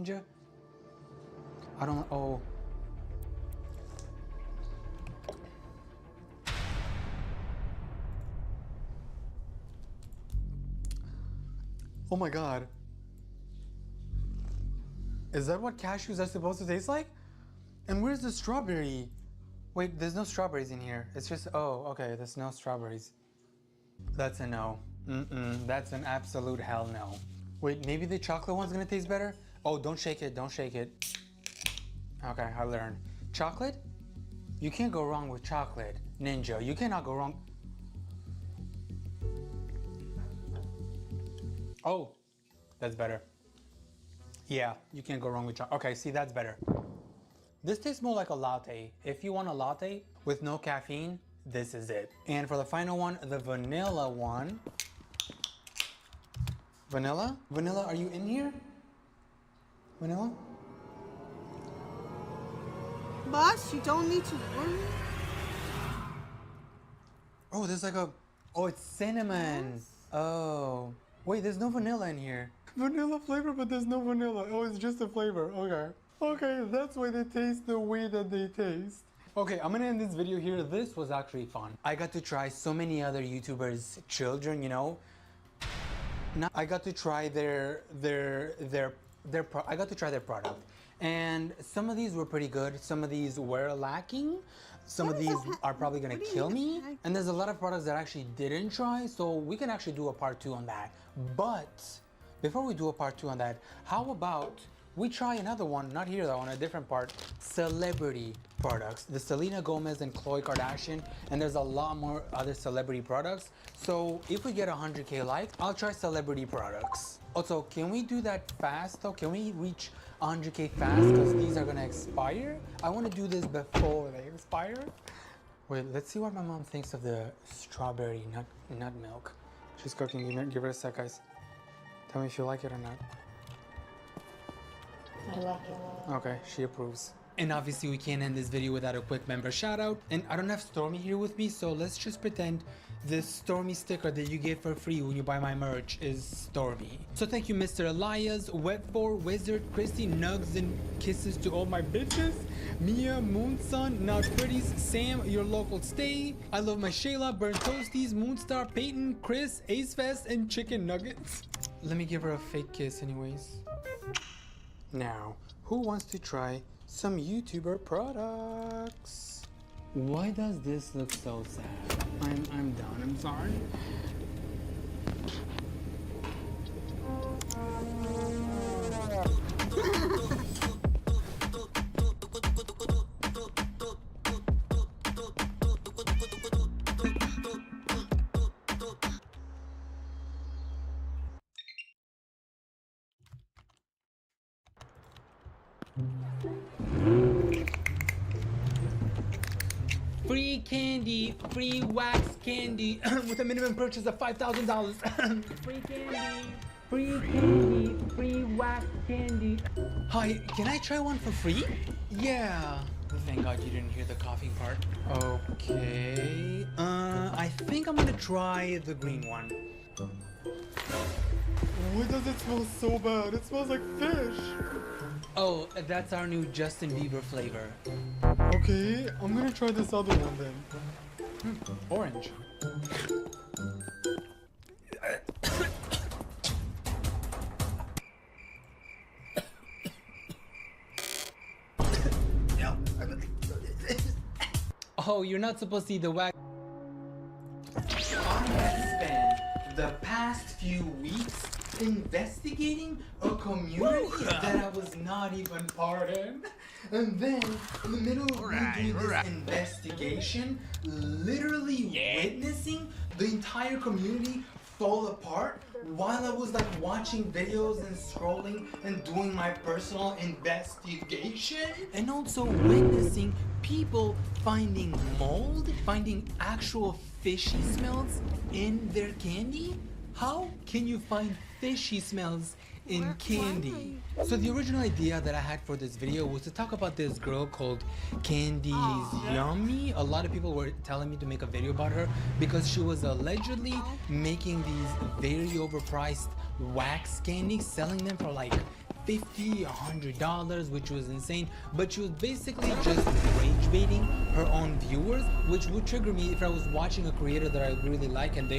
Ninja? I don't, oh. Oh my God. Is that what cashews are supposed to taste like? And where's the strawberry? Wait, there's no strawberries in here. It's just, oh, okay, there's no strawberries. That's a no. That's an absolute hell no. Wait, maybe the chocolate one's gonna taste better? Oh, don't shake it, don't shake it. Okay, I learned. Chocolate? You can't go wrong with chocolate, Ninja. You cannot go wrong. Oh, that's better. Yeah, you can't go wrong with chocolate. Okay, see, that's better. This tastes more like a latte. If you want a latte with no caffeine, this is it. And for the final one, the vanilla one. Vanilla? Vanilla, are you in here? Vanilla? Boss, you don't need to worry. Oh, there's like a, oh, it's cinnamon. Yes. Oh, wait, there's no vanilla in here. Vanilla flavor, but there's no vanilla. Oh, it's just a flavor, okay. Okay, that's why they taste the way that they taste. Okay, I'm gonna end this video here. This was actually fun. I got to try so many other YouTubers' children, you know. Now I got to try I got to try their product. And some of these were pretty good. Some of these were lacking. Some of these are probably gonna kill me. And there's a lot of products that I actually didn't try. So we can actually do a part 2 on that. But before we do a part 2 on that, how about we try another one, not here though, on a different part, celebrity products. The Selena Gomez and Khloe Kardashian, and there's a lot more other celebrity products. So if we get 100K likes, I'll try celebrity products. Also, can we do that fast though? Can we reach 100K fast? Because these are gonna expire. I wanna do this before they expire. Wait, let's see what my mom thinks of the strawberry nut milk. She's cooking, give it a sec, guys. Tell me if you like it or not. I like it. Okay, she approves. And obviously we can't end this video without a quick member shout out. And I don't have Stormy here with me, so let's just pretend this Stormy sticker that you get for free when you buy my merch is Stormy. So thank you Mr. Elias, Web4, Wizard, Christy, Nugs, and kisses to all my bitches. Mia, Moonsun, Not Pretties, Sam, your local stay. I love my Shayla, Burnt Toasties, Moonstar, Peyton, Chris, Acefest, and Chicken Nuggets. Let me give her a fake kiss anyways. Now, who wants to try some YouTuber products? Why does this look so sad? I'm done, I'm sorry. Free candy, free wax candy with a minimum purchase of $5,000. Free candy, free candy, free wax candy. Hi, can I try one for free? Yeah. Thank God you didn't hear the coughing part. Okay. I think I'm gonna try the green one. Why does it smell so bad? It smells like fish. Oh, that's our new Justin Bieber flavor. Okay, I'm gonna try this other one then. Orange. Oh, you're not supposed to eat the wax. I have spent the past few weeks investigating a community that I was not even part of. And then, in the middle of me doing this investigation, literally witnessing the entire community fall apart while I was like watching videos and scrolling and doing my personal investigation. And also witnessing people finding mold, finding actual fishy smells in their candy. How can you find fishy smells in candy? So the original idea that I had for this video was to talk about this girl called Candy's Yummy. A lot of people were telling me to make a video about her because she was allegedly making these very overpriced wax candies, selling them for like $50, $100, which was insane. But she was basically just rage baiting her own viewers, which would trigger me if I was watching a creator that I really like and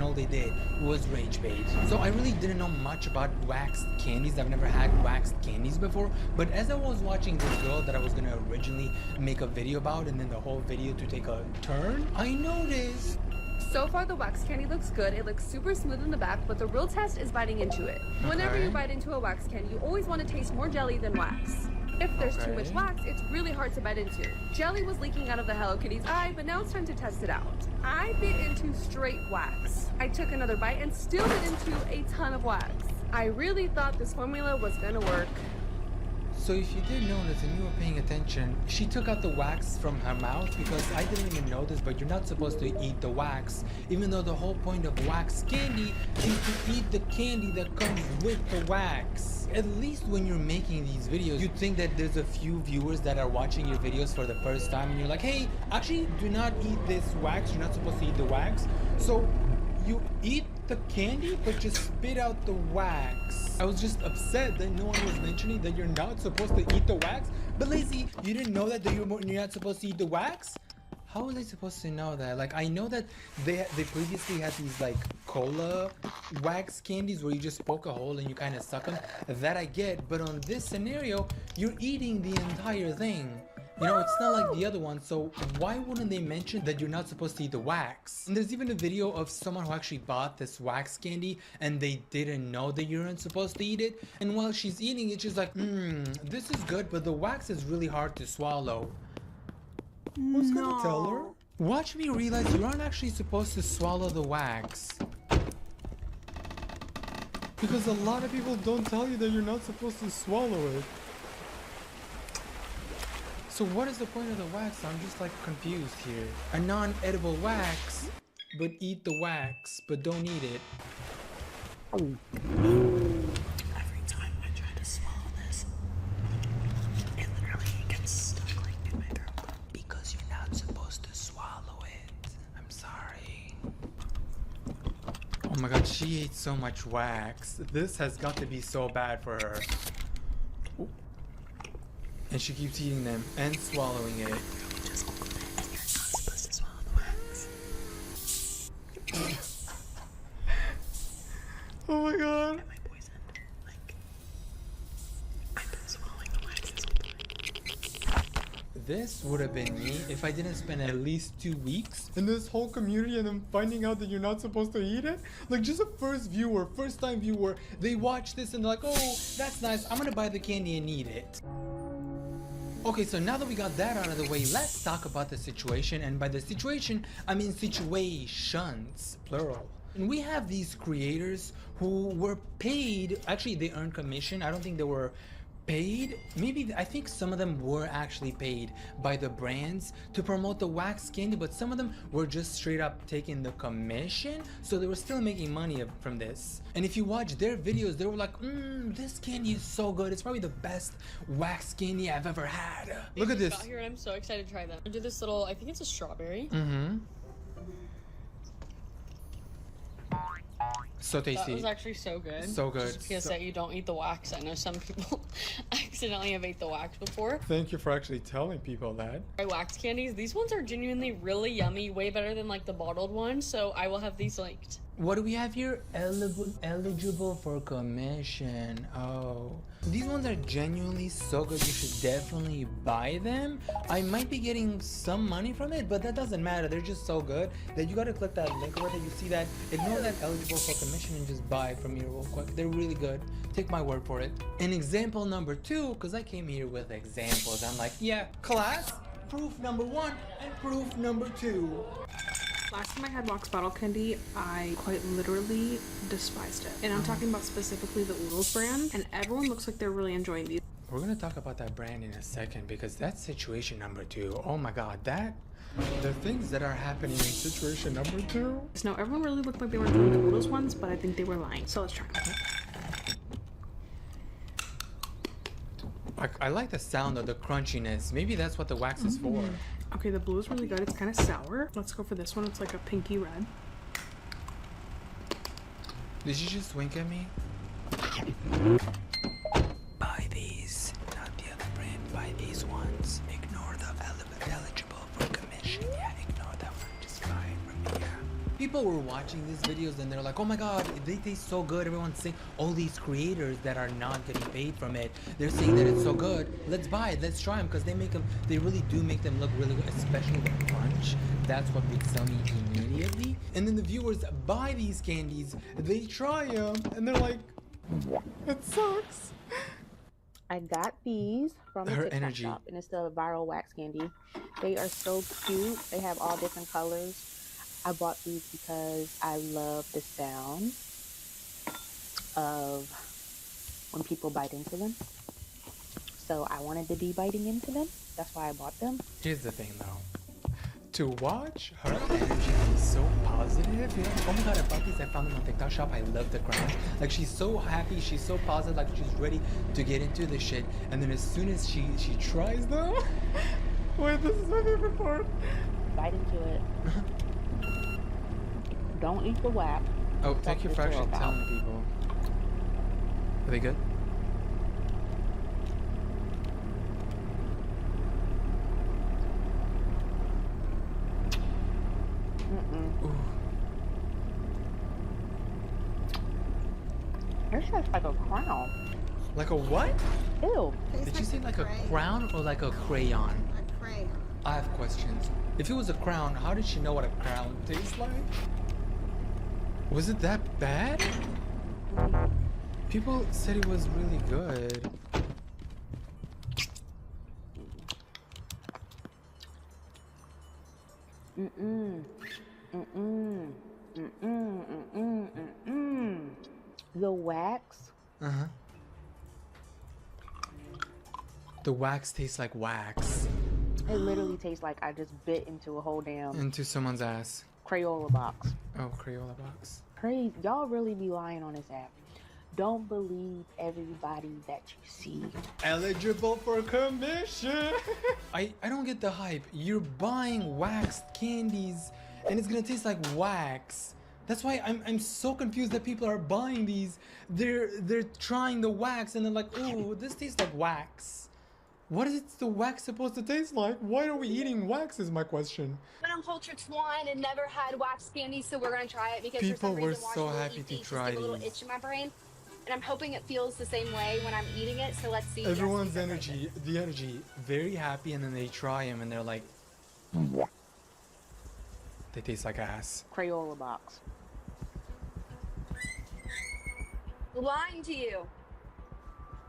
all they did was rage bait. So I really didn't know much about waxed candies. I've never had waxed candies before, but as I was watching this girl that I was gonna originally make a video about, and then the whole video to take a turn, I noticed. So far, the wax candy looks good. It looks super smooth in the back, but the real test is biting into it. Whenever Okay. you bite into a wax candy, you always want to taste more jelly than wax. If there's too much Okay. wax, it's really hard to bite into. Jelly was leaking out of the Hello Kitty's eye, but now it's time to test it out. I bit into straight wax. I took another bite and still bit into a ton of wax. I really thought this formula was gonna work. So if you did notice and you were paying attention, she took out the wax from her mouth, because I didn't even know this, but you're not supposed to eat the wax, even though the whole point of wax candy is to eat the candy that comes with the wax. At least when you're making these videos, you'd think that there's a few viewers that are watching your videos for the first time and you're like, hey, actually do not eat this wax, you're not supposed to eat the wax. So you eat the candy, but just spit out the wax. I was just upset that no one was mentioning that you're not supposed to eat the wax. But Lacey, you didn't know that you're not supposed to eat the wax? How was I supposed to know that? Like, I know that they previously had these like cola wax candies where you just poke a hole and you kind of suck them. That I get, but on this scenario, you're eating the entire thing. You know, it's not like the other one, so why wouldn't they mention that you're not supposed to eat the wax? And there's even a video of someone who actually bought this wax candy and they didn't know that you weren't supposed to eat it. And while she's eating it, she's like, this is good, but the wax is really hard to swallow. Who's gonna tell her? Watch me realize you aren't actually supposed to swallow the wax. Because a lot of people don't tell you that you're not supposed to swallow it. So what is the point of the wax? I'm just like confused here. A non-edible wax, but eat the wax, but don't eat it. Every time I try to swallow this, it literally gets stuck like in my throat. Because you're not supposed to swallow it. I'm sorry. Oh my god, she ate so much wax. This has got to be so bad for her. And she keeps eating them and swallowing it. Just open it and you're not supposed to swallow the wax. Oh my god. Am I poisoned? Like, I've been swallowing the wax this whole time. This would have been me if I didn't spend at least 2 weeks in this whole community and then finding out that you're not supposed to eat it. Like, just a first time viewer, they watch this and they're like, oh, that's nice, I'm gonna buy the candy and eat it. Okay, so now that we got that out of the way, let's talk about the situation. And by the situation, I mean situations, plural. And we have these creators who were paid, actually they earned commission. I don't think they were paid. Maybe, I think some of them were actually paid by the brands to promote the wax candy, but some of them were just straight up taking the commission, so they were still making money from this. And if you watch their videos, they were like, this candy is so good, it's probably the best wax candy I've ever had. Look at Just this. got here and I'm so excited to try them. I do this little, I think it's a strawberry. So That tasty. was actually so good. So good. Just because So- that you don't eat the wax. I know some people accidentally have ate the wax before. Thank you for actually telling people that. My wax candies, these ones are genuinely really yummy, way better than like the bottled ones. So I will have these linked. What do we have here? Eligible for commission. Oh, these ones are genuinely so good. You should definitely buy them. I might be getting some money from it, but that doesn't matter. They're just so good that you gotta click that link over there. You see that? Ignore that eligible for commission and just buy from here real quick. They're really good. Take my word for it. And example number 2, because I came here with examples. I'm like, yeah, class, proof number 1 and proof number 2. Last time I had wax bottle candy, I quite literally despised it. And I'm talking about specifically the Oodles brand, and everyone looks like they're really enjoying these. We're gonna talk about that brand in a second, because that's situation number 2. Oh my god, the things that are happening in situation number 2. So now everyone really looked like they were enjoying the Oodles ones, but I think they were lying. So let's try them. I like the sound of the crunchiness. Maybe that's what the wax is for. Okay, the blue is really good. It's kind of sour. Let's go for this one. It's like a pinky red. Did you just wink at me? people were watching these videos and they're like, oh my god, they taste so good. Everyone's saying, all these creators that are not getting paid from it, they're saying that it's so good. Let's buy it, let's try them, because they really do make them look really good, especially the crunch. That's what would sell me immediately. And then the viewers buy these candies, they try them, and they're like, it sucks. I got these from the Her TikTok energy. shop, and it's the viral wax candy. They are so cute. They have all different colors. I bought these because I love the sound of when people bite into them. So I wanted to be biting into them. That's why I bought them. Here's the thing though. To watch her energy be so positive, you know, oh my god, I bought these, I found them on TikTok shop, I love the crown. Like, she's so happy, she's so positive, like she's ready to get into the shit. And then as soon as she tries them, wait, this is my favorite part. Bite into it. Don't eat the wax. Oh, That's thank you for what it's all actually about. telling people. Are they good? Ooh. This tastes like a crown. Like a what? Ew. Tastes Did you say like a cray- crown or like a crayon? A crayon. I have questions. If it was a crown, how did she know what a crown tastes like? Was it that bad? People said it was really good. The wax. Uh-huh. The wax tastes like wax It literally tastes like I just bit into a whole damn into someone's ass. Crayola box. Oh, Crayola box. Crazy. Y'all really be lying on this app. Don't believe everybody that you see. Eligible for commission. I don't get the hype. You're buying waxed candies and it's gonna taste like wax. That's why I'm so confused that people are buying these. They're trying the wax and they're like, oh, this tastes like wax. What is the wax supposed to taste like? Why are we eating wax is my question. But I'm cultured swan and never had wax candy, so we're gonna try it because People for some were reason so watching happy it to eat just try give a little these. itch in my brain, and I'm hoping it feels the same way when I'm eating it. So let's see. Yes, Everyone's these are energy, the energy, very happy, and then they try them and they're like, they taste like ass. Crayola box. good. Lying to you.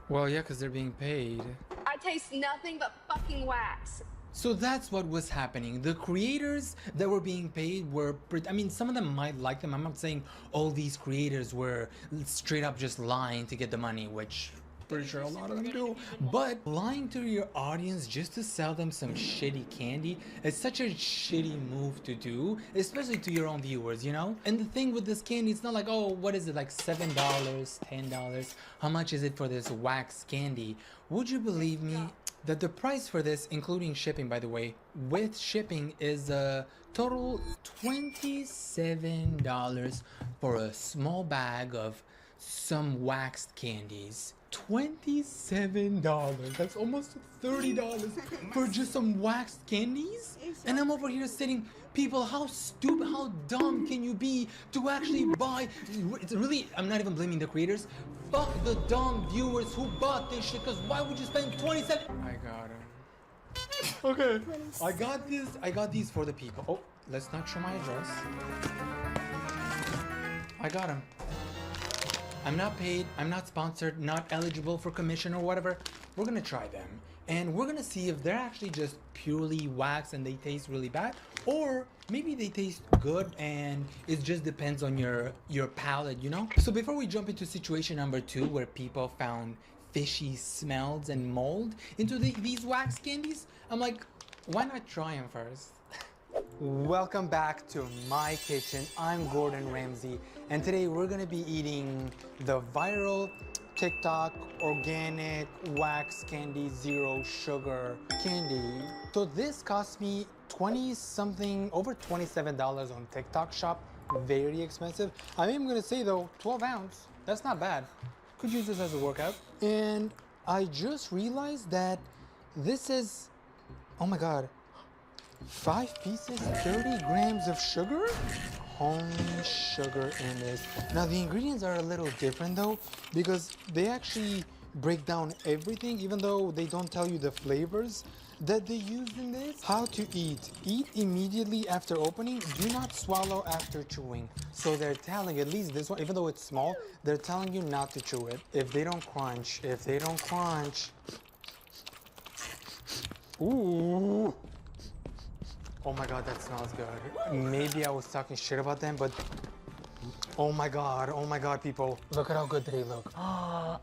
Well, yeah, because they're being paid. I taste nothing but fucking wax. So that's what was happening. The creators that were being paid were, I mean, some of them might like them. I'm not saying all these creators were straight up just lying to get the money, which pretty sure a lot of them do. But lying to your audience just to sell them some shitty candy is such a shitty move to do, especially to your own viewers, you know? And the thing with this candy, it's not like, oh, what is it, like $7, $10? How much is it for this wax candy? Would you believe me that the price for this, including shipping, by the way, with shipping is a total $27 for a small bag of some waxed candies. $27. That's almost $30 for just some waxed candies? And I'm over here sitting, people, how stupid, how dumb can you be to actually buy? It's really, I'm not even blaming the creators. Fuck the dumb viewers who bought this shit, because why would you spend 27? I got him. Okay, I got these for the people. Oh, let's not show my address. I got them. I'm not paid, I'm not sponsored, not eligible for commission or whatever. We're gonna try them and we're gonna see if they're actually just purely wax and they taste really bad, or maybe they taste good and it just depends on your palate, you know? So before we jump into situation number 2, where people found fishy smells and mold into these wax candies, I'm like, why not try them first? Welcome back to my kitchen. I'm Gordon Ramsay, and today we're gonna be eating the viral TikTok organic wax candy zero sugar candy. So this cost me 20 something, over $27 on TikTok shop. Very expensive. I am gonna say though, 12 ounce, that's not bad. Could use this as a workout. And I just realized that this is, oh my God, 5 pieces, 30 grams of sugar? honey sugar in this. Now the ingredients are a little different though, because they actually break down everything, even though they don't tell you the flavors that they use in this. How to eat. Eat immediately after opening. Do not swallow after chewing. So they're telling, at least this one, even though it's small, they're telling you not to chew it. If they don't crunch, Ooh. Oh my God, that smells good. Maybe I was talking shit about them, but oh my God, people. Look at how good they look.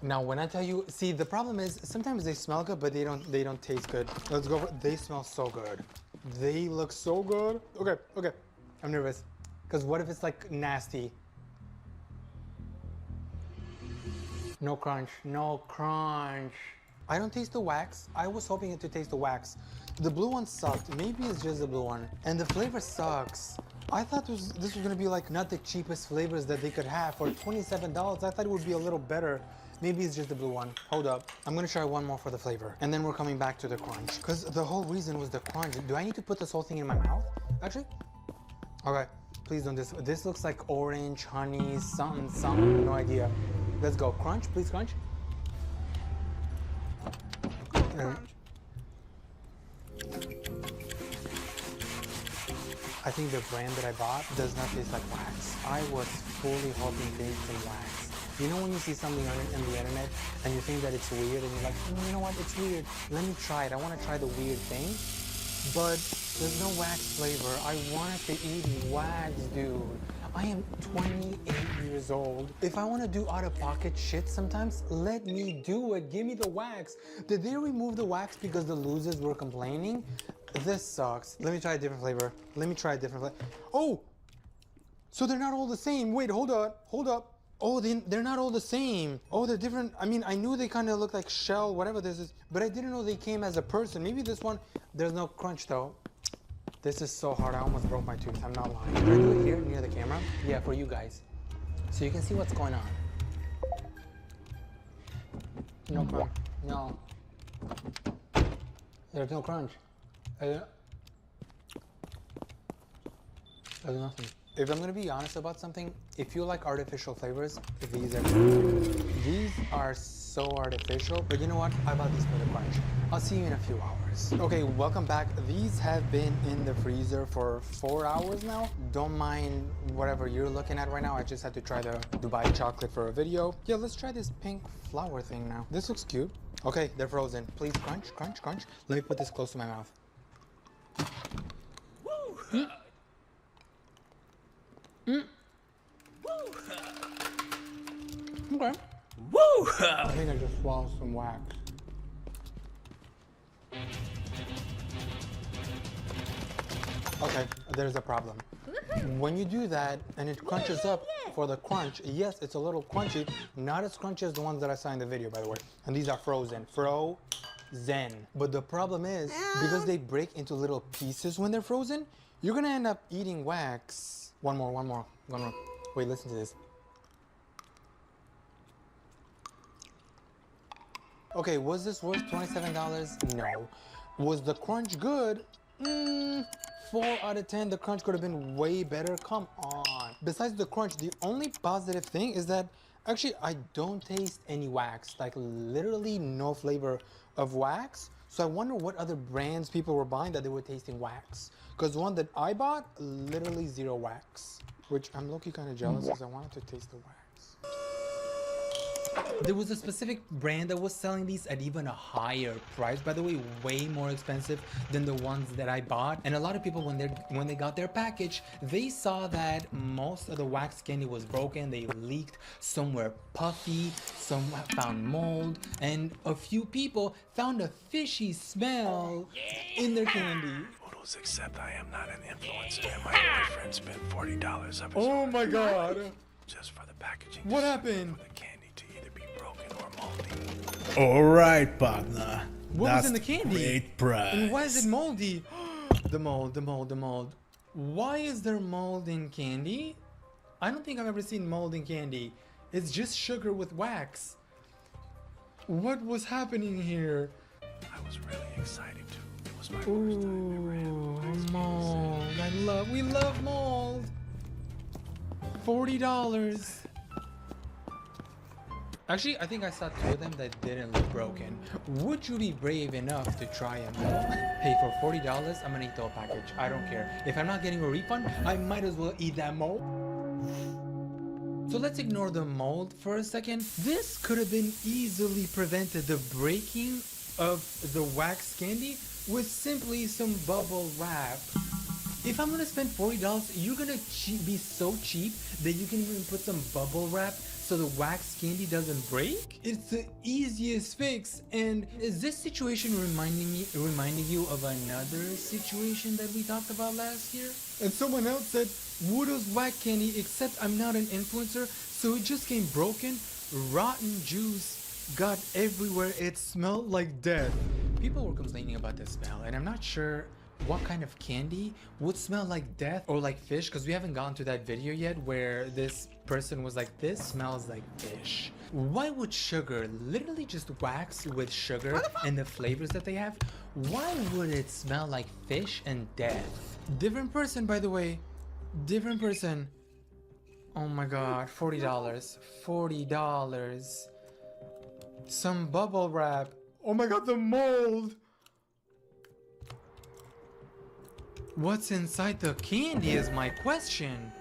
Now, when I tell you, see, the problem is sometimes they smell good, but they don't taste good. Let's go. They smell so good. They look so good. Okay. I'm nervous. Because what if it's like nasty? No crunch. I don't taste the wax. I was hoping to taste the wax. The blue one sucked. Maybe it's just the blue one. And the flavor sucks. I thought this was gonna be like not the cheapest flavors that they could have. For $27, I thought it would be a little better. Maybe it's just the blue one. Hold up. I'm gonna try one more for the flavor. And then we're coming back to the crunch. Because the whole reason was the crunch. Do I need to put this whole thing in my mouth? Actually? Okay. Please don't. This looks like orange, honey, something. No idea. Let's go. Crunch, please crunch. I think the brand that I bought does not taste like wax. I was fully hoping they tasted wax. You know when you see something on the internet and you think that it's weird and you're like, you know what, it's weird. Let me try it. I want to try the weird thing. But there's no wax flavor. I wanted to eat wax, dude. I am 28 years old. If I want to do out-of-pocket shit sometimes, let me do it. Give me the wax. Did they remove the wax because the losers were complaining? This sucks. Let me try a different flavor. Oh! So they're not all the same. Wait, hold up. Oh, they're not all the same. Oh, they're different. I mean, I knew they kind of look like shell, whatever this is, but I didn't know they came as a person. Maybe this one, there's no crunch though. This is so hard. I almost broke my tooth. I'm not lying. Can I do it here near the camera? Yeah, for you guys. So you can see what's going on. No crunch. No. There's no crunch. There's nothing. If I'm gonna be honest about something, if you like artificial flavors, these are so artificial, but you know what? I bought these for the crunch. I'll see you in a few hours. Okay, welcome back. These have been in the freezer for 4 hours now. Don't mind whatever you're looking at right now. I just had to try the Dubai chocolate for a video. Yeah, let's try this pink flower thing now. This looks cute. Okay, they're frozen. Please crunch. Let me put this close to my mouth. Okay. Woo! I think I just swallowed some wax. Okay, there's a problem. When you do that and it crunches up for the crunch, yes, it's a little crunchy, not as crunchy as the ones that I saw in the video, by the way. And these are frozen. Frozen. But the problem is, because they break into little pieces when they're frozen, you're gonna end up eating wax. One more. Wait, listen to this. Okay, was this worth $27? No. Was the crunch good? 4 out of 10. The crunch could have been way better. Come on. Besides the crunch, the only positive thing is that actually I don't taste any wax. Like literally no flavor of wax. So I wonder what other brands people were buying that they were tasting wax. Because the one that I bought, literally 0 wax. Which I'm low-key kind of jealous because I wanted to taste the wax. There was a specific brand that was selling these at even a higher price, by the way, way more expensive than the ones that I bought. And a lot of people, when they got their package, they saw that most of the wax candy was broken. They leaked, some were puffy, some found mold, and a few people found a fishy smell in their candy. Except I am not an influencer and my boyfriend spent $40 of his Oh my god. Just for the packaging. What happened? For the candy to either be broken or moldy. Alright, partner. What was in the candy? Great price. And why is it moldy? The mold. Why is there mold in candy? I don't think I've ever seen mold in candy. It's just sugar with wax. What was happening here? I was really excited too. It was my first time ever having wax mold. We love mold. $40. Actually, I think I saw 2 of them that didn't look broken. Would you be brave enough to try them? Hey, for $40, I'm gonna eat the whole package. I don't care. If I'm not getting a refund, I might as well eat that mold. So let's ignore the mold for a second. This could have been easily prevented, the breaking of the wax candy, with simply some bubble wrap. If I'm gonna spend $40, you're gonna be so cheap that you can even put some bubble wrap so the wax candy doesn't break? It's the easiest fix. And is this situation reminding you of another situation that we talked about last year? And someone else said, Woodow's wax candy, except I'm not an influencer, so it just came broken. Rotten juice got everywhere. It smelled like death. People were complaining about the smell, and I'm not sure what kind of candy would smell like death or like fish, because we haven't gotten to that video yet where this person was like, this smells like fish. Why would sugar, literally just wax with sugar and the flavors that they have, why would it smell like fish and death? Different person, by the way. Different person. Oh my god, $40. $40. Some bubble wrap. Oh my god, the mold. What's inside the candy is my question.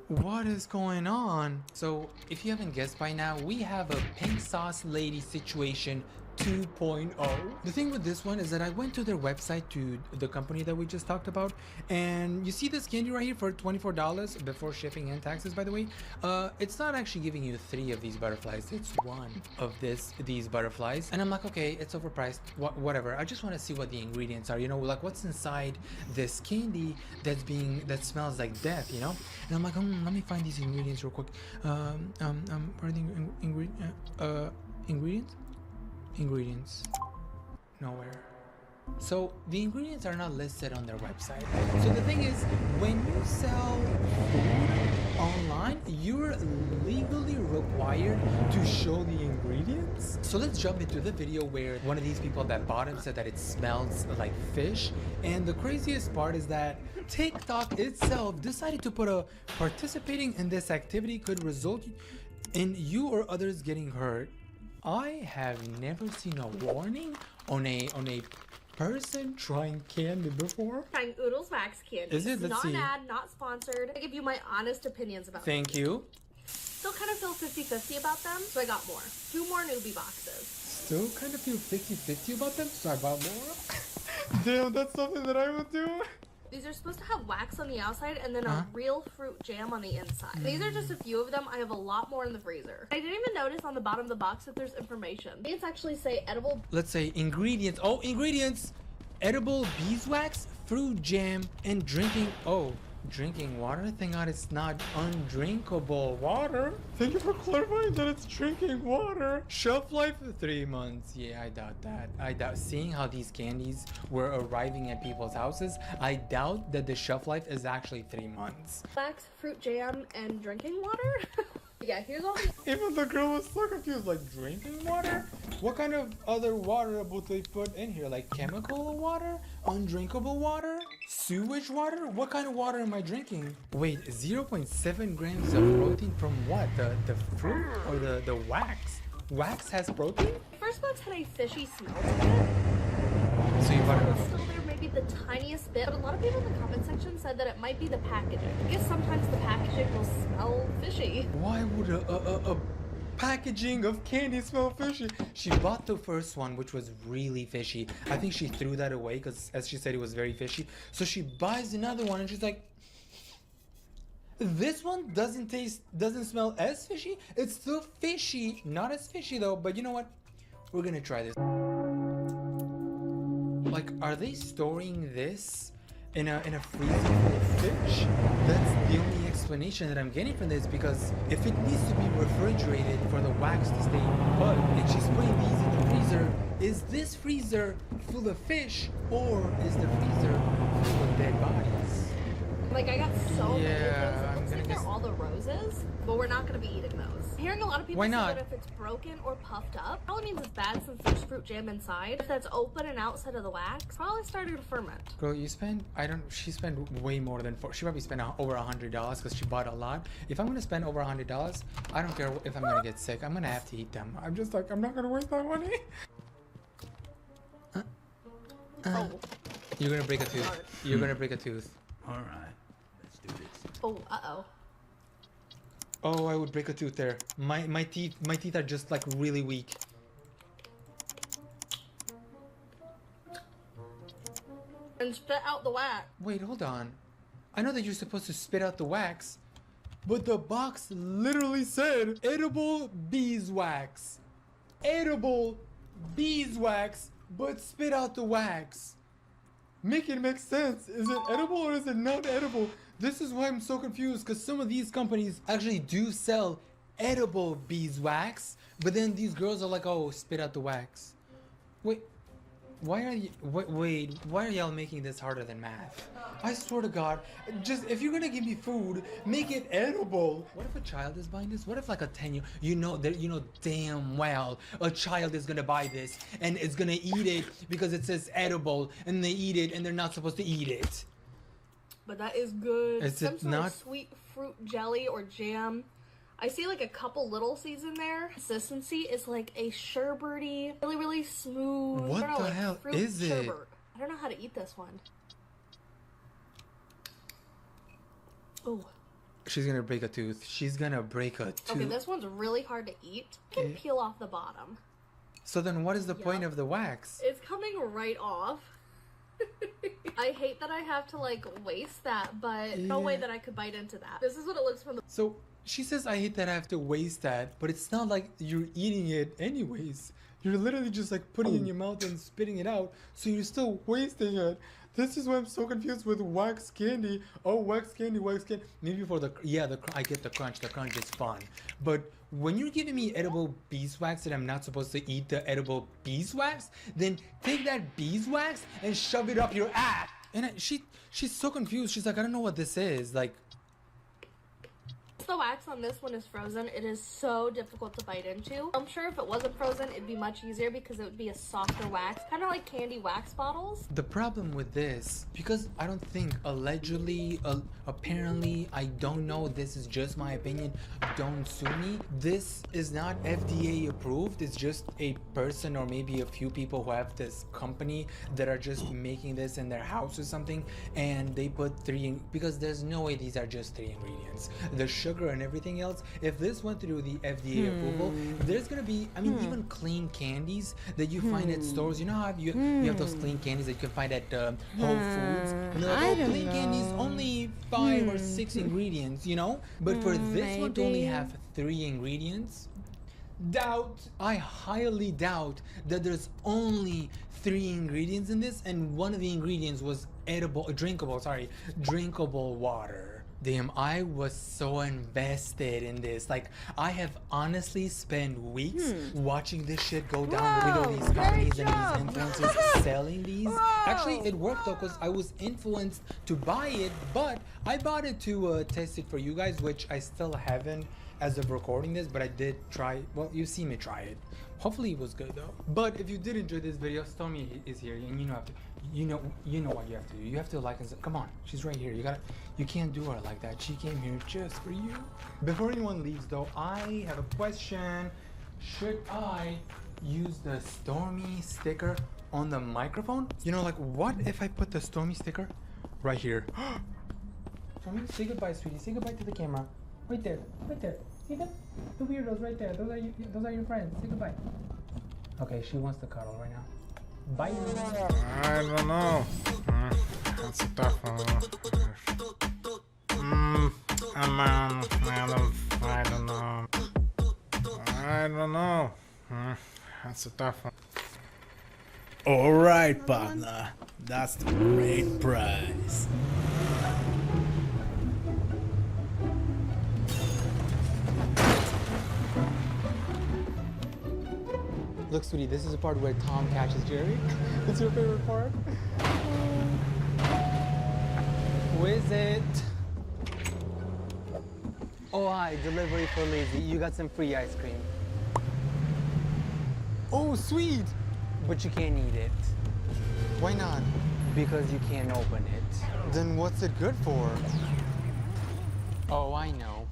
What is going on? So, if you haven't guessed by now, we have a pink sauce lady situation 2.0. The thing with this one is that I went to their website, to the company that we just talked about, and you see this candy right here for $24 before shipping and taxes, by the way. It's not actually giving you 3 of these butterflies, it's 1 of these butterflies, and I'm like, okay, it's overpriced, whatever. I just want to see what the ingredients are, you know, like what's inside this candy that smells like death, you know. And I'm like, let me find these ingredients real quick. Where are the ingredients? Nowhere. So the ingredients are not listed on their website. So the thing is, when you sell food online, you're legally required to show the ingredients. So let's jump into the video where one of these people that bought it said that it smells like fish. And the craziest part is that TikTok itself decided to put a participating in this activity could result in you or others getting hurt. I have never seen a warning on a person trying candy before. Trying Oodles Wax candy. Is it? Let's not see. an ad, not sponsored. I give you my honest opinions about Thank them. you. Still kind of feel 50-50 about them, so I got more. 2 more newbie boxes. Still kind of feel 50-50 about them, so I bought more. Damn, that's something that I would do. These are supposed to have wax on the outside and then a real fruit jam on the inside. These are just a few of them. I have a lot more in the freezer. I didn't even notice on the bottom of the box that there's information. These actually say edible. Let's say ingredients. Oh, ingredients. Edible beeswax, fruit jam, and drinking. Oh, drinking water? Thank God it's not undrinkable water. Thank you for clarifying that it's drinking water. Shelf life 3 months. Yeah, I doubt that. I doubt. Seeing how these candies were arriving at people's houses, I doubt that the shelf life is actually 3 months. Wax, fruit jam, and drinking water? Yeah, here's all the. Even the girl was so confused, like drinking water? What kind of other water would they put in here? Like chemical water? Undrinkable water? Sewage water? What kind of water am I drinking? Wait, 0.7 grams of protein from what? The fruit or the wax? Wax has protein? First box had a fishy smell to it. So you bought it. Still there, maybe the tiniest bit, but a lot of people in the comment section said that it might be the packaging. I guess sometimes the packaging will smell fishy. Why would a packaging of candy smell fishy? She bought the first one, which was really fishy. I think she threw that away because, as she said, it was very fishy. So she buys another one and she's like, this one doesn't smell as fishy. It's still fishy, not as fishy though, but you know what? We're gonna try this. Like, are they storing this in a freezer full of fish? That's the only explanation that I'm getting from this, because if it needs to be refrigerated for the wax to stay put and she's putting these in the freezer, is this freezer full of fish or is the freezer full of dead bodies? Like, I got so many of those. It I'm looks gonna like guess. they're all the roses, but we're not gonna be eating those. hearing a lot of people Why say not? that if it's broken or puffed up, probably means it's bad since there's fruit jam inside. If that's open and outside of the wax, probably started to ferment. Girl, you spend, she spent way more than she probably spent over $100 because she bought a lot. If I'm gonna spend over $100, I don't care if I'm gonna get sick. I'm gonna have to eat them. I'm just like, I'm not gonna waste that money. You're gonna break a tooth. You're gonna break a tooth. All right, let's do this. Oh, uh-oh. Oh, I would break a tooth there. My teeth are just like really weak. And spit out the wax. Wait, hold on. I know that you're supposed to spit out the wax, but the box literally said edible beeswax. Edible beeswax, but spit out the wax. Make it make sense. Is it edible or is it not edible? This is why I'm so confused, because some of these companies actually do sell edible beeswax, but then these girls are like, oh, spit out the wax. Wait, why are y'all making this harder than math? I swear to God, just if you're gonna give me food, make it edible. What if a child is buying this? What if like a 10-year, you know damn well a child is gonna buy this and it's gonna eat it because it says edible, and they eat it and they're not supposed to eat it. But that is good. Is Some it sort not? of sweet fruit jelly or jam. I see like a couple little seeds in there. Consistency is like a sherbety, really, really smooth. What I don't know, the like hell fruit is it? sherbet. I don't know how to eat this one. Oh. She's gonna break a tooth. She's gonna break a tooth. Okay, this one's really hard to eat. You can peel off the bottom. So then what is the point of the wax? It's coming right off. I hate that I have to like waste that, but no way that I could bite into that. This is what it looks from the— So she says, I hate that I have to waste that, but it's not like you're eating it anyways. You're literally just like putting it in your mouth and spitting it out, so you're still wasting it. This is why I'm so confused with wax candy. Oh, wax candy, wax candy. Maybe for the, I get the crunch. The crunch is fun. But when you're giving me edible beeswax and I'm not supposed to eat the edible beeswax, then take that beeswax and shove it up your ass. And she's so confused. She's like, I don't know what this is. Like, the wax on this one is frozen. It is so difficult to bite into. I'm sure if it wasn't frozen, it'd be much easier because it would be a softer wax, kind of like candy wax bottles. the problem with this, because I don't think allegedly, apparently, I don't know, this is just my opinion, don't sue me. This is not FDA approved. It's just a person or maybe a few people who have this company that are just making this in their house or something, and they put because there's no way these are just 3 ingredients. The sugar and everything else, if this went through the FDA approval, there's gonna be, I mean, even clean candies that you find at stores, you know how you have those clean candies that you can find at Whole Foods. Clean candies only 5 or 6 ingredients, you know, but for this one to only have 3 ingredients, I highly doubt that there's only 3 ingredients in this, and one of the ingredients was drinkable water. Damn, I was so invested in this. Like, I have honestly spent weeks watching this shit go down the middle of these companies and these influencers selling these. Actually, it worked though, because I was influenced to buy it, but I bought it to test it for you guys, which I still haven't as of recording this, but I did try. Well, you see me try it. Hopefully it was good though. But if you did enjoy this video, Stormy is here, and you know what you have to do. You have to like and come on, she's right here. You can't do her like that. She came here just for you. Before anyone leaves though, I have a question. Should I use the Stormy sticker on the microphone? You know, like, what if I put the Stormy sticker right here? Stormy, say goodbye, sweetie. Say goodbye to the camera. Right there, right there. See them? The weirdos right there. Those are your friends. Say goodbye. Okay, she wants to cuddle right now. Bye. I don't know. That's a tough one. I don't know. I don't know. That's a tough one. Alright, partner. That's the great prize. Look, sweetie, this is the part where Tom catches Jerry. It's your favorite part? Who is it? Oh, hi, delivery for Lizzie. You got some free ice cream. Oh, sweet! But you can't eat it. Why not? Because you can't open it. Then what's it good for? Oh, I know.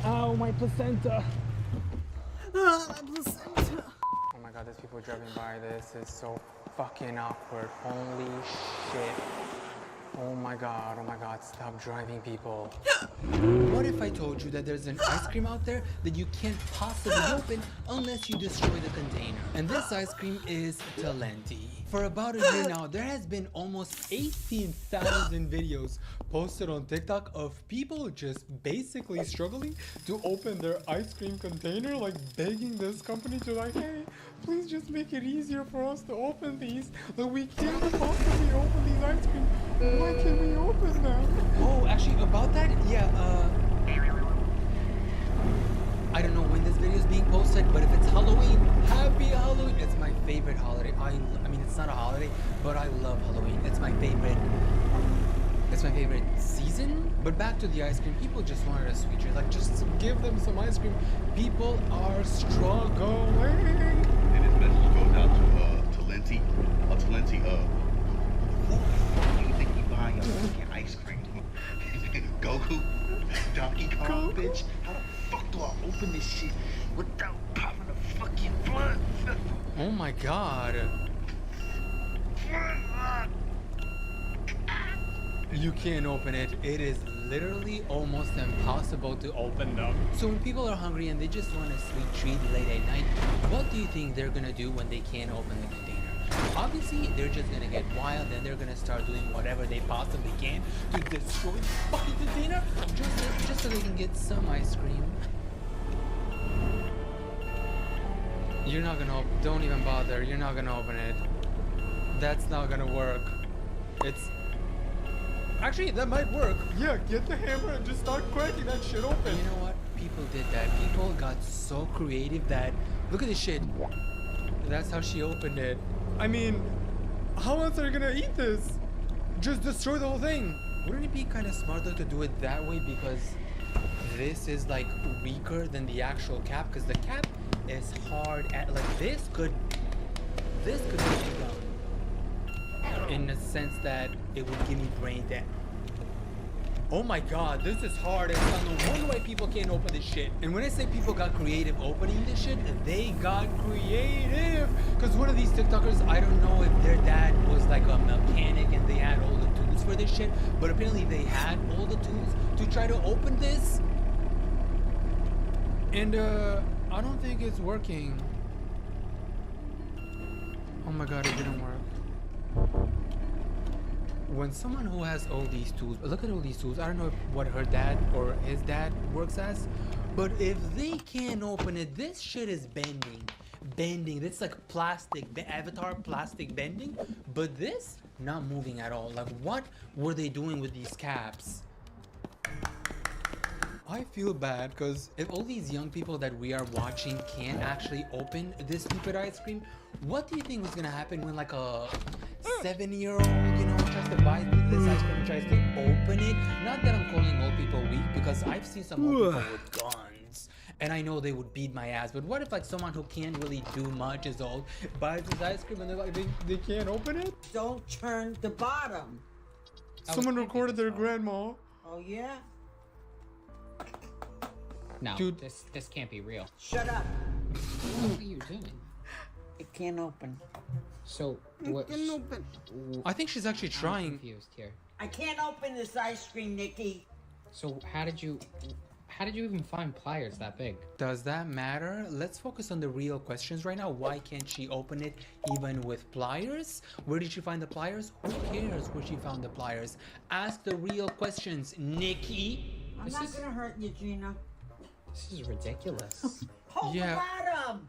Ow, my placenta! Ah, my placenta. Oh my god, there's people driving by. This is so fucking awkward. Holy shit. Oh my god, stop driving, people. What if I told you that there's an ice cream out there that you can't possibly open unless you destroy the container? And this ice cream is Talenti. For about a year now, there has been almost 18,000 videos posted on TikTok of people just basically struggling to open their ice cream container, like begging this company to like, hey, please just make it easier for us to open these. Like, we can't possibly open these ice cream. Why can't we open them? Oh, actually, about that, yeah, I don't know when this video is being posted, but if it's Halloween, happy Halloween! It's my favorite holiday. I mean, it's not a holiday, but I love Halloween. It's my favorite season. But back to the ice cream, people just wanted a sweet treat. Like, just give them some ice cream. People are struggling. And this message goes out to Talenti. Talenti, who the fuck do you think you buying your fucking ice cream? Goku? Donkey Kong, bitch? How the fuck do I open this shit without popping a fucking blunt? Oh my god. You can't open it. It is literally almost impossible to open them. So when people are hungry and they just want a sweet treat late at night, what do you think they're gonna do when they can't open the container? Obviously, they're just gonna get wild and they're gonna start doing whatever they possibly can to destroy the fucking container just so they can get some ice cream. You're not gonna open, don't even bother, you're not gonna open it. That's not gonna work. Actually, that might work. Yeah, get the hammer and just start cracking that shit open. You know what? People did that. People got so creative that, look at this shit. That's how she opened it. I mean, how else are you gonna eat this? Just destroy the whole thing. Wouldn't it be kind of smarter to do it that way, because this is like weaker than the actual cap, because the cap is hard at, like, this could get me down. In the sense that it would give me brain damage. Oh my god, this is hard. It's no wonder why people can't open this shit. And when I say people got creative opening this shit, they got creative. Because one of these TikTokers, I don't know if their dad was like a mechanic and they had all the tools for this shit, but apparently they had all the tools to try to open this. And I don't think it's working. Oh my god, it didn't work. When someone who has all these tools, look at all these tools, I don't know what her dad or his dad works as, but if they can't open it, this shit is bending. It's like plastic, the Avatar plastic bending, but this, not moving at all. Like, what were they doing with these caps? I feel bad, because if all these young people that we are watching can't actually open this stupid ice cream, what do you think was gonna happen when like a 7-year-old, you know, tries to buy this ice cream and tries to open it? Not that I'm calling old people weak, because I've seen some old people with guns, and I know they would beat my ass. But what if like someone who can't really do much is old, buys this ice cream and they're like, they can't open it? Don't turn the bottom. Someone recorded their grandma. Oh yeah? No, dude, this can't be real. Shut up. What are you doing? It can't open. So what? It can't open. I think she's actually trying. I'm confused here. I can't open this ice cream, Nikki. So how did you even find pliers that big? Does that matter? Let's focus on the real questions right now. Why can't she open it even with pliers? Where did she find the pliers? Who cares where she found the pliers? Ask the real questions, Nikki. I'm not gonna hurt you, Gina. This is ridiculous. Hold the bottom.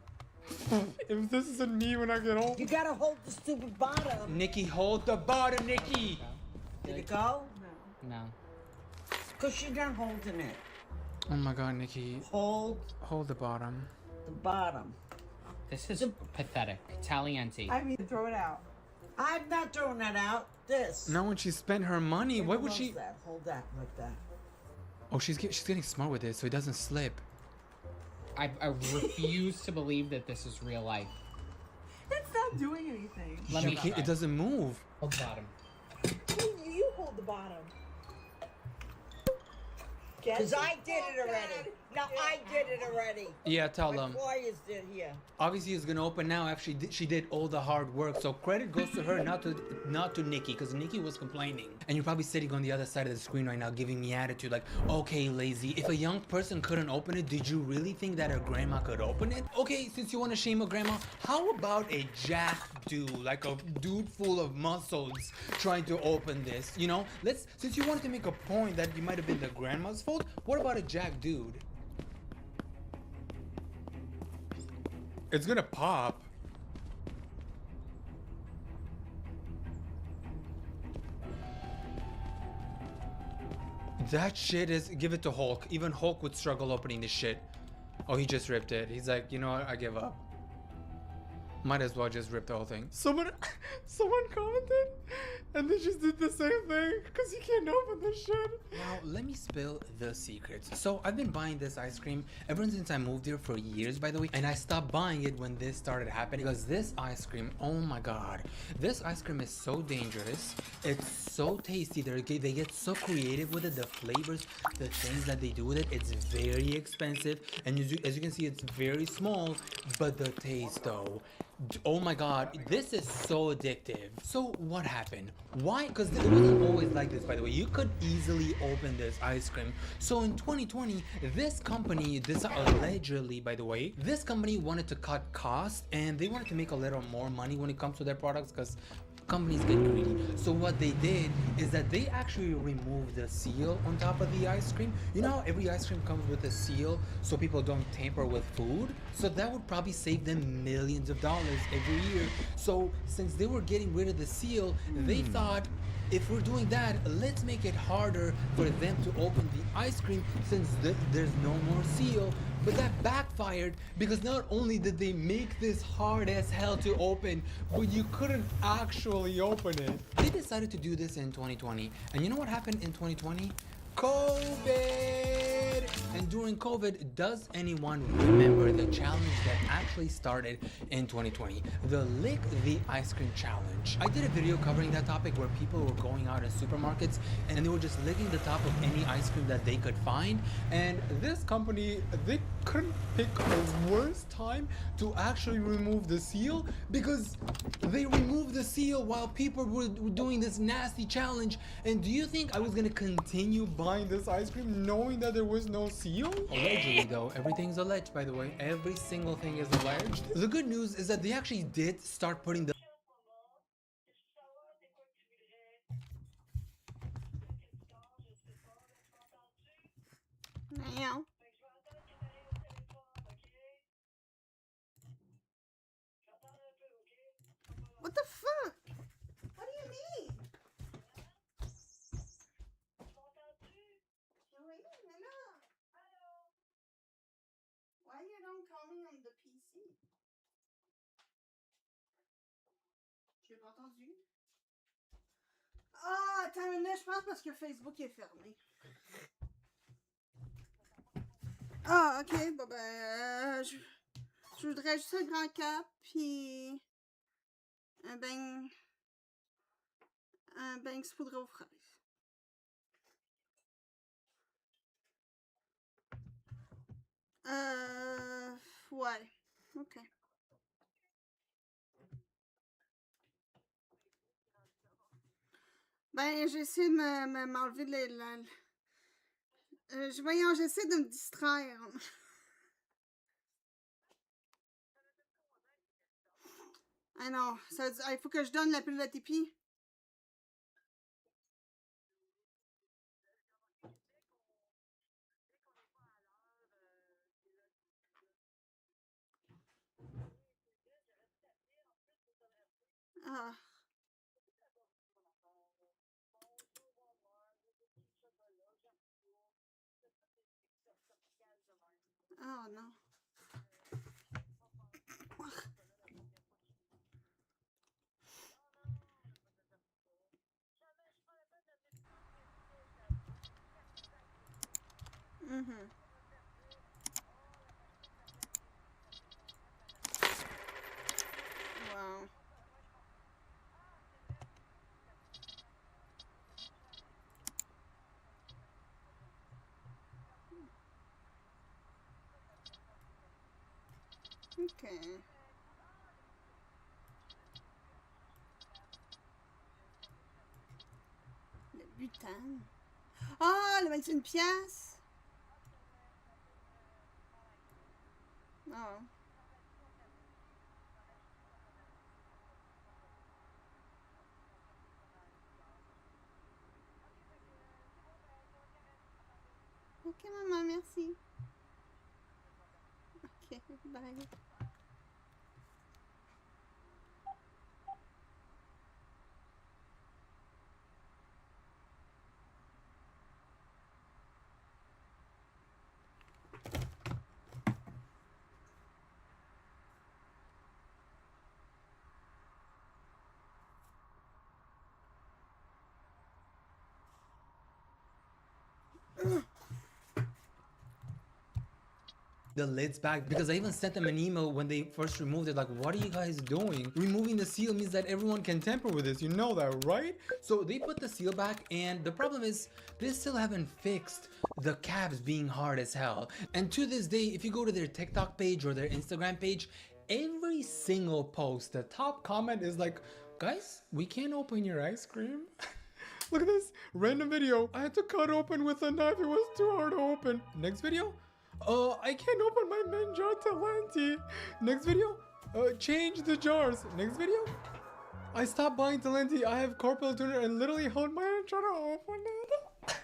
If this isn't me when I get home. You gotta hold the stupid bottom. Nikki, hold the bottom, Nikki. Did it go? No. Because she's not holding it. Oh my god, Nikki. Hold the bottom. the bottom. This is pathetic. Talienti. I mean, throw it out. I'm not throwing that out. This. Not when she spent her money. Here, Why would hold she? That. Hold that like that. Oh, she's getting smart with it, so it doesn't slip. I refuse to believe that this is real life. It's not doing anything. Let me try. It doesn't move. Hold the bottom. You hold the bottom. Because I did it already. No, I did it already. Yeah, tell My them. employers did here. Obviously, it's gonna open now after she did all the hard work. So credit goes to her, not to Nikki, because Nikki was complaining. And you're probably sitting on the other side of the screen right now, giving me attitude like, "Okay, lazy. If a young person couldn't open it, did you really think that her grandma could open it? Okay, since you want to shame a grandma, how about a jack dude, like a dude full of muscles, trying to open this? You know, since you wanted to make a point that it might have been the grandma's fault, what about a jack dude?" It's gonna pop. That shit is... Give it to Hulk. Even Hulk would struggle opening this shit. Oh, he just ripped it. He's like, you know what? I give up. Might as well just rip the whole thing. Someone commented and they just did the same thing because you can't open this shit. Now, let me spill the secrets. So, I've been buying this ice cream ever since I moved here for years, by the way. And I stopped buying it when this started happening because this ice cream, oh my god. This ice cream is so dangerous. It's so tasty. They get so creative with it. The flavors, the things that they do with it, it's very expensive. And as you can see, it's very small. But the taste though, oh my god, this is so addictive. So what happened? Why? Because it wasn't always like this, by the way. You could easily open this ice cream. So in 2020, this company, this allegedly, by the way, this company wanted to cut costs and they wanted to make a little more money when it comes to their products because companies get greedy. So what they did is that they actually removed the seal on top of the ice cream. You know how every ice cream comes with a seal so people don't tamper with food? So that would probably save them millions of dollars every year. So since they were getting rid of the seal, they thought, if we're doing that, let's make it harder for them to open the ice cream since there's no more seal. But that backfired because not only did they make this hard as hell to open, but you couldn't actually open it. They decided to do this in 2020. And you know what happened in 2020? COVID! And during COVID, does anyone remember the challenge that actually started in 2020? The Lick the Ice Cream Challenge. I did a video covering that topic where people were going out in supermarkets and they were just licking the top of any ice cream that they could find. And this company, they couldn't pick a worse time to actually remove the seal because they removed the seal while people were doing this nasty challenge. And do you think I was gonna continue buying this ice cream knowing that there was no seal? Allegedly though, everything's alleged, by the way. Every single thing is alleged. The good news is that they actually did start putting the Now. What the fuck? What do you mean? Why you don't call me on the PC? J'ai pas entendu. Ah, attends une minute, je pense parce que Facebook est fermé. Ah, ok, bon ben, je voudrais juste un grand cap, puis un bang saupoudré aux fraises. Ouais, ok. Ben, j'essaie de m'enlever voyons, j'essaie de me distraire. Ah non, ça veut dire, il faut que je donne la pilule à Tipeee. Ah. Oh non. Wow. Okay. Le butane. Ah, le 21 piastres. Oh. Ok, maman, merci. Ok, bye. The lid's back because I even sent them an email when they first removed it, like, what are you guys doing? Removing the seal means that everyone can tamper with this, you know that, right? So they put the seal back, and the problem is they still haven't fixed the caps being hard as hell. And to this day, if you go to their TikTok page or their Instagram page, every single post, the top comment is like, guys, we can't open your ice cream. Look at this random video. I had to cut open with a knife, it was too hard to open. Next video, I can't open my main jar Talenti. Next video, change the jars. Next video, I stopped buying Talenti. I have carpal tunnel and literally hold my hand trying to open it.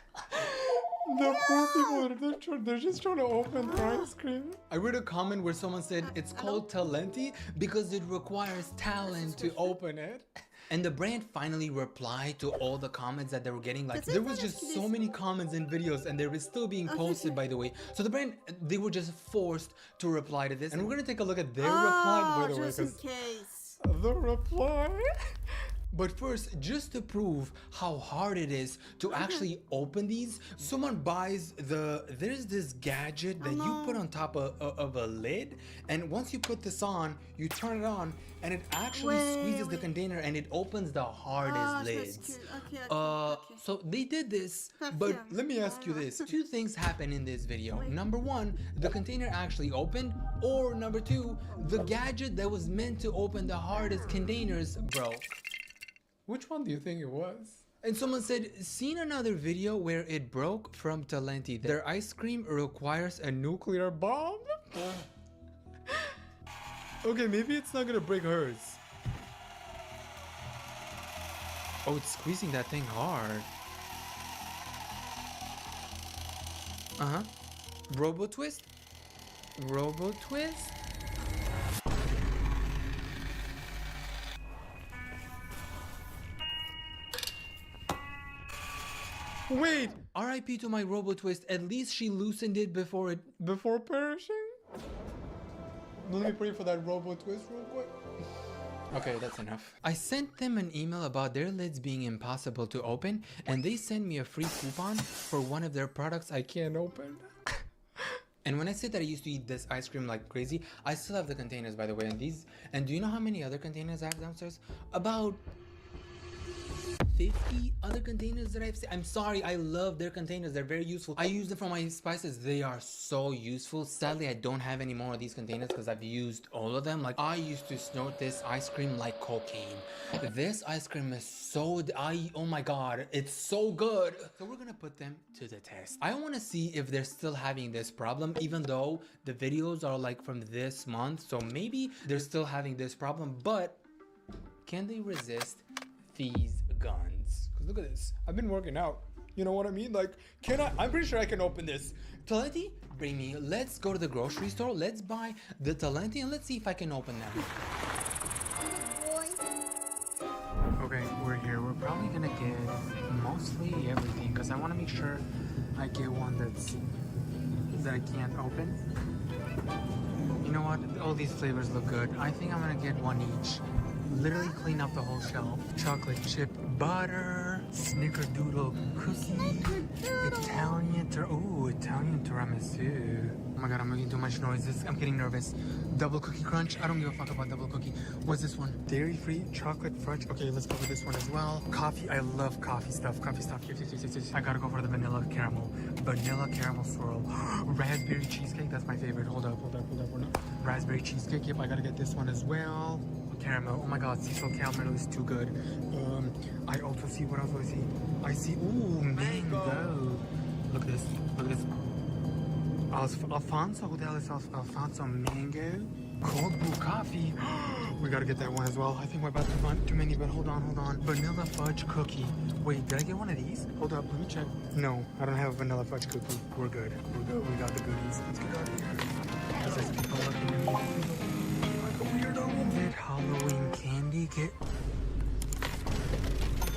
The poor people, they're just trying to open their ice cream. I read a comment where someone said it's called Talenti because it requires talent to open it. And the brand finally replied to all the comments that they were getting. Like, there was just so many comments and videos, and they were still being posted, by the way. So the brand, they were just forced to reply to this. And we're gonna take a look at their reply, by the way. Just in case. The reply. But first, just to prove how hard it is to actually open these, someone buys there's this gadget that you put on top of a lid, and once you put this on, you turn it on, and it actually squeezes the container and it opens the hardest lids. Okay. So they did this, but let me ask you this. Two things happen in this video. Number one, the container actually opened, or number two, the gadget that was meant to open the hardest containers broke. Which one do you think it was? And someone said, seen another video where it broke from Talenti. Their ice cream requires a nuclear bomb? Okay, maybe it's not gonna break hers. Oh, it's squeezing that thing hard. Uh-huh. Robo twist? Robo twist? Wait! RIP to my Robo Twist. At least she loosened it before perishing. Let me pray for that Robo Twist real quick. Okay, that's enough. I sent them an email about their lids being impossible to open, and they sent me a free coupon for one of their products I can't open. And when I said that I used to eat this ice cream like crazy, I still have the containers, by the way, and do you know how many other containers I have downstairs? About 50 other containers that I've seen. I'm sorry, I love their containers. They're very useful. I use them for my spices. They are so useful. Sadly, I don't have any more of these containers because I've used all of them. Like, I used to snort this ice cream like cocaine. This ice cream is so, oh my God, it's so good. So we're gonna put them to the test. I wanna see if they're still having this problem, even though the videos are like from this month. So maybe they're still having this problem, but can they resist these guns? Because look at this, I've been working out, you know what I mean? Like, I'm pretty sure I can open this. Talenti, bring me, let's go to the grocery store, let's buy the Talenti, and let's see if I can open them. Okay, we're here. We're probably gonna get mostly everything because I want to make sure I get one that I can't open. You know what, all these flavors look good. I think I'm gonna get one each. Literally clean up the whole shelf. Chocolate chip butter, snickerdoodle cookie, Italian Italian tiramisu. Oh my god, I'm making too much noise. I'm getting nervous. Double cookie crunch. I don't give a fuck about double cookie. What's this one? Dairy-free chocolate fudge. Okay, let's go with this one as well. Coffee. I love coffee stuff. Yes. I gotta go for the vanilla caramel. Vanilla caramel swirl. Raspberry cheesecake. That's my favorite. Hold up. Raspberry cheesecake. Yep, I gotta get this one as well. Caramel. Oh my god, sea salt caramel is too good. I also see, what else do I see? I see, ooh, mango. Look at this. Alfonso, who the hell is Alfonso mango? Cold brew coffee. We gotta get that one as well. I think we're about to find too many, but hold on. Vanilla fudge cookie. Wait, did I get one of these? Hold up, let me check. No, I don't have a vanilla fudge cookie. We're good. We got the goodies. Let's get out of here. Because there's people looking at me like a weirdo. Did Halloween candy get...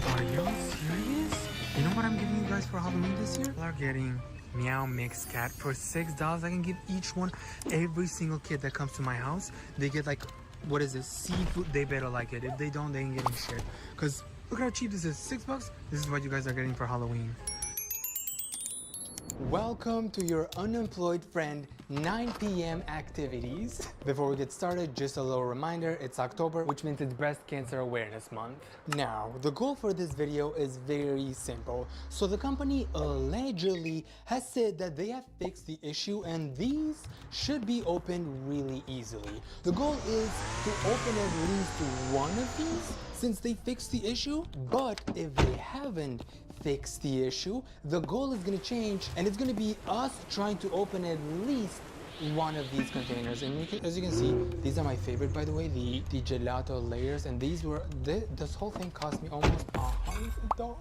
Are you serious? You know what I'm giving you guys for Halloween this year? People are getting Meow Mix Cat for $6. I can give each one, every single kid that comes to my house, they get like, what is this? Seafood. They better like it. If they don't, they ain't getting shit. Because look how cheap this is. $6? This is what you guys are getting for Halloween. Welcome to your unemployed friend 9 p.m. activities. Before we get started, just a little reminder, it's October, which means it's Breast Cancer Awareness Month. Now, the goal for this video is very simple. So the company allegedly has said that they have fixed the issue and these should be opened really easily. The goal is to open at least one of these since they fixed the issue, but if they haven't fix the issue, the goal is going to change and it's going to be us trying to open at least one of these containers. And as you can see, these are my favorite, by the way, the gelato layers, and these were this whole thing cost me almost $100.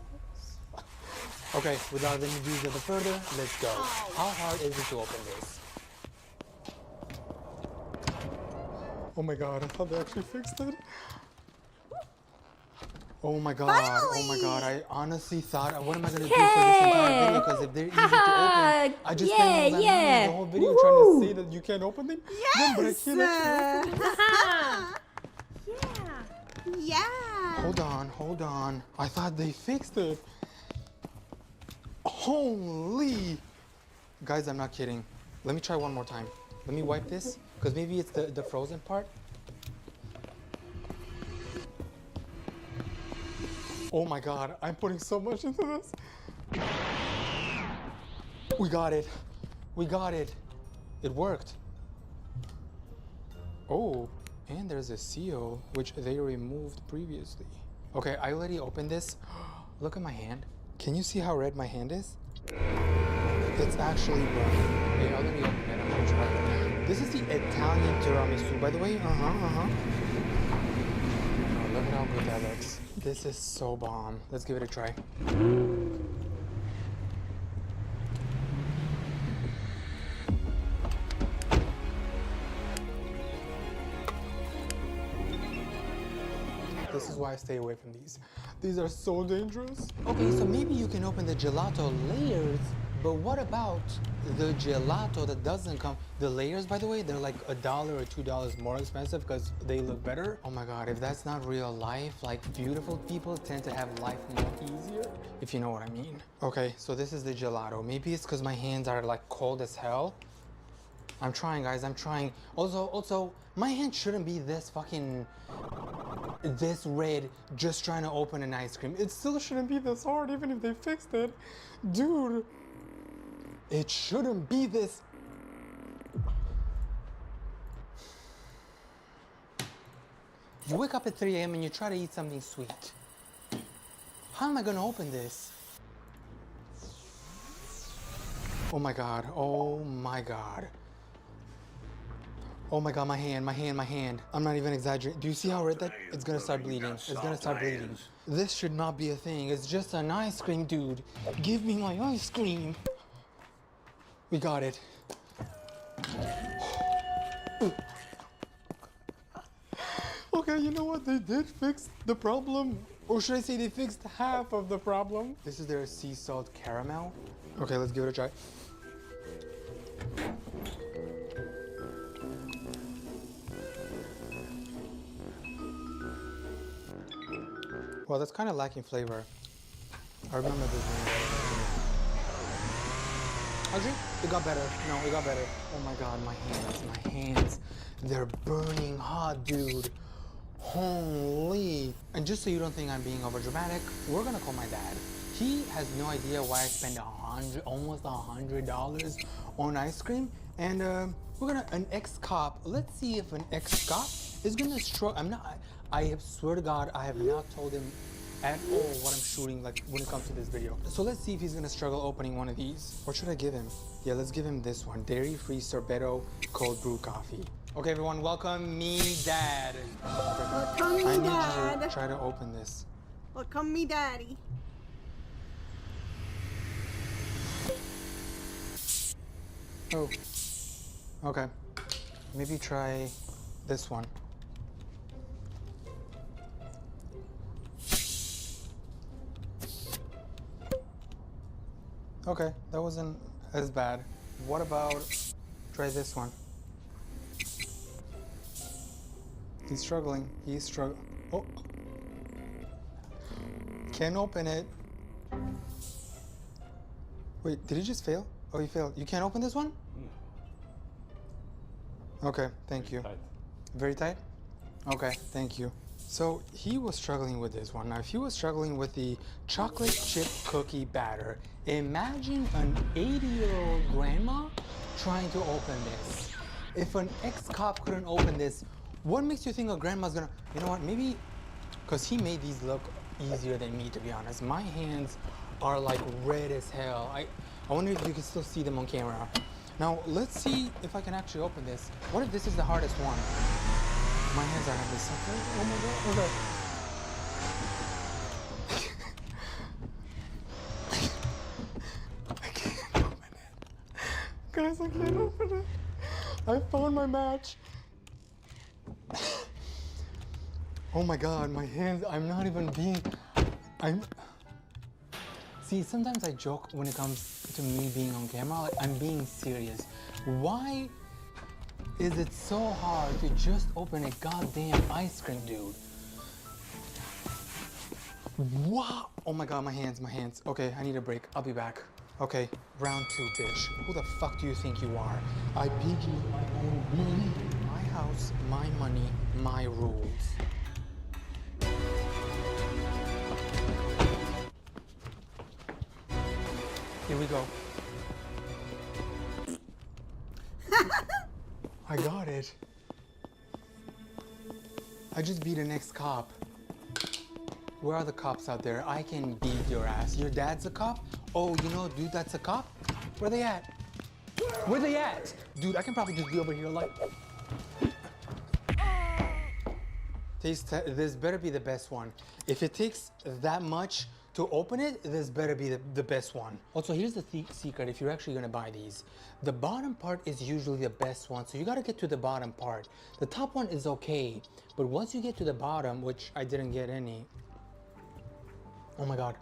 Okay, without any ado further, let's go. How hard is it to open this? Oh my god, I thought they actually fixed it. Oh my god, Finally! Oh my god, I honestly thought, what am I gonna do for this entire video? Because if they're easy to open, I just spent all that money the whole video trying to say that you can't open them. Yes! But I can't actually open them. Yeah. Hold on. I thought they fixed it. Holy. Guys, I'm not kidding. Let me try one more time. Let me wipe this, because maybe it's the frozen part. Oh my god, I'm putting so much into this. We got it. It worked. Oh, and there's a seal, which they removed previously. Okay, I already opened this. Look at my hand. Can you see how red my hand is? It's actually red. They already opened it. I'm gonna try it. This is the Italian tiramisu, by the way. Oh, look at how good that looks. This is so bomb. Let's give it a try. This is why I stay away from these. These are so dangerous. Okay, so maybe you can open the gelato layers, but what about the gelato that doesn't come? The layers, by the way, they're like $1 or $2 more expensive because they look better. Oh my god, if that's not real life, like beautiful people tend to have life more easier, if you know what I mean. Okay, so this is the gelato. Maybe it's because my hands are like cold as hell. I'm trying, guys, I'm trying. Also, my hand shouldn't be this red just trying to open an ice cream. It still shouldn't be this hard, even if they fixed it. Dude, it shouldn't be this. You wake up at 3 a.m. and you try to eat something sweet. How am I gonna open this? Oh my god, oh my god. Oh my god, my hand. I'm not even exaggerating. Do you see how red that? It's gonna start bleeding. It's gonna start bleeding. This should not be a thing. It's just an ice cream, dude. Give me my ice cream. We got it. Okay, you know what? They did fix the problem. Or should I say they fixed half of the problem? This is their sea salt caramel. Okay, let's give it a try. Well, that's kind of lacking flavor. I remember this one. Actually, it got better. No, it got better. Oh my god, my hands. They're burning hot, dude. Holy. And just so you don't think I'm being over dramatic, we're gonna call my dad. He has no idea why I spend almost $100 on ice cream. And we're gonna, an ex-cop, let's see if an ex-cop is gonna struggle. I swear to God, I have not told him at all what I'm shooting, like when it comes to this video. So let's see if he's gonna struggle opening one of these. What should I give him? Yeah, let's give him this one. Dairy-free sorbetto cold brew coffee. Okay, everyone, welcome me, Dad. Welcome me, I need Dad. you to try to open this. Welcome me, Daddy. Oh, okay. Maybe try this one. Okay, that wasn't as bad. What about try this one? He's struggling. He's struggling. Oh. Can't open it. Wait, did he just fail? Oh, he failed. You can't open this one? Okay, thank you. Very tight? Okay, thank you. So he was struggling with this one. Now, if he was struggling with the chocolate chip cookie batter, imagine an 80-year-old grandma trying to open this. If an ex-cop couldn't open this, what makes you think a grandma's gonna, you know what, maybe, because he made these look easier than me, to be honest. My hands are like red as hell. I wonder if you can still see them on camera. Now, let's see if I can actually open this. What if this is the hardest one? My hands are having something. Oh my god, okay. I can't open it. Guys, I can't open it. I found my match. Oh my god, my hands, I'm not even being, See, sometimes I joke when it comes to me being on camera, like I'm being serious. Why is it so hard to just open a goddamn ice cream, dude? Wow! Oh my god, my hands. Okay, I need a break. I'll be back. Okay, round 2, bitch. Who the fuck do you think you are? I bid you my own money. My house, my money, my rules. Here we go. I got it. I just beat an ex-cop. Where are the cops out there? I can beat your ass. Your dad's a cop? Oh, you know, dude, that's a cop? Where they at? Where they at? Dude, I can probably just be over here like... This better be the best one. If it takes that much to open it, this better be the best one. Also, here's the secret if you're actually gonna buy these. The bottom part is usually the best one, so you gotta get to the bottom part. The top one is okay, but once you get to the bottom, which I didn't get any. Oh my god.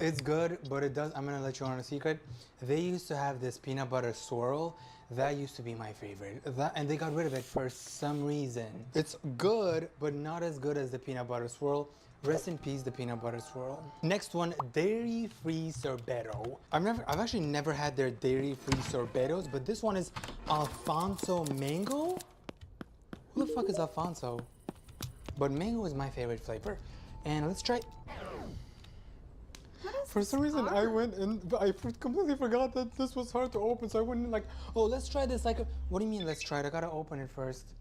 It's good, but it does, I'm gonna let you on a secret. They used to have this peanut butter swirl. That used to be my favorite. And they got rid of it for some reason. It's good, but not as good as the peanut butter swirl. Rest in peace, the peanut butter swirl. Next one, dairy-free sorbetto. I've actually never had their dairy-free sorbettos, but this one is Alfonso Mango. Who the fuck is Alfonso? But mango is my favorite flavor. And let's try. For some reason, I went and I completely forgot that this was hard to open. So I went in like, oh, let's try this. Like, what do you mean, let's try it? I gotta open it first.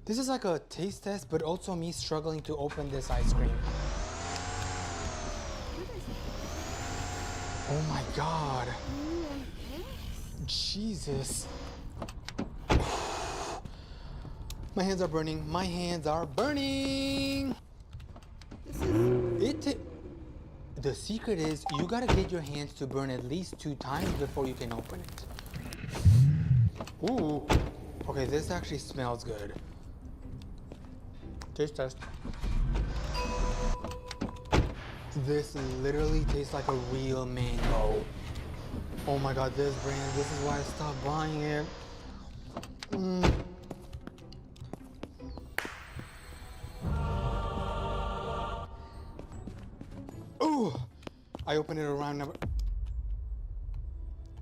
This is like a taste test, but also me struggling to open this ice cream. Oh my god. Jesus. My hands are burning. My hands are burning. The secret is you gotta get your hands to burn at least 2 times before you can open it. Ooh. Okay, this actually smells good. Taste test. This literally tastes like a real mango. Oh my god, this brand, this is why I stopped buying it. Ooh, I opened it around number.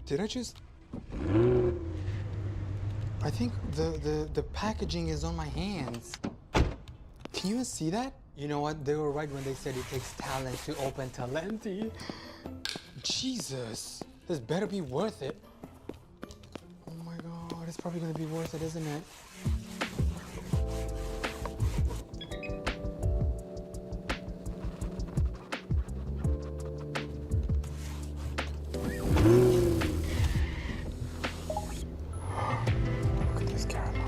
Did I just? I think the packaging is on my hands. Can you even see that? You know what? They were right when they said it takes talent to open Talenti. Jesus, this better be worth it. Oh my God, it's probably gonna be worth it, isn't it? Look at this caramel.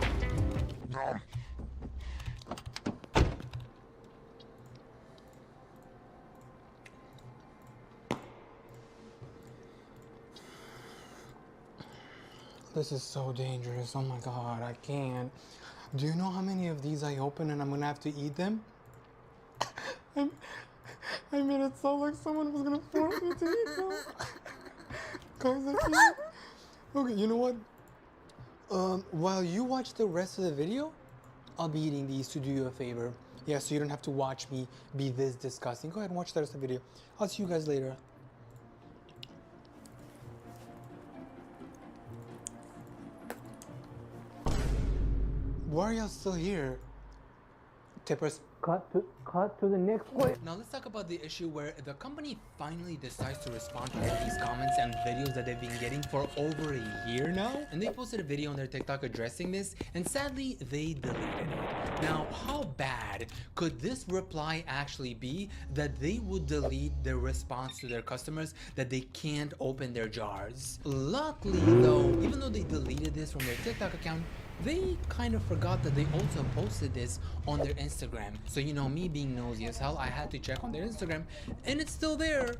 This is so dangerous. Oh my God, I can't. Do you know how many of these I open and I'm gonna have to eat them? I made it sound like someone was gonna force me to eat them. Guys, I can't. Okay, you know what? While you watch the rest of the video, I'll be eating these to do you a favor. Yeah, so you don't have to watch me be this disgusting. Go ahead and watch the rest of the video. I'll see you guys later. Why are y'all still here? Tippers. Cut to the next point. Now let's talk about the issue where the company finally decides to respond to all these comments and videos that they've been getting for over a year now. And they posted a video on their TikTok addressing this, and sadly they deleted it. Now, how bad could this reply actually be that they would delete their response to their customers that they can't open their jars? Luckily though, even though they deleted this from their TikTok account, they kind of forgot that they also posted this on their Instagram. So, you know, me being nosy as hell, I had to check on their Instagram, and it's still there.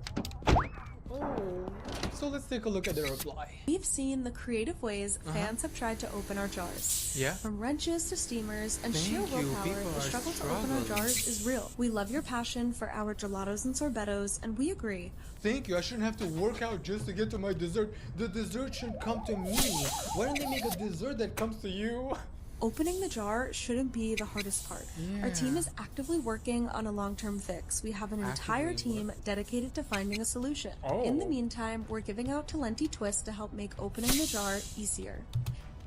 Oh. So let's take a look at their reply. We've seen the creative ways fans have tried to open our jars. Yeah. From wrenches to steamers and Thank sheer you. willpower, People the are struggle to open our jars is real. We love your passion for our gelatos and sorbettos, and we agree. Thank you. I shouldn't have to work out just to get to my dessert. The dessert should come to me. Why don't they make a dessert that comes to you? Opening the jar shouldn't be the hardest part. Our team is actively working on a long-term fix. We have an entire team dedicated to finding a solution. In the meantime, we're giving out Talenti Twist to help make opening the jar easier.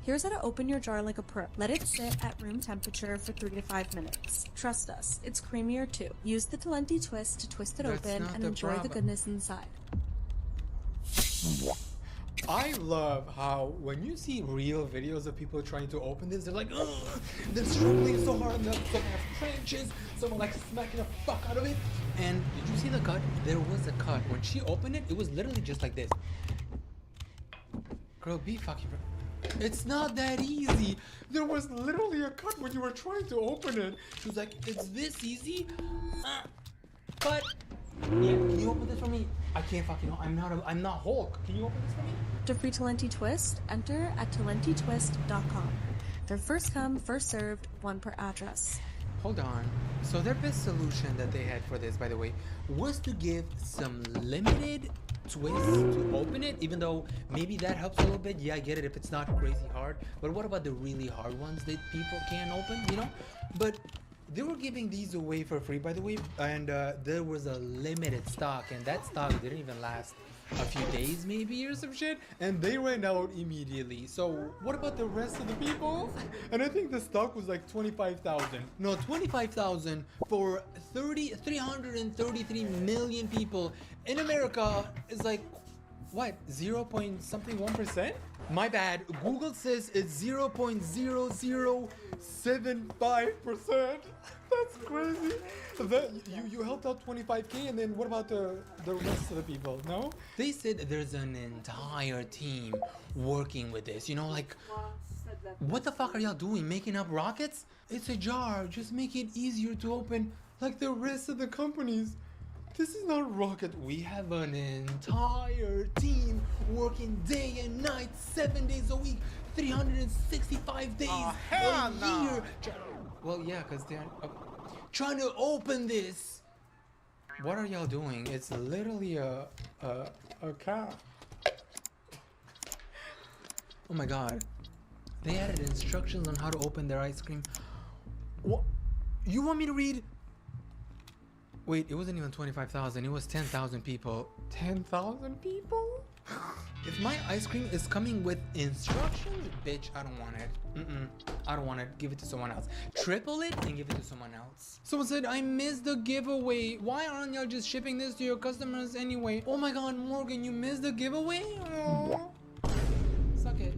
Here's how to open your jar like a pro. Let it sit at room temperature for 3 to 5 minutes. Trust us, it's creamier too. Use the Talenti Twist to twist it open and enjoy the goodness inside. I love how when you see real videos of people trying to open this, they're like, ugh, they're struggling so hard, and some have trenches, someone like smacking the fuck out of it. And did you see the cut? There was a cut. When she opened it, it was literally just like this. Girl, be fucking... It's not that easy. There was literally a cut when you were trying to open it. She was like, it's this easy? But... Yeah, can you open this for me? I can't fucking... I'm not Hulk. Can you open this for me? To free Talenti Twist, enter at talentitwist.com. They're first come, first served, one per address. Hold on. So their best solution that they had for this, by the way, was to give some limited twists to open it, even though maybe that helps a little bit. Yeah, I get it if it's not crazy hard. But what about the really hard ones that people can't open, you know? But they were giving these away for free, by the way, and there was a limited stock, and that stock didn't even last a few days maybe or some shit, and they ran out immediately. So what about the rest of the people? And I think the stock was like 25,000. No, 25,000 for 333 million people in America is like, what, 0 point something 1%? My bad. Google says it's 0.0075%. That's crazy. That you helped out 25K, and then what about the rest of the people? No? They said there's an entire team working with this. You know, like, what the fuck are y'all doing? Making up rockets? It's a jar. Just make it easier to open like the rest of the companies. This is not rocket. We have an entire team working day and night, 7 days a week, 365 days a year. Well, yeah, because they're trying to open this. What are y'all doing? It's literally a cow. Oh my god. They added instructions on how to open their ice cream. What? You want me to read? Wait, it wasn't even 25,000. It was 10,000 people. 10,000 people? If my ice cream is coming with instructions, bitch, I don't want it. I don't want it. Give it to someone else. Triple it and give it to someone else. Someone said, I missed the giveaway. Why aren't y'all just shipping this to your customers anyway? Oh my God, Morgan, you missed the giveaway? Aww. Suck it.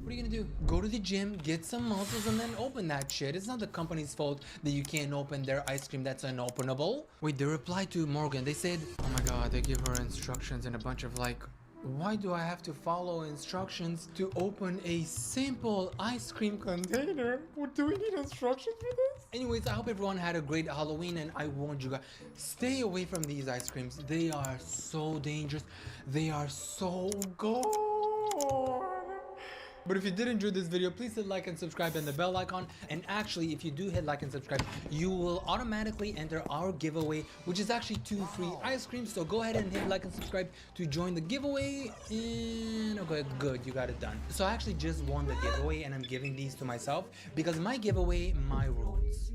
What are you gonna do? Go to the gym, get some muscles, and then open that shit. It's not the company's fault that you can't open their ice cream that's unopenable. Wait, they replied to Morgan. They said, oh my God, they give her instructions and a bunch of like, why do I have to follow instructions to open a simple ice cream container? Do we need instructions for this? Anyways, I hope everyone had a great Halloween, and I warned you guys, stay away from these ice creams. They are so dangerous. They are so good. But if you did enjoy this video, please hit like and subscribe and the bell icon. And actually, if you do hit like and subscribe, you will automatically enter our giveaway, which is actually 2 free ice creams. So go ahead and hit like and subscribe to join the giveaway. And okay, good, you got it done. So I actually just won the giveaway, and I'm giving these to myself because my giveaway, my rules.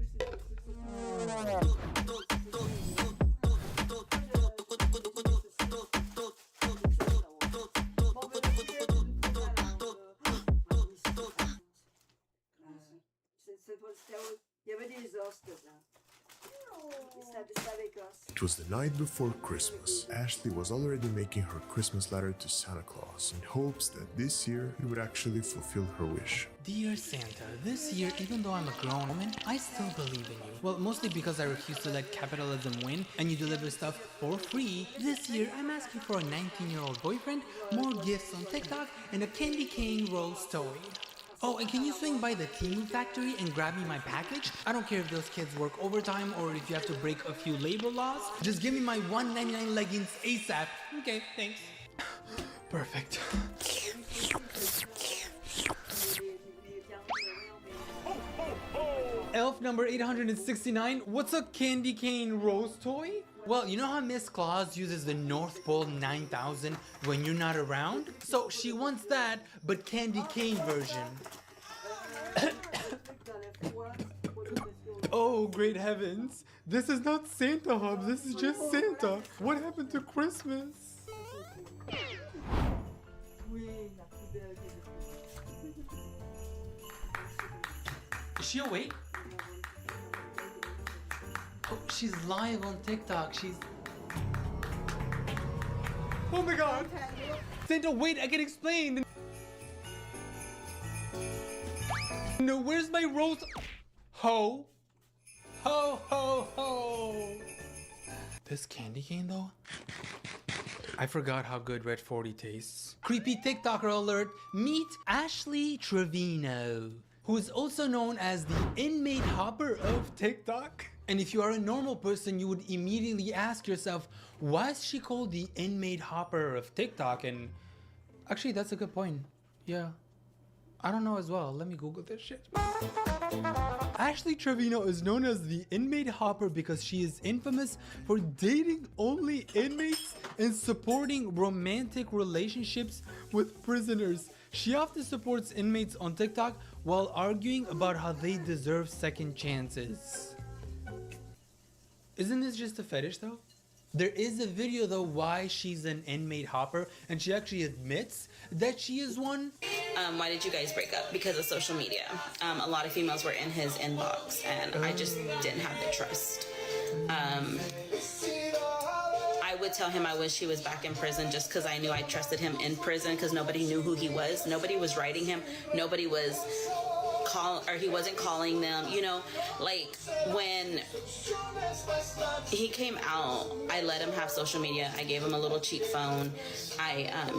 It was the night before Christmas. Ashley was already making her Christmas letter to Santa Claus in hopes that this year he would actually fulfill her wish. Dear Santa, this year, even though I'm a grown woman, I still believe in you. Well, mostly because I refuse to let capitalism win and you deliver stuff for free. This year, I'm asking for a 19-year-old boyfriend, more gifts on TikTok, and a candy cane rose toy. Oh, and can you swing by the Temu factory and grab me my package? I don't care if those kids work overtime or if you have to break a few labor laws. Just give me my $1.99 leggings ASAP. Okay, thanks. Perfect. Elf number 869, what's a candy cane rose toy? Well, you know how Miss Claus uses the North Pole 9000 when you're not around? So she wants that, but candy cane version. Oh, great heavens. This is not Santa Hub, this is just Santa. What happened to Christmas? Is she awake? Oh, she's live on TikTok. She's... Oh my God! Santa, wait, I can explain! No, where's my rose? Ho! Ho, ho, ho! This candy cane though? I forgot how good Red 40 tastes. Creepy TikToker alert! Meet Ashley Trevino, who is also known as the inmate hopper of TikTok. And if you are a normal person, you would immediately ask yourself, why is she called the inmate hopper of TikTok? And actually, that's a good point. Yeah. I don't know as well. Let me Google this shit. Ashley Trevino is known as the inmate hopper because she is infamous for dating only inmates and supporting romantic relationships with prisoners. She often supports inmates on TikTok while arguing about how they deserve second chances. Isn't this just a fetish though? There is a video though why she's an inmate hopper, and she actually admits that she is one. Why did you guys break up? Because of social media. A lot of females were in his inbox and I just didn't have the trust. I would tell him I wish he was back in prison just because I knew I trusted him in prison because nobody knew who he was. Nobody was writing him. Nobody was he wasn't calling them, you know, like when he came out, I let him have social media. I gave him a little cheap phone.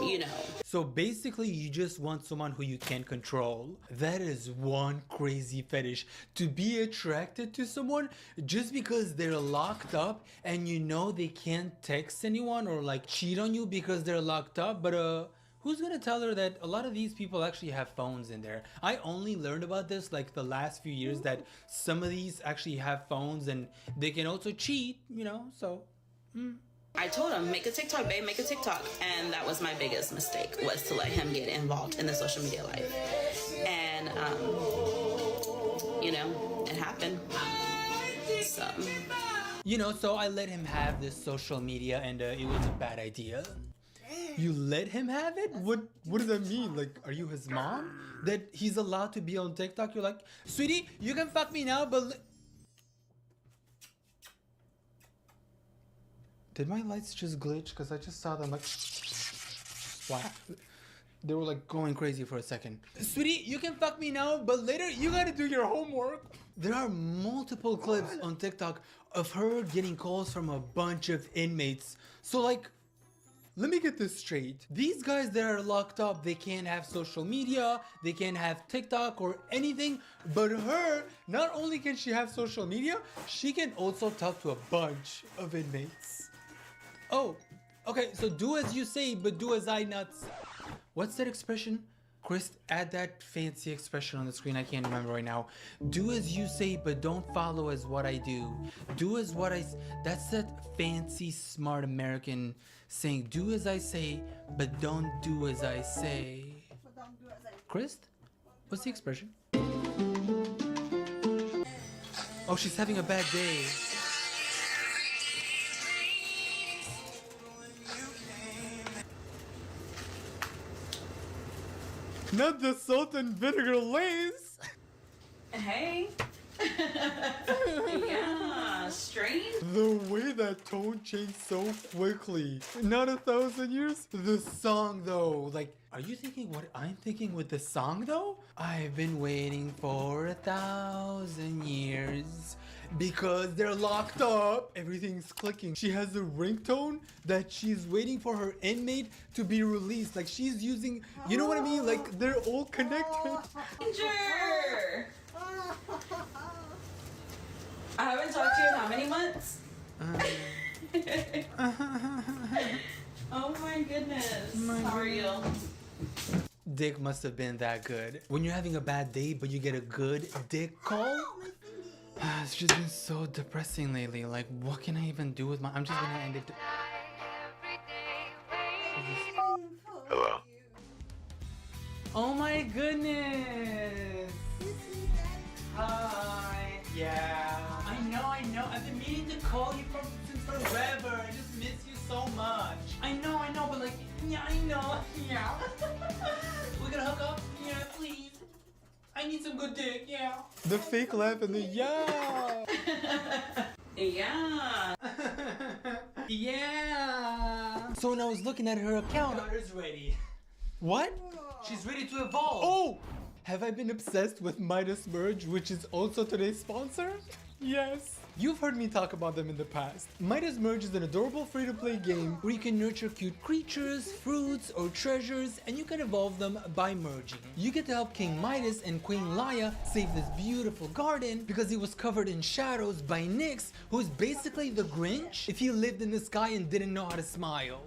You know. So basically you just want someone who you can control. That is one crazy fetish, to be attracted to someone just because they're locked up and you know they can't text anyone or like cheat on you because they're locked up, but who's gonna tell her that a lot of these people actually have phones in there? I only learned about this like the last few years, that some of these actually have phones and they can also cheat, you know, so. I told him, make a TikTok, babe, make a TikTok. And that was my biggest mistake, was to let him get involved in the social media life. And, you know, it happened. So, You know, so I let him have this social media, and it was a bad idea. You let him have it? What does that mean? Like, are you his mom? That he's allowed to be on TikTok? You're like, sweetie, you can fuck me now, but... Did my lights just glitch? Because I just saw them like... Wow. They were like going crazy for a second. Sweetie, you can fuck me now, but later you gotta do your homework. There are multiple clips on TikTok of her getting calls from a bunch of inmates. So like, let me get this straight. These guys that are locked up, they can't have social media, they can't have TikTok or anything, but her, not only can she have social media, she can also talk to a bunch of inmates. Oh, okay, so do as you say, but do as I not say. What's that expression? Chris, add that fancy expression on the screen. I can't remember right now. Do as you say, but don't follow as what I do. Do as what I... That's that fancy, smart American saying, do as I say, but don't do as I say. Chris, what's the expression? Oh, she's having a bad day. Not the salt and vinegar lace. Hey. Yeah, strange. The way that tone changed so quickly. Not 1,000 years. The song though, like, are you thinking what I'm thinking with the song though? I've been waiting for 1,000 years. Because they're locked up. Everything's clicking. She has a ringtone that she's waiting for her inmate to be released. Like she's using, you know what I mean? Like they're all connected. Danger! I haven't talked to you in how many months? Oh my goodness. How are you? Dick must have been that good. When you're having a bad day, but you get a good dick call? It's just been so depressing lately. Like, what can I even do with my... I'm just gonna end it... Hello. Oh my goodness! Hi. Yeah. I know. I've been meaning to call you since forever. I just miss you so much. I know, but like, yeah, I know. Yeah. We're gonna hook up? Yeah, please. I need some good dick, yeah. The fake laugh and the yeah. Yeah. Yeah. So when I was looking at her account, daughter's ready. What? She's ready to evolve. Oh! Have I been obsessed with Midas Merge, which is also today's sponsor? Yes. You've heard me talk about them in the past. Midas Merge is an adorable free-to-play game where you can nurture cute creatures, fruits, or treasures, and you can evolve them by merging. You get to help King Midas and Queen Laia save this beautiful garden because he was covered in shadows by Nyx, who is basically the Grinch if he lived in the sky and didn't know how to smile.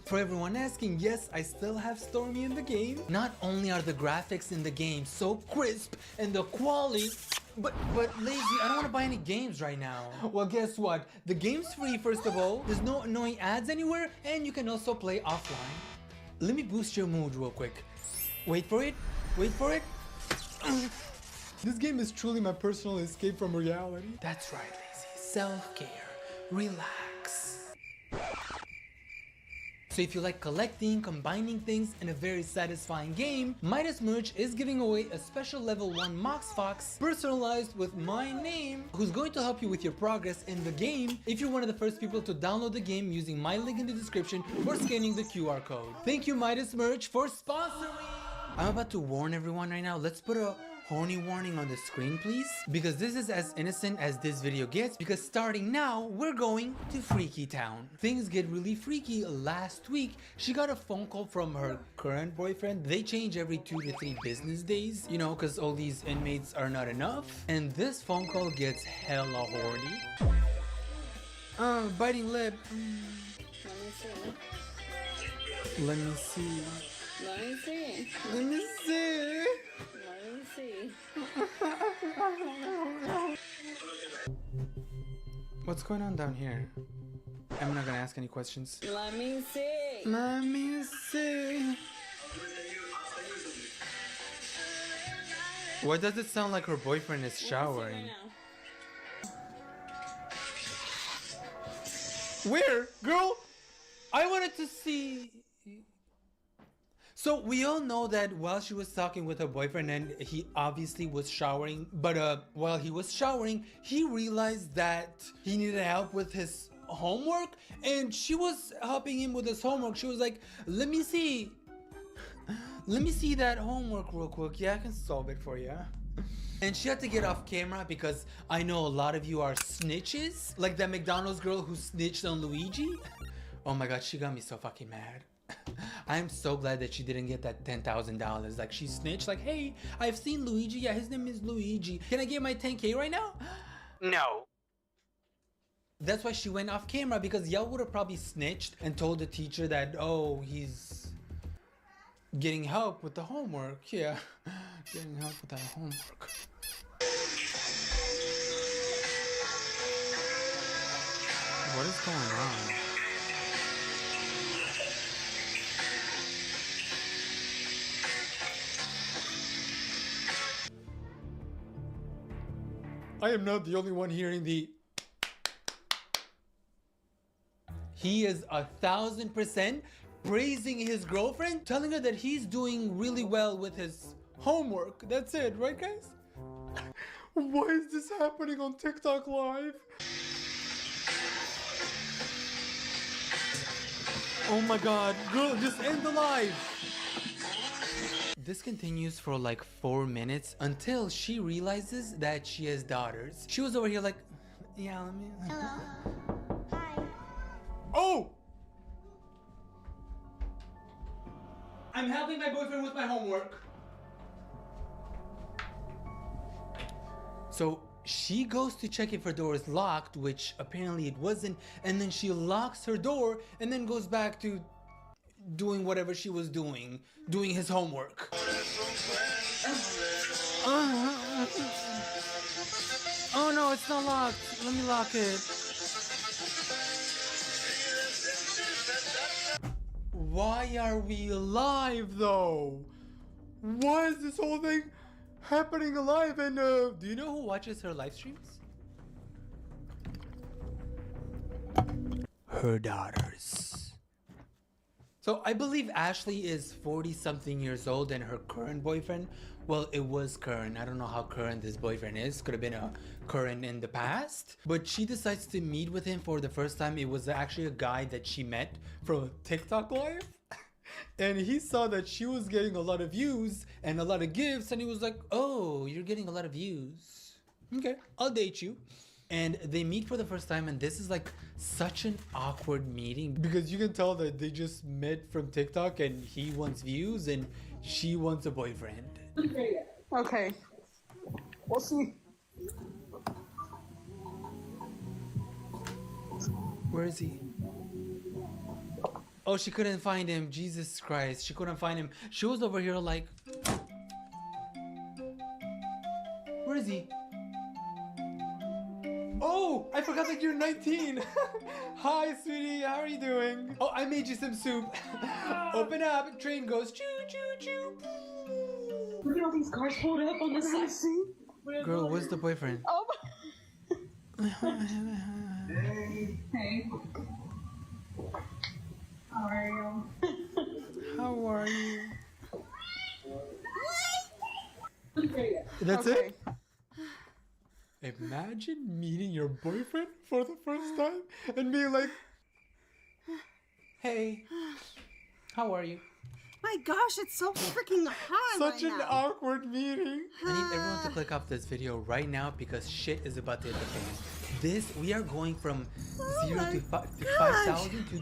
For everyone asking, yes, I still have Stormy in the game. Not only are the graphics in the game so crisp and the quality, but lazy, I don't want to buy any games right now. Well, guess what? The game's free, first of all. There's no annoying ads anywhere, and you can also play offline. Let me boost your mood real quick. Wait for it. Wait for it. This game is truly my personal escape from reality. That's right, lazy. Self-care. Relax. So if you like collecting, combining things in a very satisfying game, Midas Merge is giving away a special level 1 Mox Fox personalized with my name, who's going to help you with your progress in the game if you're one of the first people to download the game using my link in the description or scanning the QR code. Thank you Midas Merge for sponsoring! I'm about to warn everyone right now, let's put a horny warning on the screen please, because this is as innocent as this video gets, because starting now we're going to Freaky Town. Things get really freaky. Last week she got a phone call from her current boyfriend. They change every 2 to 3 business days, you know, because all these inmates are not enough, and this phone call gets hella horny. Biting lip. Let me see. Let me see. Let me see. What's going on down here? I'm not gonna ask any questions. Let me see. Let me see. Why does it sound like her boyfriend is showering? Where? Girl, I wanted to see. So we all know that while she was talking with her boyfriend and he obviously was showering, but while he was showering, he realized that he needed help with his homework and she was helping him with his homework. She was like, let me see that homework real quick. Yeah, I can solve it for you. And she had to get off camera because I know a lot of you are snitches, like that McDonald's girl who snitched on Luigi. Oh my god, she got me so fucking mad. I'm so glad that she didn't get that $10,000. Like, she snitched, like, hey, I've seen Luigi. Yeah, his name is Luigi. Can I get my 10K right now? No. That's why she went off camera, because y'all would have probably snitched and told the teacher that, oh, he's getting help with the homework. Yeah, getting help with that homework. What is going on? I am not the only one hearing the... He is 1,000% praising his girlfriend, telling her that he's doing really well with his homework. That's it, right guys? Why is this happening on TikTok Live? Oh my god, girl, just end the live! This continues for like 4 minutes until she realizes that she has daughters. She was over here like, yeah, let me... Hello. Hi. Oh! I'm helping my boyfriend with my homework. So she goes to check if her door is locked, which apparently it wasn't, and then she locks her door and then goes back to doing whatever she was doing his homework. Oh no, it's not locked. Let me lock it. Why are we live though? Why is this whole thing happening live? And do you know who watches her live streams? Her daughters. So I believe Ashley is 40-something years old and her current boyfriend, well, it was current. I don't know how current this boyfriend is. Could have been a current in the past. But she decides to meet with him for the first time. It was actually a guy that she met from TikTok Live. And he saw that she was getting a lot of views and a lot of gifts. And he was like, oh, you're getting a lot of views. Okay, I'll date you. And they meet for the first time, and this is like such an awkward meeting because you can tell that they just met from TikTok and he wants views and she wants a boyfriend. Okay. We'll see. Where is he? Oh, she couldn't find him. Jesus Christ, she couldn't find him. She was over here like, where is he? Oh, I forgot that you're 19. Hi, sweetie. How are you doing? Oh, I made you some soup. Open up. Train goes choo choo choo. Look at all these cars pulled up on the side. Girl, where's the boyfriend? Oh. Hey. How are you? How are you? That's it? Imagine meeting your boyfriend for the first time and being like, hey, how are you? My gosh, it's so freaking hot Such right an now. awkward meeting. I need everyone to click off this video right now because shit is about to hit the fan. We are going from 0 to 5,000 to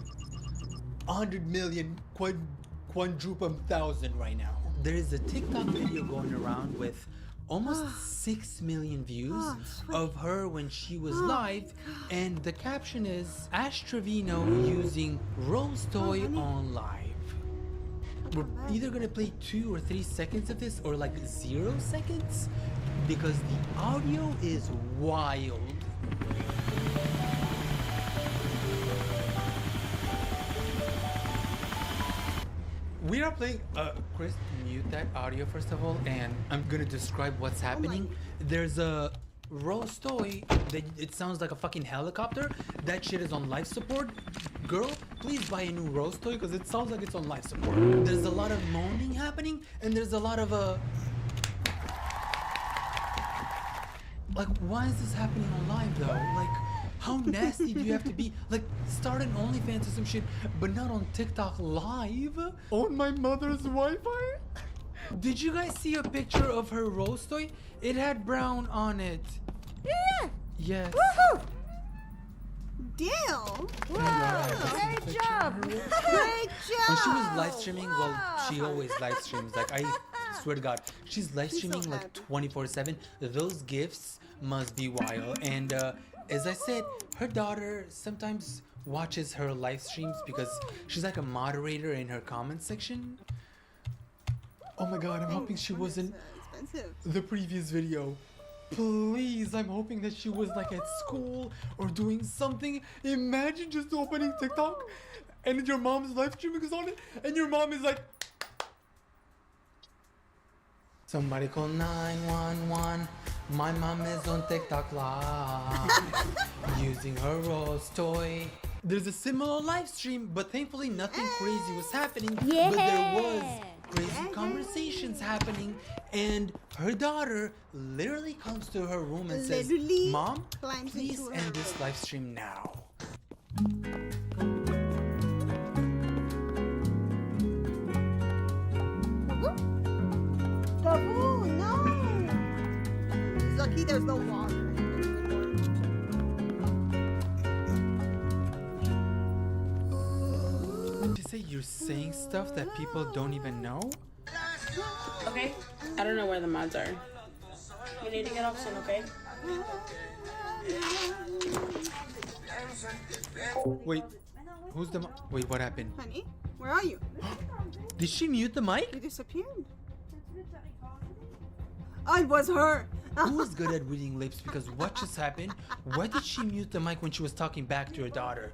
100 million, quadruple thousand right now. There is a TikTok video going around with almost 6 million views of her when she was live, and the caption is Ash Trevino using Rose Toy on live. We're either gonna play 2 or 3 seconds of this or like 0 seconds because the audio is wild. We are playing, Chris, mute that audio first of all, and I'm gonna describe what's happening. There's a Rose toy, it sounds like a fucking helicopter. That shit is on life support. Girl, please buy a new Rose toy because it sounds like it's on life support. There's a lot of moaning happening and there's a lot of like, why is this happening on live though? Like, how nasty do you have to be? Like, start an OnlyFans or some shit, but not on TikTok live? On my mother's Wi-Fi? Did you guys see a picture of her Rose toy? It had brown on it. Yeah. Yes. Woohoo! Deal. Wow. Great job. Great job. When she was live streaming, well, she always live streams. Like, I swear to God, she's live streaming like 24/7. Those gifts must be wild. And as I said, her daughter sometimes watches her live streams because she's like a moderator in her comment section. Oh my God, I'm hoping she wasn't the previous video. Please, I'm hoping that she was like at school or doing something. Imagine just opening TikTok and your mom's live streaming is on it and your mom is like, somebody call 911. My mom is on TikTok live using her Rose toy. There's a similar live stream, but thankfully nothing crazy was happening. But there was crazy conversations happening, and her daughter literally comes to her room and says, "Mom, please end this live stream now." Babu, no! He's lucky there's no water. Did you say you're saying stuff that people don't even know? Okay, I don't know where the mods are. You need to get off soon, okay? Wait, who's the wait, what happened? Honey, where are you? Did she mute the mic? You disappeared. Oh, it was her. Who is good at reading lips? Because what just happened? Why did she mute the mic when she was talking back to her daughter?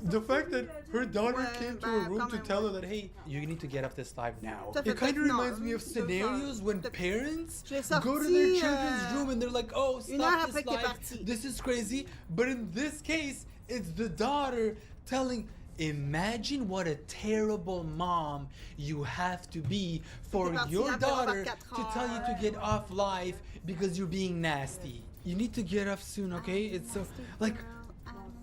The fact that her daughter came to her room to tell her that, hey, you need to get off this live now. It kind of reminds me of scenarios when parents go to their children's room and they're like, oh, stop this live. This is crazy. But in this case, it's the daughter telling, imagine what a terrible mom you have to be for your daughter to tell you to get off live because you're being nasty. You need to get off soon, okay? It's so, like,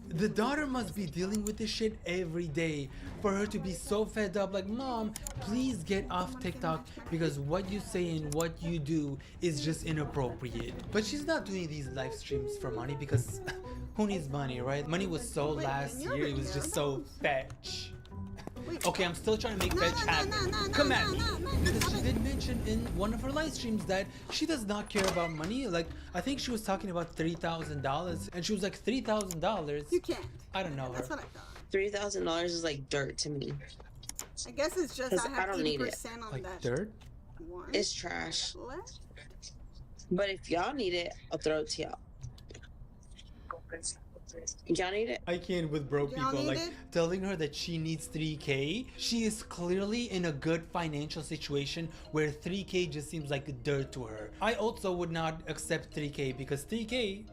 the daughter must be dealing with this shit every day for her to be so fed up. Like, Mom, please get off TikTok because what you say and what you do is just inappropriate. But she's not doing these live streams for money because who needs money, right? Money was so last year, it was just so fetch. Okay, I'm still trying to make fetch happen. Come at me. Because she did mention in one of her live streams that she does not care about money. Like, I think she was talking about $3,000 and she was like, $3,000? You can't. I don't know her. That's what I thought. $3,000 is like dirt to me. I guess it's just I have don't need it. 80% on Like that. dirt? One It's trash. left. But if y'all need it, I'll throw it to y'all. Y'all need it? I can't with broke Y'all people. need Like, it? telling her that she needs 3K. She is clearly in a good financial situation where 3K just seems like dirt to her. I also would not accept 3K because 3K,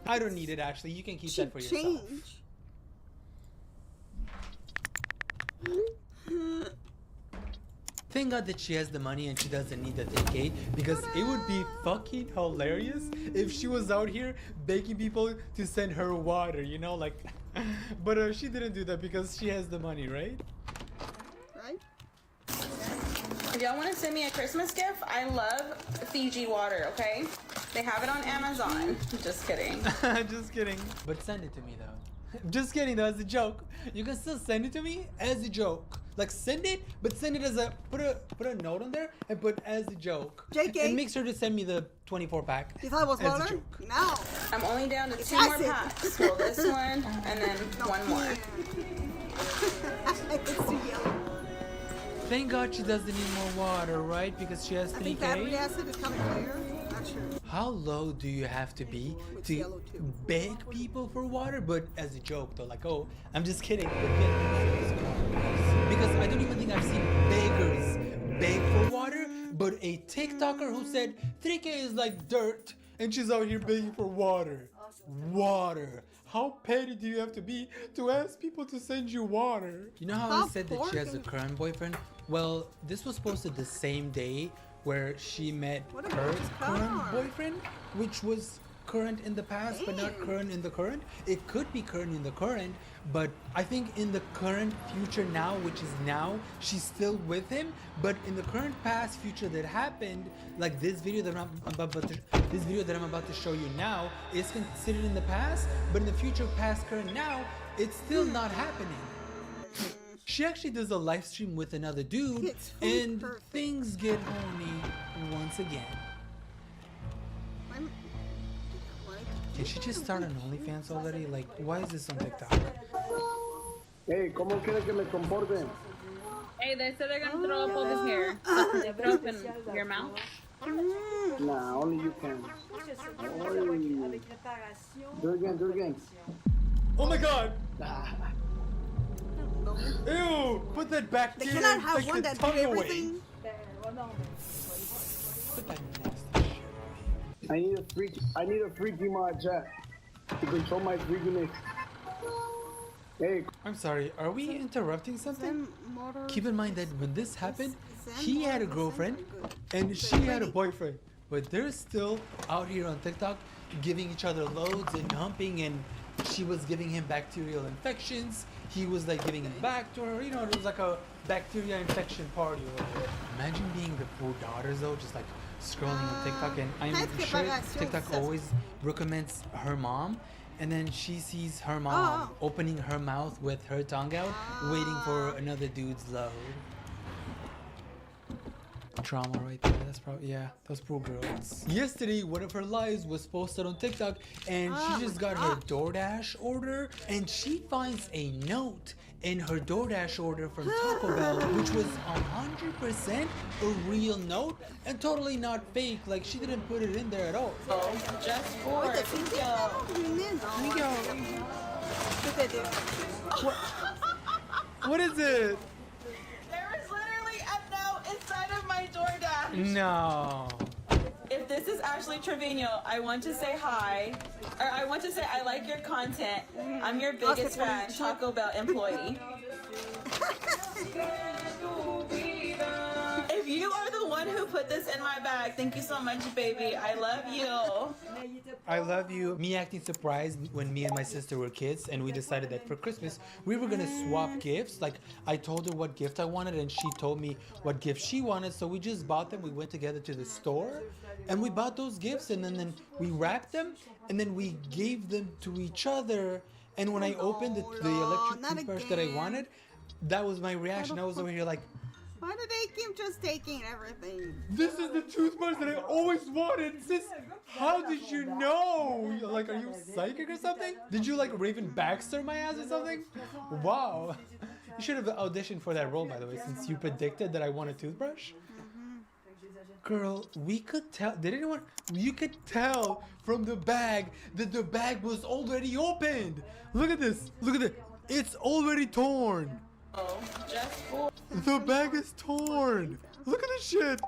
I don't need it actually. You can keep that for yourself. Thank God that she has the money and she doesn't need the 3K because it would be fucking hilarious if she was out here begging people to send her water, you know, like, but she didn't do that because she has the money, right? Right? If y'all want to send me a Christmas gift, I love Fiji water, okay? They have it on Amazon. Just kidding. Just kidding. But send it to me though. Just kidding though, as a joke. You can still send it to me as a joke. Like send it, but send it as a put a note on there and put as a joke. JK. And make sure to send me the 24-pack. You thought it was as a water? joke. No. I'm only down to 2 Yes, more it- packs. Well, this one and then one more. It's too yellow. Thank God she doesn't need more water, right? Because she has 3K. I think battery acid is kind of clear. Not sure. How low do you have to be to beg people for water? But as a joke though, like, oh, I'm just kidding. Because I don't even think I've seen beggars beg for water, but a TikToker who said 3K is like dirt and she's out here begging for water. Water. How petty do you have to be to ask people to send you water? You know how I said that she has a current boyfriend? Well, this was posted the same day where she met her current boyfriend, which was current in the past but not current in the current. It could be current in the current, but I think in the current future now, which is now, she's still with him. But in the current past future that happened, like this video that I'm about to show you now is considered in the past, but in the future, past, current, now, it's still not happening. She actually does a live stream with another dude, and things get horny once again. Did she just start an OnlyFans already? Like, why is this on TikTok? Hey, ¿cómo quiere que me comporte? Hey, they said they're gonna throw up over here. So they throw up in your mouth? Nah, only you can. Oy. Do it again, do it again. Oh my god! Ew! Put that bacteria They cannot have like one the that tongue do away. everything. Put that nasty shit. I need a freaky mod chat to control my freakiness. Hey. I'm sorry, are we interrupting something? Keep in mind that when this happened, he had a girlfriend and she had a boyfriend. But they're still out here on TikTok giving each other loads and humping, and she was giving him bacterial infections. He was like giving it back to her. You know, it was like a bacteria infection party or whatever. Imagine being the poor daughters though, just like scrolling on TikTok, and I'm sure TikTok always recommends her mom, and then she sees her mom opening her mouth with her tongue out, waiting for another dude's load. Trauma right there. That's probably, yeah, those poor girls. Yesterday, one of her lives was posted on TikTok, and she just got her DoorDash order, and she finds a note in her DoorDash order from Taco Bell, which was 100% a real note and totally not fake. Like, she didn't put it in there at all. Just for What is it? There was literally a note inside of my DoorDash. No. If this is Ashley Trevino, I want to say hi. Or I want to say I like your content. I'm your biggest fan, Taco Bell employee. If you are the one who put this in my bag, thank you so much, baby. I love you. I love you. Me acting surprised when me and my sister were kids, and we decided that for Christmas we were gonna swap gifts. Like, I told her what gift I wanted and she told me what gift she wanted, so we just bought them. We went together to the store and we bought those gifts, and then we wrapped them, and then we gave them to each other. And when I opened the electric toothbrush that I wanted, that was my reaction. I was over here like, why do they keep just taking everything? this is the toothbrush that I always wanted, sis. How did you know? Like, are you psychic or something? Did you like Raven Baxter my ass or something? Wow. You should have auditioned for that role, by the way, since you predicted that I want a toothbrush. Girl, we could tell. Did anyone? You could tell from the bag that the bag was already opened. Look at this. Look at it. It's already torn. The bag is torn. Look at this shit.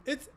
It's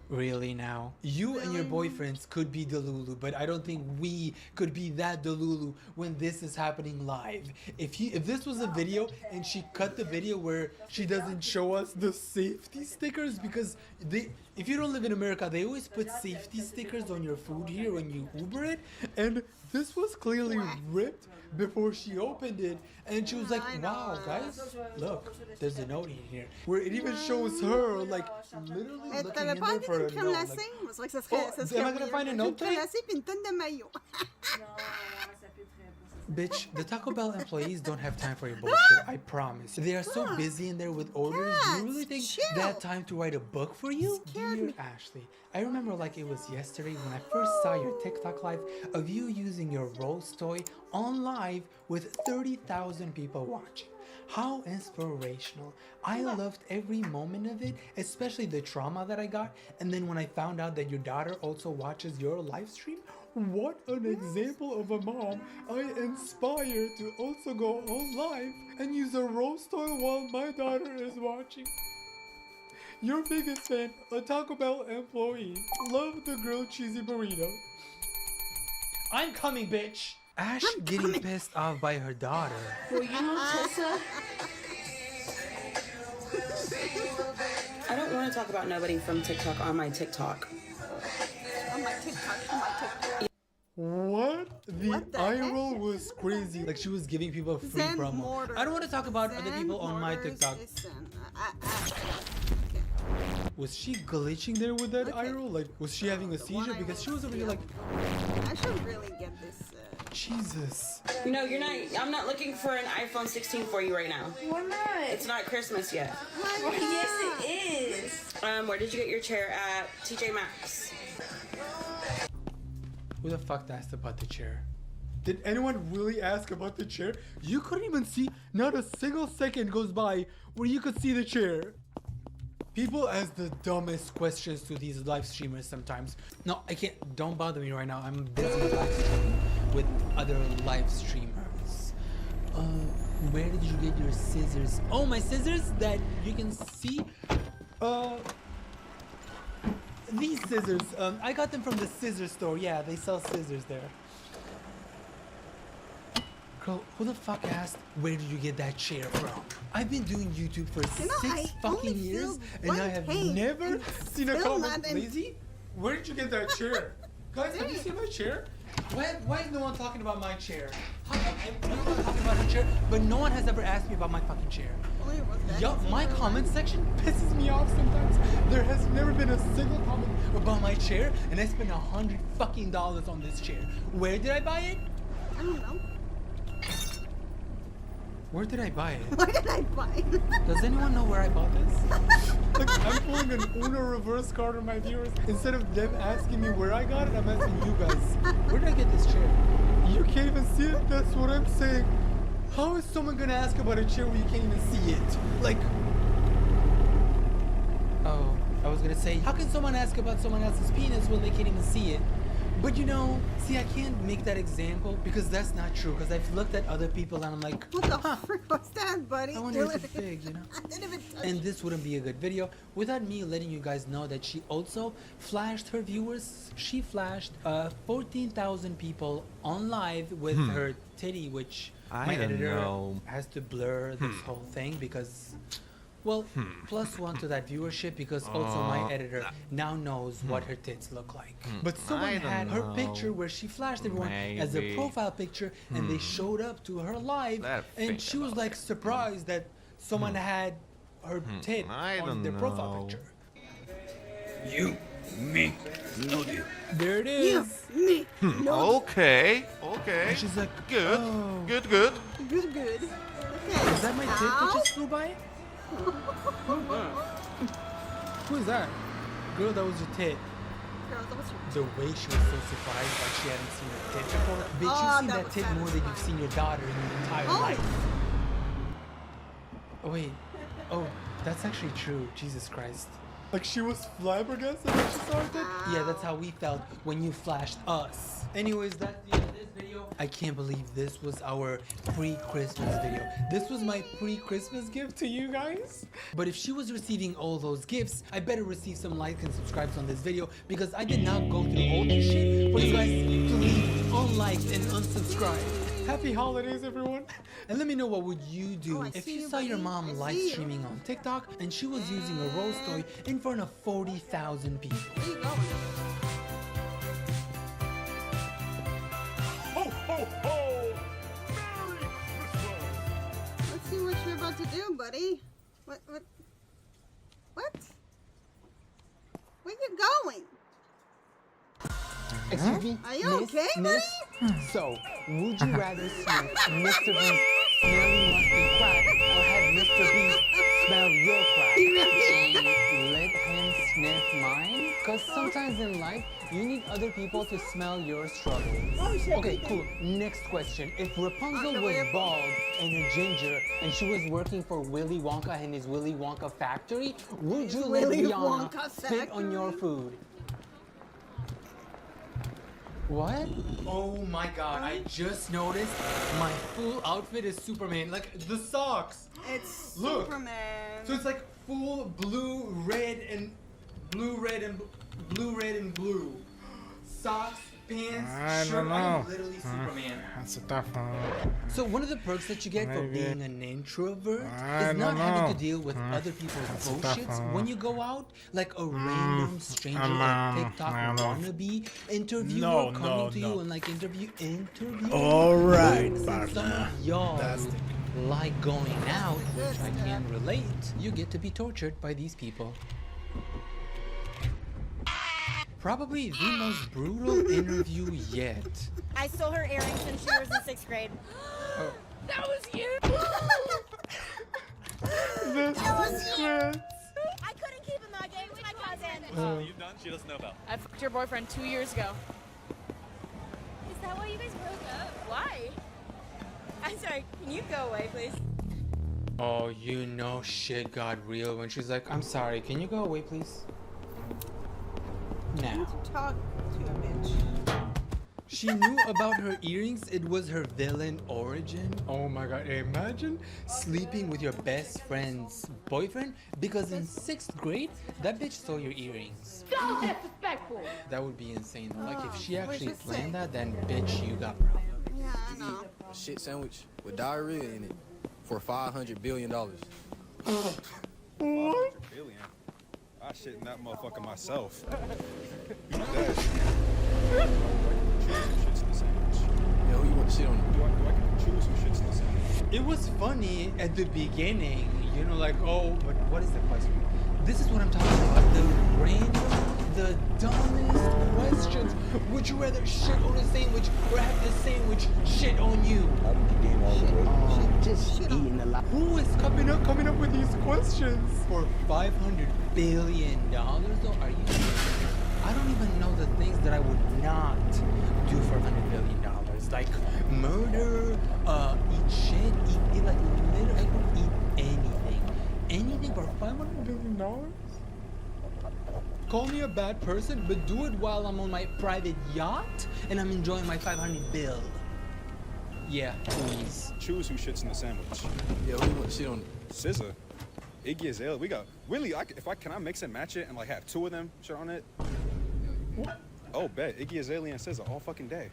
really now. You and your boyfriends could be Delulu, but I don't think we could be that Delulu when this is happening live. If this was a video and she cut the video where she doesn't show us the safety stickers, because if you don't live in America, they always put safety stickers on your food here when you Uber it, and this was clearly ripped before she opened it, and she was like, wow guys, look, there's a note in here where it even shows her like literally looking in there for a note. Like, oh, am I gonna find a note today? Bitch, the Taco Bell employees don't have time for your bullshit, I promise. They are so busy in there with orders. Do you really think they have time to write a book for you? Dear Ashley, I remember like it was yesterday when I first saw your TikTok live of you using your Rose toy on live with 30,000 people watching. How inspirational. I loved every moment of it, especially the trauma that I got. And then when I found out that your daughter also watches your live stream, what an example of a mom. I inspire to also go on live and use a Rose toy while my daughter is watching. Your biggest fan, a Taco Bell employee. Love the grilled cheesy burrito. I'm coming, bitch. Ash getting pissed off by her daughter. Were you Tessa? I don't want to talk about nobody from TikTok on my TikTok. On my TikTok. What? The eye roll was crazy. Like she was giving people a free Zen promo. Mortar. I don't want to talk about other Zen people on my Mortars TikTok. is Zen. Was she glitching there with that eye roll? Like, was she having a seizure? Because she was over here like, I should really get this. Jesus. No, you're not. I'm not looking for an iPhone 16 for you right now. Why not? It's not Christmas yet. Well, yes, it is. Where did you get your chair at? TJ Maxx. Who the fuck asked about the chair? Did anyone really ask about the chair? You couldn't even see, not a single second goes by where you could see the chair. People ask the dumbest questions to these live streamers sometimes. No, I can't, don't bother me right now. I'm busy live streaming with other live streamers. Where did you get your scissors? Oh, my scissors that you can see? These scissors, I got them from the scissor store. Yeah, they sell scissors there. Girl, who the fuck asked where did you get that chair from? I've been doing YouTube for 6 fucking years and I have never seen a comment. Lazy? Where did you get that chair? Guys, have you seen my chair? Why is no one talking about my chair? Everyone's talking about her chair, but no one has ever asked me about my fucking chair. Yo, my comment section pisses me off sometimes. There has never been a single comment about my chair, and I spent $100 fucking on this chair. Where did I buy it? I don't know. Where did I buy it? Where did I buy it? Does anyone know where I bought this? Like, I'm pulling an Uno reverse card on my viewers. Instead of them asking me where I got it, I'm asking you guys, where did I get this chair? You can't even see it? That's what I'm saying. How is someone gonna ask about a chair where you can't even see it? Like, oh, I was gonna say, how can someone ask about someone else's penis when they can't even see it? But you know, see, I can't make that example because that's not true. Because I've looked at other people and I'm like, what the frick was that, buddy? I wonder if it's big, you know? I didn't even touch And this wouldn't be a good video without me letting you guys know that she also flashed her viewers. She flashed 14,000 people on live with her titty, which my editor has to blur this whole thing because, well, +1 to that viewership because also my editor now knows what her tits look like. But someone had her picture where she flashed everyone as a profile picture and they showed up to her live and she was like surprised that someone had her tit on their profile picture. You, me, no deal. There it is. Me. Okay, okay. And she's like, good, oh. good. Good. Is that my tit that just flew by? Who is that? Girl, that was your tit. The way she was so surprised like she hadn't seen her tit before. Bitch, you've seen that tit more than you've seen your daughter in your entire life. Oh wait. Oh, that's actually true. Jesus Christ. Like she was flabbergasted when she saw it. Yeah, that's how we felt when you flashed us. Anyways, that's the end of this video. I can't believe this was our pre-Christmas video. This was my pre-Christmas gift to you guys. But if she was receiving all those gifts, I better receive some likes and subscribes on this video because I did not go through all this shit for you guys to leave unliked and unsubscribed. Happy holidays, everyone. And let me know what would you do if you saw your mom live streaming on TikTok and she was using a rose toy in front of 40,000 people. Ho, ho, ho! Let's see what you're about to do, buddy. What? Where you going? Excuse me? Are you okay, buddy? So, would you rather sniff Mr. Beast smelling musty crack or have Mr. Beast smell your crack? Let him sniff mine? Because sometimes in life, you need other people to smell your struggles. Okay, cool. Next question. If Rapunzel was bald and a ginger and she was working for Willy Wonka in his Willy Wonka factory, would you let Rihanna spit on your food? What? Oh my god, I just noticed my full outfit is Superman. Like, the socks. It's Look. Superman. So it's like full blue, red, and blue. Socks, pants, I shirt. don't know. I'm literally Superman. That's a tough one. So one of the perks that you get for Maybe. being an introvert I is not don't having know. to deal with other people's That's a tough bullshits one. when you go out, like a random stranger or TikTok I don't know. wannabe interviewer No, coming no, to no. you and like interview. All right, Since partner. some of y'all That's the- like going out, which I can relate. You get to be tortured by these people. Probably the most brutal interview yet. I stole her earrings since she was in 6th grade. That was you. This That was is you. great. I couldn't keep them though. I gave them to my cousin. You've done? She doesn't know about. I fucked your boyfriend 2 years ago. Is that why you guys broke up? Why? I'm sorry. Can you go away, please? Oh, you know shit got real when she's like, I'm sorry, can you go away, please? Now. Talk to a bitch. She knew about her earrings. It was her villain origin. Oh my god, imagine sleeping with your best friend's boyfriend because in 6th grade, that bitch stole your earrings. So disrespectful. That would be insane. Like if she What'd actually you say? planned that, then bitch, you got problems. Yeah, I know. A shit sandwich with diarrhea in it for $500 billion. $500 billion. I shit in that motherfucker myself. Eat that. Choose who shits in the sandwich. Yeah, who you want to shit on? Do I can choose who shits in the sandwich? It was funny at the beginning, you know, like, oh, but what is the question? This is what I'm talking about. The random, the dumbest questions. Would you rather shit on a sandwich or have the sandwich shit on you? Just eating a lot. Who is coming up with these questions? For $500 billion? Though, are you serious? I don't even know the things that I would not do for $100 billion. Like murder, eat shit, eat like literally, I would eat anything. Anything for $500 billion? Call me a bad person, but do it while I'm on my private yacht and I'm enjoying my 500 bill. Yeah, please. Choose who shits in the sandwich. Yeah, who you want to shit on? SZA, Iggy Azalea. We got really. Can I mix and match it and like have two of them shit on it? Oh, bet Iggy Azalea and SZA all fucking day.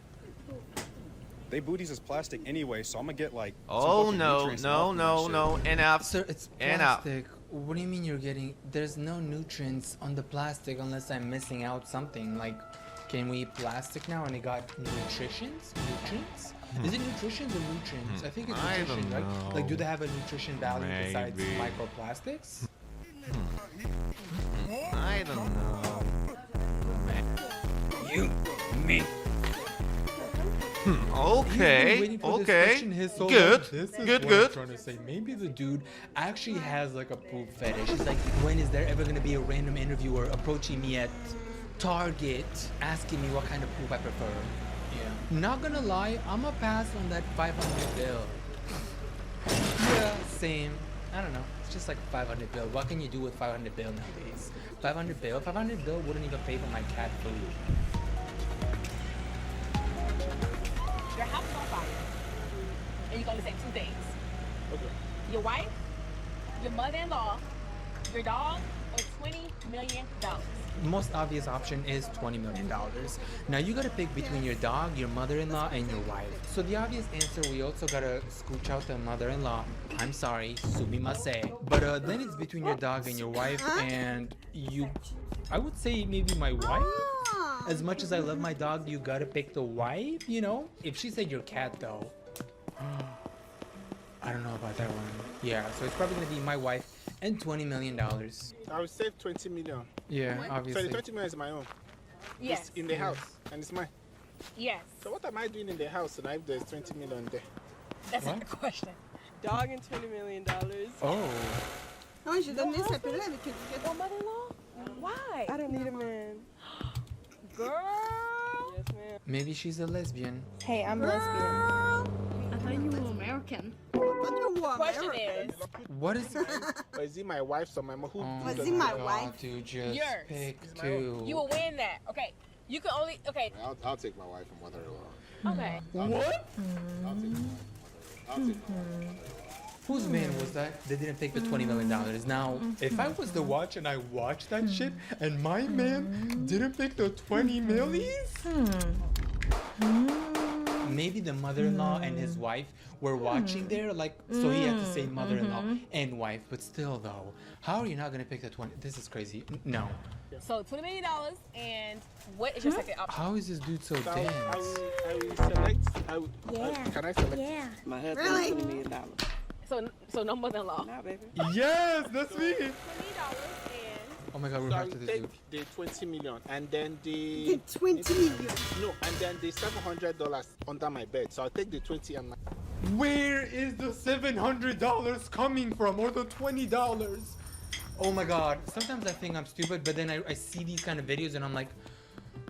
They booties is plastic anyway, so I'm gonna get like. Oh no, no, no, no, enough. Sir, it's Enough. plastic. What do you mean you're getting? There's no nutrients on the plastic unless I'm missing out something. Like, can we eat plastic now and it got nutrients? Nutrients? Is it nutritions or nutrients? I think it's I nutrition, don't right? know. Like, do they have a nutrition value besides Maybe. microplastics? I don't know. You, me. Okay, okay. Good, good. I'm trying to say. Maybe the dude actually has like a poop fetish. He's like, when is there ever gonna be a random interviewer approaching me at Target asking me what kind of poop I prefer? Yeah. Not gonna lie, I'ma pass on that 500 bill. Yeah, same. I don't know. It's just like 500 bill. What can you do with 500 bill nowadays? 500 bill? 500 bill wouldn't even pay for my cat food. Your house is on fire. And you're gonna say two things. Okay. Your wife, your mother-in-law, your dog, or $20 million. Most obvious option is $20 million. Now you gotta pick between your dog, your mother-in-law, and your wife. So the obvious answer, we also gotta scooch out the mother-in-law. I'm sorry, sumimasen. But then it's between your dog and your wife, and you. I would say maybe my wife. As much as I love my dog, you gotta pick the wife, you know? If she said your cat though, I don't know about that one. Yeah, so it's probably gonna be my wife and $20 million. I will save 20 million. Yeah, obviously. So the 20 million is my own. Yes. It's in the house, and it's mine. Yes. So what am I doing in the house now if there's 20 million there? That's not the question. Dog and $20 million. Oh. Oh, je donne ça peut avec que Your mother-in-law? Why? I don't need a man. Girl. Yes, ma'am. Maybe she's a lesbian. Hey, I'm lesbian. I thought you were American. Question is, What is Or is it my wife's or my mom? Who Was does it my it? wife? Dude, just Yours. pick two. you will win that. Okay. You can only, okay. I'll take my wife and mother-in-law. Okay. What? I'll take my wife and mother-in-law. Whose van was that? They didn't take the $20 million. Now, if I was the watch and I watched that shit and my man didn't pick the 20 millies, maybe the mother-in-law and his wife were watching there, like, so he had to say mother-in-law and wife. But still, though, how are you not gonna pick the 20? This is crazy. No. So $20 million, and what is your second option? How is this dude so So dense? I will select. Can I select? Yeah. My husband Really? $20 million. So no mother-in-law. Nah, baby. Yes, that's me. $20 and Oh my god, we're So I back will to this take dude. the 20 million and then the 20 million. No, and then the $700 under my bed. So I'll take the 20 and my. Where is the $700 coming from, or the $20? Oh my god, sometimes I think I'm stupid, but then I see these kind of videos and I'm like,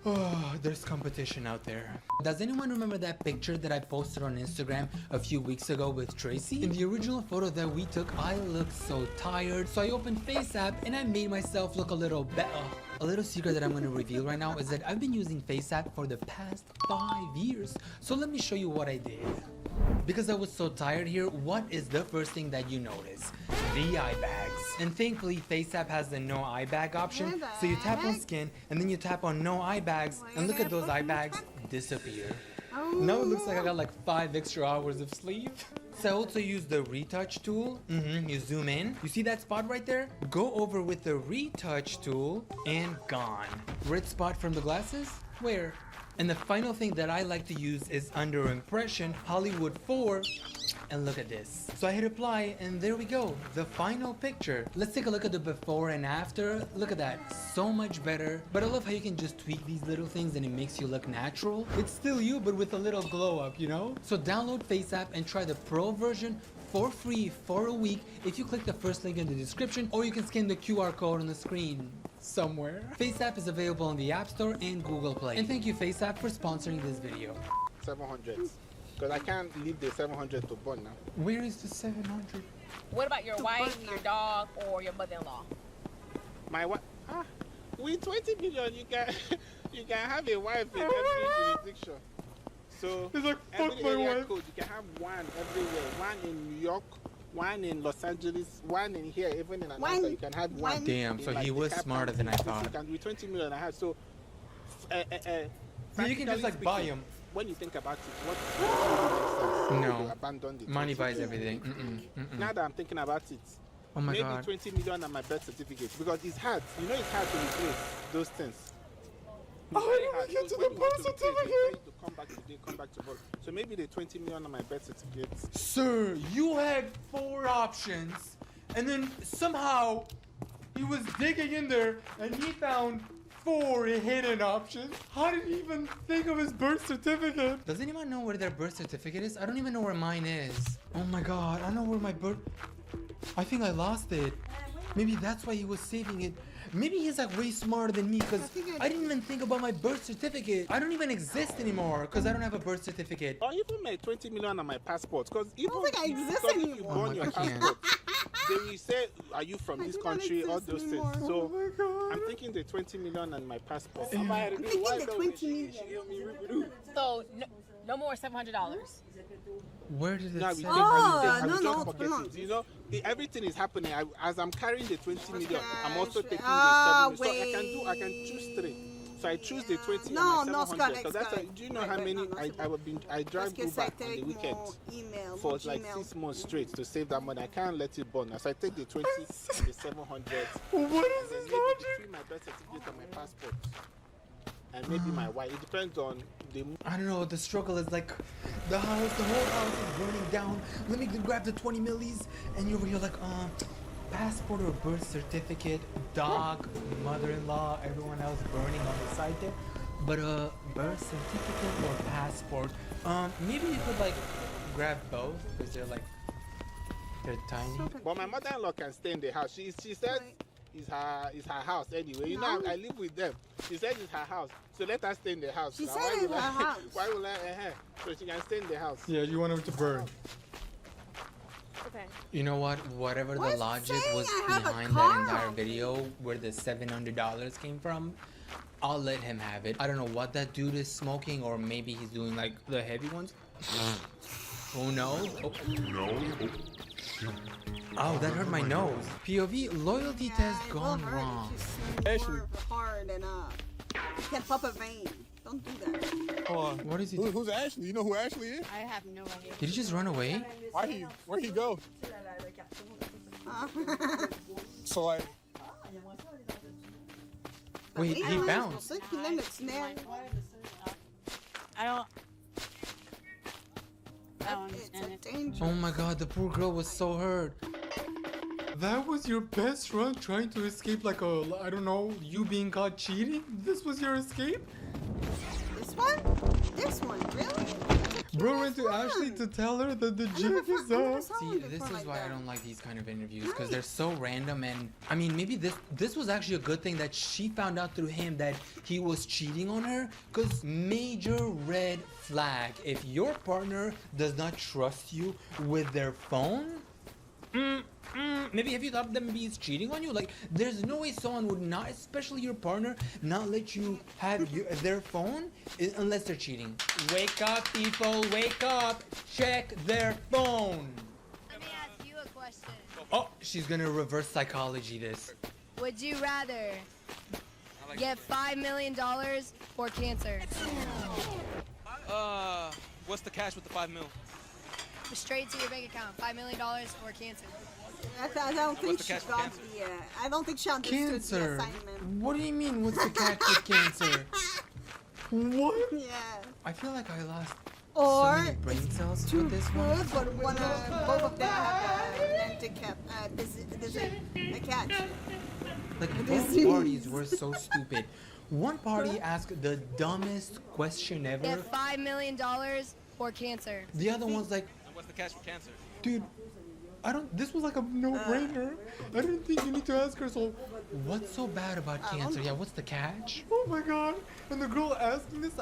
oh, there's competition out there. Does anyone remember that picture that I posted on Instagram a few weeks ago with Tracy? In the original photo that we took, I looked so tired. So I opened FaceApp and I made myself look a little better. A little secret that I'm going to reveal right now is that I've been using FaceApp for the past 5 years. So let me show you what I did. Because I was so tired here, what is the first thing that you notice? The eye bags. And thankfully, FaceApp has the no eye bag option. So you tap on skin and then you tap on no eye bags and look at those eye bags disappear. Now it looks like I got like 5 extra hours of sleep. So I also use the retouch tool. You zoom in. You see that spot right there? Go over with the retouch tool and gone. Red spot from the glasses? Where? And the final thing that I like to use is under impression, Hollywood 4, and look at this. So I hit apply and there we go, the final picture. Let's take a look at the before and after. Look at that, so much better. But I love how you can just tweak these little things and it makes you look natural. It's still you, but with a little glow up, you know? So download FaceApp and try the pro version for free for a week if you click the first link in the description, or you can scan the QR code on the screen somewhere. FaceApp is available on the App Store and Google Play. And thank you FaceApp for sponsoring this video. 700. Because I can't leave the 700 to burn now. Where is the 700? what about your wife, your dog, or your mother-in-law? My wife. With 20 million, you can you can have a wife in every jurisdiction. So it's like, fuck every my area wife. code, you can have one everywhere. One in New York, one in Los Angeles, one in here, even in Atlanta, you can have one. Damn, in, so like, he the was capital. smarter than I thought. You can do 20 million I had. So So you can just like buy them. When you think about it, what really makes sense? No. You abandon the Money 20 buys million. everything. Now that I'm thinking about it, Oh my maybe god. 20 million and my birth certificate, because it's hard. You know, it's hard to replace those things. Oh, I didn't get to the birth certificate. To come back today, come back tomorrow. So maybe the 20 million on my birth certificate. Sir, you had 4 options, and then somehow he was digging in there and he found 4 hidden options. How did he even think of his birth certificate? Does anyone know where their birth certificate is? I don't even know where mine is. Oh my god, I know where my birth... I think I lost it. Maybe that's why he was saving it. Maybe he's like way smarter than me, because I didn't even think about my birth certificate. I don't even exist anymore because I don't have a birth certificate. Or even my 20 million on my passport, because even I don't think I exist because if you anymore. burn your passport, they will say, are you from this country, all those things. So I'm thinking the 20 million on my passport. I'm thinking the 20 million. So no more $700. Where did it No, say? I will just forget it. You know, everything is happening. As I'm carrying the 20 million, I'm also taking the 7 million. So I can choose 3. So I choose the 20 No, and no, my Scott, 700. Scott. Do you know how many I drive Uber on the weekend for like 6 months straight to save that money. I can't let it burn. So I take the 20 and the 700. What is this logic? Between my birth certificate and my passport. And maybe my wife. It depends on the. I don't know, the struggle is like the whole house is burning down. Let me grab the 20 millis, and you're over here like, passport or birth certificate, dog, mother-in-law, everyone else burning on the side there. But birth certificate or passport, maybe you could like grab both because they're tiny. But my mother-in-law can stay in the house. She said it's her house anyway. You know, I live with them. She said it's her house, so let her stay in the house. She now, said it's her house. Why will I? So she can stay in the house. Yeah, you want them to burn. Okay. You know what? Whatever the logic was behind that entire video, where the $700 came from, I'll let him have it. I don't know what that dude is smoking, or maybe he's doing like the heavy ones. Who knows? Oh. Oh, that hurt my nose. POV, loyalty test it will gone hurt wrong. if you swing more hard and you can pop a vein. Don't do that. Hold on. What is he? Who's Ashley? You know who Ashley is? I have no idea. Did he just run away? Where'd he go? So like. Wait, he bounced. I don't understand it. Oh my god, the poor girl was so hurt. That was your best run trying to escape like a, I don't know, you being caught cheating? This was your escape? This one? This one, really? Bro went to Ashley to tell her that the gym is up. See, this is why I don't like these kind of interviews, because they're so random. And I mean, maybe this was actually a good thing that she found out through him that he was cheating on her, because major red flag. If your partner does not trust you with their phone, maybe have you thought them be cheating on you? Like, there's no way someone would not, especially your partner, not let you have their phone unless they're cheating. Wake up, people, wake up. Check their phone. Let me ask you a question. Oh, she's gonna reverse psychology this. Would you rather get $5 million or cancer? What's the catch with the 5 mil? Straight to your bank account, $5 million or cancer. I don't think she got the. I don't think she understood the Cancer. assignment. What do you mean? What's the catch with cancer? What? Yeah. I feel like I lost Or so many brain cells too with this one. good, but both of them have a handicap. There's a catch. Like, both parties were so stupid. One party asked the dumbest question ever. Get $5 million or cancer. The other one's like, And what's the catch for cancer? dude, this was like a no-brainer. I don't think you need to ask her, so what's so bad about cancer? Yeah, what's the catch? Oh my god. And the girl asking this,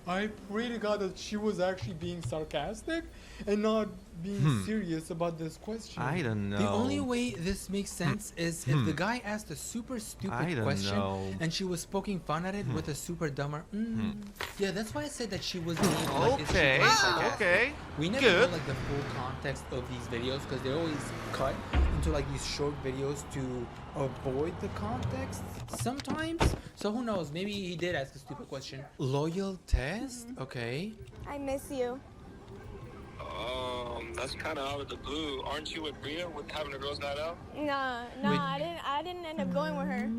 I pray to God that she was actually being sarcastic and not being serious about this question. I don't know. The only way this makes sense is if the guy asked a super stupid question and she was poking fun at it with a super dumber. Yeah, that's why I said that she was being like, Okay, okay. We never Good. know like the full context of these videos because they always cut into like these short videos to avoid the context sometimes. So who knows? Maybe he did ask a stupid question. Loyal test? Okay. I miss you. That's kind of out of the blue. Aren't you with Bria with having a girls' night out? No, I didn't end up going with her.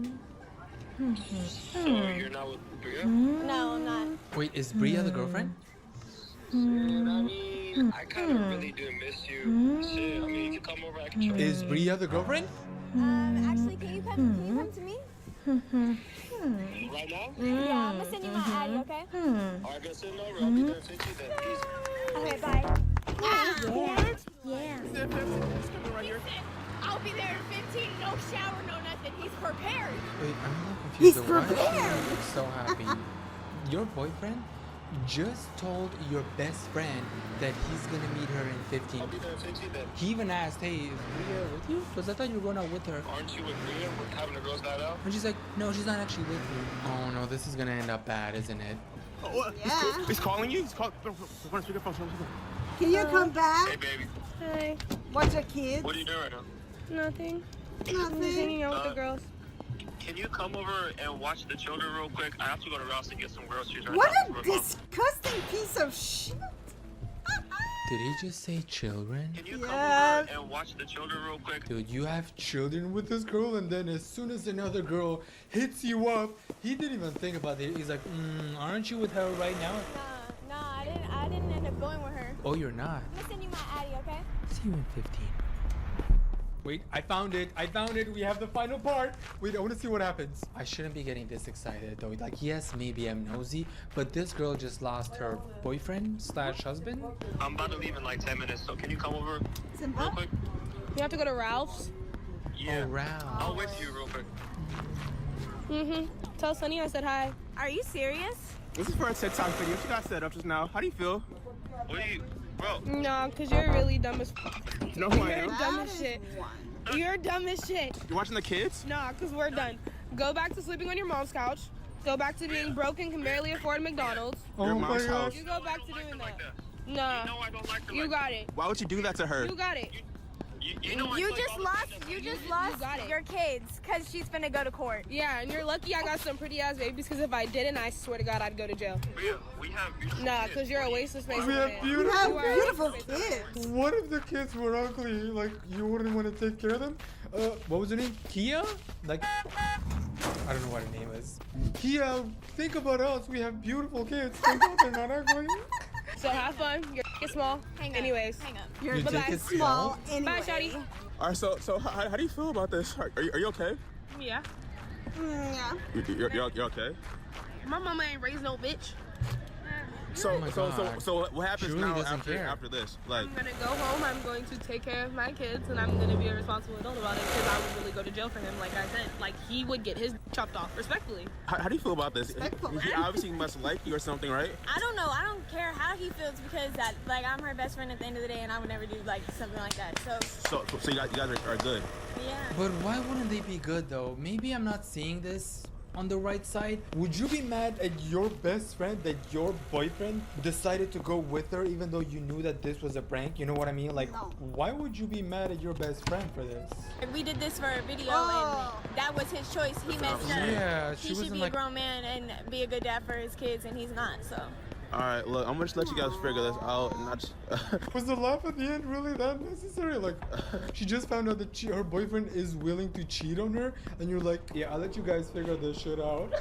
So you're not with Bria? No, I'm not. Wait, is Bria the girlfriend? Shit, I mean, I kind of really do miss you. Shit, I mean, you can come over, I can show you. Is Bria the girlfriend? Actually, can you come to me? Right now? Yeah, I'm gonna send you my Addy, okay? Alright, good, send over. I'll be there in 15 then. Easy. Okay, bye. Yeah. I'll be there in 15. No shower, no nothing. He's prepared. Wait, I'm a little confused. He's though. Why does prepared. she look so happy? Your boyfriend just told your best friend that he's gonna meet her in 15. I'll be there in 15 then. He even asked, hey, is Bria with you? Because I thought you were going out with her. Aren't you with Bria with having a girls' night out? And she's like, no, she's not actually with me. Oh no, this is gonna end up bad, isn't it? Oh, what? Yeah. He's calling you? He's calling. Can you come back? Hey, baby. Hi. What's your kid? What are you doing right now? Nothing. I'm just hanging out with the girls. Can you come over and watch the children real quick? I have to go to Ross and get some groceries right What now. a disgusting piece of shit. Did he just say children? Can you come over and watch the children real quick? Dude, you have children with this girl, and then as soon as another girl hits you up, he didn't even think about it. He's like, aren't you with her right now? No, I didn't end up going with her. Oh, you're not. I'm gonna send you my Addy, okay? See you in 15. Wait, I found it. We have the final part. Wait, I want to see what happens. I shouldn't be getting this excited though. Like, yes, maybe I'm nosy, but this girl just lost her boyfriend / husband. I'm about to leave in like 10 minutes, so can you come over real quick? You have to go to Ralph's? Yeah. Oh, Ralph. I'll wait for you real quick. Tell Sunny I said hi. Are you serious? This is for a TikTok video. She got set up just now. How do you feel? What do you, bro? No, because you're really dumb as You know who I You're am? dumb as shit. You're dumb as shit. You watching the kids? Nah, because we're done. Go back to sleeping on your mom's couch. Go back to being broke and can barely afford McDonald's. Your mom's house. You go back to doing that. Nah. You got it. Why would you do that to her? You got it. You just lost your kids because she's finna go to court. Yeah, and you're lucky I got some pretty ass babies because if I didn't, I swear to God, I'd go to jail. We have beautiful Nah, because you're a waste of space. We have man. beautiful, You are a beautiful waste of space. kids. What if the kids were ugly? Like, you wouldn't want to take care of them? What was her name? Kia? Like, I don't know what her name is. Kia, think about us. We have beautiful kids. Think about they're not ugly. So have fun. Your is small. Hang up. Anyways. Hang up. Your Your dick dick is is small small? anyway. Bye, shawty. All right, so how do you feel about this? Are you okay? Yeah. Yeah. You're okay? My mama ain't raised no bitch. So Oh my God. so what happens She really now doesn't care. after this? Like, I'm gonna go home. I'm going to take care of my kids, and I'm gonna be a responsible adult about it because I would really go to jail for him. Like I said, like he would get his chopped off respectfully. how do you feel about this? Respectful. He obviously must like you or something, right? I don't know. I don't care how he feels because that, like, I'm her best friend at the end of the day, and I would never do like something like that. So So you guys are good. yeah. But why wouldn't they be good though? Maybe I'm not seeing this on the right side. Would you be mad at your best friend that your boyfriend decided to go with her even though you knew that this was a prank? You know what I mean? Like, No. why would you be mad at your best friend for this? And we did this for a video, Oh. and that was his choice. He messed up. Yeah, she He should wasn't be like- a grown man and be a good dad for his kids, and he's not. So. All right, look, I'm gonna just let you guys figure this out. And not just, Was the laugh at the end really that necessary? Like, she just found out that her boyfriend is willing to cheat on her, and you're like, yeah, I'll let you guys figure this shit out.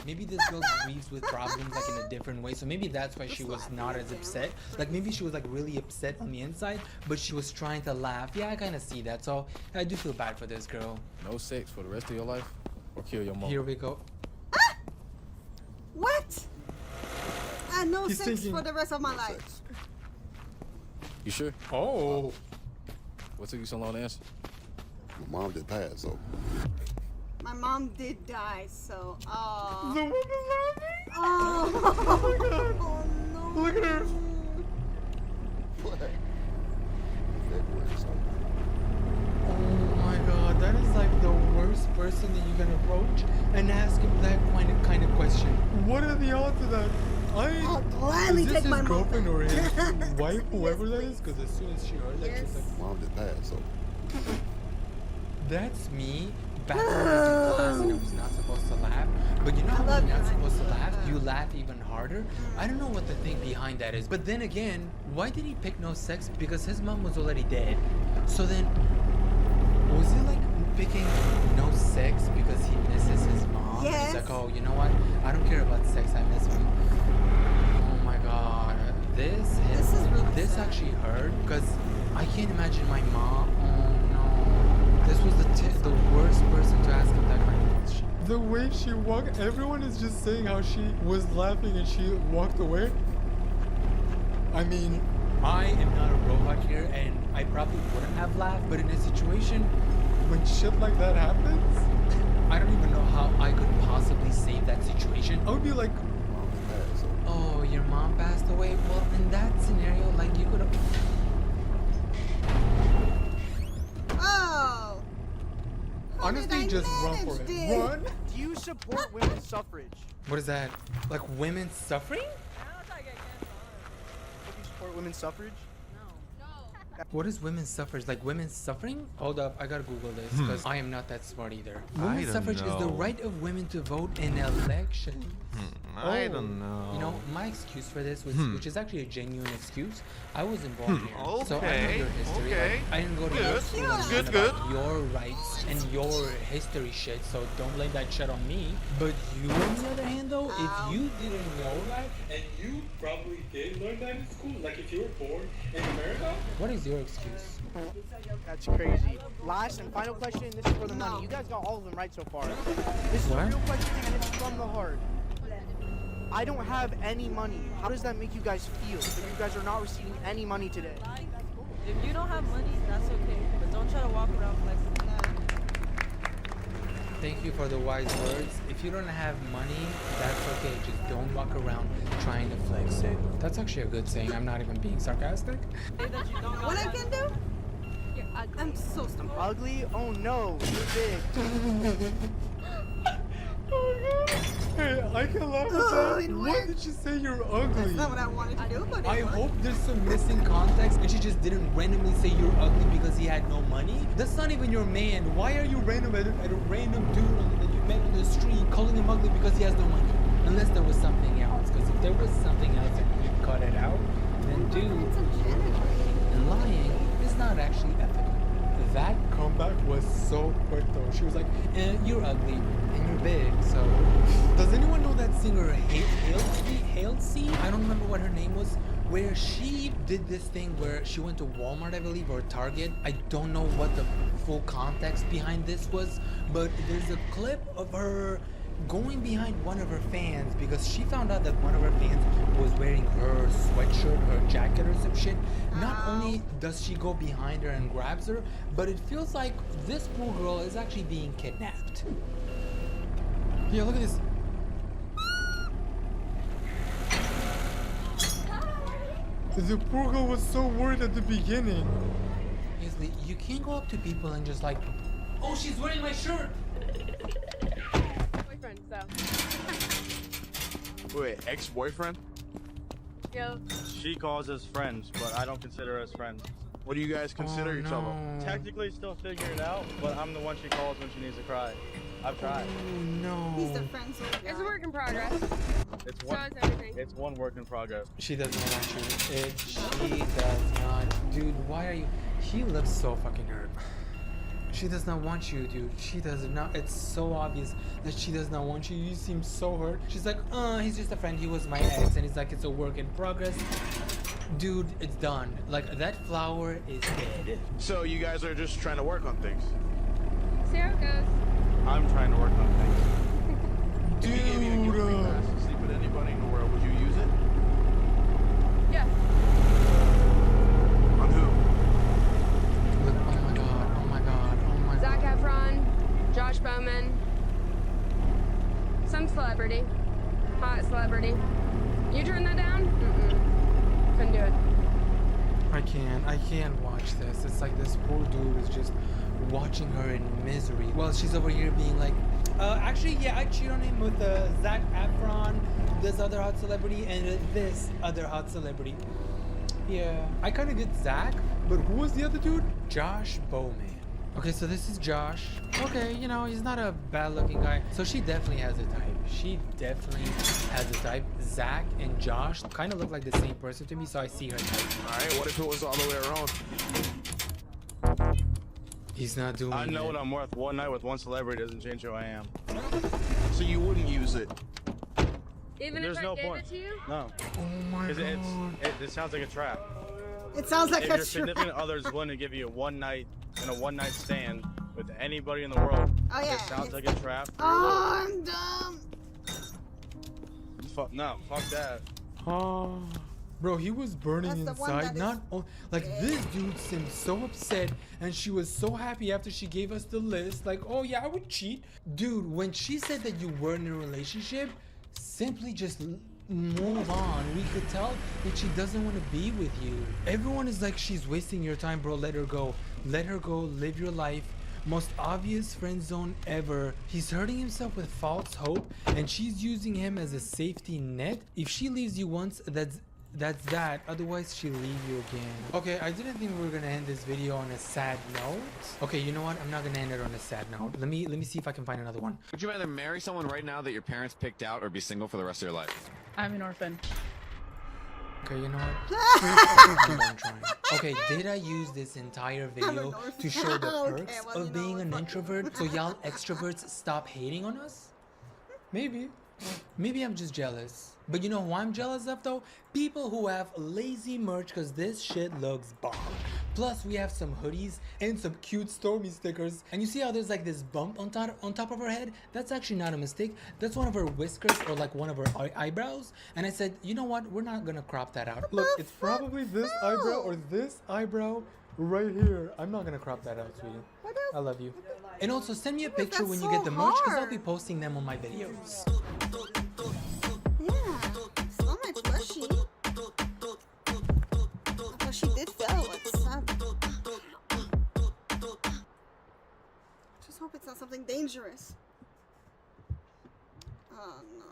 Maybe this girl grieves with problems like in a different way, so maybe that's why she was not as upset. Like maybe she was like really upset on the inside, but she was trying to laugh. Yeah, I kind of see that, so I do feel bad for this girl. No sex for the rest of your life, or kill your mom. Here we go. What? No He's sex thinking- for the rest of my life. You sure? Oh. What took you so long to answer? My mom did pass, so. My mom did die, so. Oh. The woman's laughing. Oh. Oh my God. Oh no. Look at her. What? February, so. Oh my God, that is like the worst person that you can approach and ask him that kind of question. What are the odds of that? I'll gladly is this take his my mom. girlfriend or his wife, whoever that is? Because as soon as she heard that, she's like, Mom did pass, so. that's me. Back when I was in class and I was not supposed to laugh. But you know how when you're not supposed to laugh, you laugh even harder? I don't know what the thing behind that is. But then again, why did he pick no sex? Because his mom was already dead. So then, was he like picking no sex because he misses his mom? Yes. He's like, oh, you know what? I don't care about sex, I miss him. Oh my God. This is really this sad. actually hurt because I can't imagine my mom. Oh no. This was the worst person to ask him that kind of question. The way she walked, everyone is just saying how she was laughing and she walked away. I mean, I am not a robot here and I probably wouldn't have laughed, but in a situation when shit like that happens, I don't even know how I could possibly save that situation. I would be like, Mom did pass, so. oh, your mom passed away? Well, in that scenario, like you could have... Oh. How did Honestly, I just run for manage it. this? Run? Do you support women's suffrage? What is that? Like women suffering? Do you support women's suffrage? What is women's suffrage? Like women's suffering? Hold up, I gotta Google this because I am not that smart either. Women's don't suffrage is the know. right of women to vote in elections. I don't know. You know, my excuse for this was, which is actually a genuine excuse. I wasn't born here, so I know Okay, your history. okay. Like, I didn't go to your Good, school and good, learn good. about your rights and your history shit. So don't blame that shit on me. But you, on the other hand, though, if you didn't know that, and you probably did learn that in school, like if you were born in America, what is your excuse? That's crazy. Last and final question. This is for the money. You guys got all of them right so far. This is a What? real question and it's from the heart. I don't have any money. How does that make you guys feel if you guys are not receiving any money today? If you don't have money, that's okay. But don't try to walk around flexing. Thank you for the wise words. If you don't have money, that's okay. Just don't walk around trying to flex it. That's actually a good saying. I'm not even being sarcastic. What I can do? I'm so stupid. Ugly? Oh no, you're big. Hey, I can laugh at Oh, that. it Why worked. did she say you're ugly? That's not what I wanted to do, but it I worked. hope there's some missing context and she just didn't randomly say you're ugly because he had no money. That's not even your man. Why are you random at a random dude that you met on the street calling him ugly because he has no money? Unless there was something else. Because if there was something else and you cut it out, then dude, and lying is not actually ethical. That comeback was so quick though. She was like, you're ugly and you're big, so. Does anyone know that singer Halsey? I don't remember what her name was. Where she did this thing where she went to Walmart, I believe, or Target. I don't know what the full context behind this was, but there's a clip of her going behind one of her fans because she found out that one of her fans was wearing her sweatshirt, her jacket or some shit. Not only does she go behind her and grabs her, but it feels like this poor girl is actually being kidnapped. Yeah, look at this. The poor girl was so worried at the beginning. Honestly, you can't go up to people and just like, oh, she's wearing my shirt. Boyfriend, so. Wait, ex-boyfriend? Yo. She calls us friends, but I don't consider us friends. What do you guys consider each other? Technically still figuring it out, but I'm the one she calls when she needs to cry. I've tried. Oh no. He's the friend zone guy. It's a work in progress. It's So one. is everything. It's one work in progress. She doesn't want you. She does not. Dude, why are you? He looks so fucking hurt. She does not want you, dude. She does not. It's so obvious that she does not want you. You seem so hurt. She's like, he's just a friend. He was my ex. And he's like, it's a work in progress. Dude, it's done. Like, that flower is dead. So you guys are just trying to work on things? See how it goes. I'm trying to work on things. If you gave me a gift free pass to sleep with anybody in the world, would you use it? Yeah. On who? Look, oh my god, oh my god, oh my god. Zac Efron, Josh Bowman, some celebrity, hot celebrity. You turn that down? Couldn't do it. I can't watch this. It's like this poor dude is just watching her in misery while she's over here being like, actually, yeah, I cheated on him with Zac Efron, this other hot celebrity, and this other hot celebrity. Yeah, I kind of get Zac, but who was the other dude? Josh Bowman. Okay, so this is Josh. Okay, you know, he's not a bad-looking guy. So she definitely has a type. She definitely has a type. Zac and Josh kind of look like the same person to me, so I see her type. Alright, what if it was all the way around? He's not doing I know it. what I'm worth. One night with one celebrity doesn't change who I am. So you wouldn't use it? Even There's if no I gave point. it to you? No. Oh my god. It sounds like a trap. It sounds like If a your significant trap. other is willing to give you a one night stand with anybody in the world, Oh, yeah, it sounds like a trap. Oh, I'm dumb. No, fuck that. Oh, bro, he was burning That's the one inside. that Not like this dude seemed so upset, and she was so happy after she gave us the list. Like, oh yeah, I would cheat, dude. When she said that you were in a relationship, simply just move on. We could tell that she doesn't want to be with you. Everyone is like, she's wasting your time, bro. Let her go. Let her go. Live your life. Most obvious friend zone ever. He's hurting himself with false hope, and she's using him as a safety net. If she leaves you once, that's that. Otherwise, she'll leave you again. Okay, I didn't think we were gonna end this video on a sad note. Okay, you know what? I'm not gonna end it on a sad note. Let me see if I can find another one. Would you rather marry someone right now that your parents picked out or be single for the rest of your life? I'm an orphan. Okay, you know what? I'm done trying. Okay, did I use this entire video to show the perks of being an introvert so y'all extroverts stop hating on us? Maybe. Maybe I'm just jealous. But you know who I'm jealous of though? People who have lazy merch, because this shit looks bomb. Plus we have some hoodies and some cute Stormy stickers. And you see how there's like this bump on top of her head? That's actually not a mistake. That's one of her whiskers or like one of her eyebrows. And I said, you know what? We're not gonna crop that out. Look, it's probably this eyebrow or this eyebrow right here. I'm not gonna crop that out, sweetie. I love you. And also send me a picture when you get the merch, because I'll be posting them on my videos. Yeah, so much mushy. I thought she did fail. What's up? Just hope it's not something dangerous. Oh no.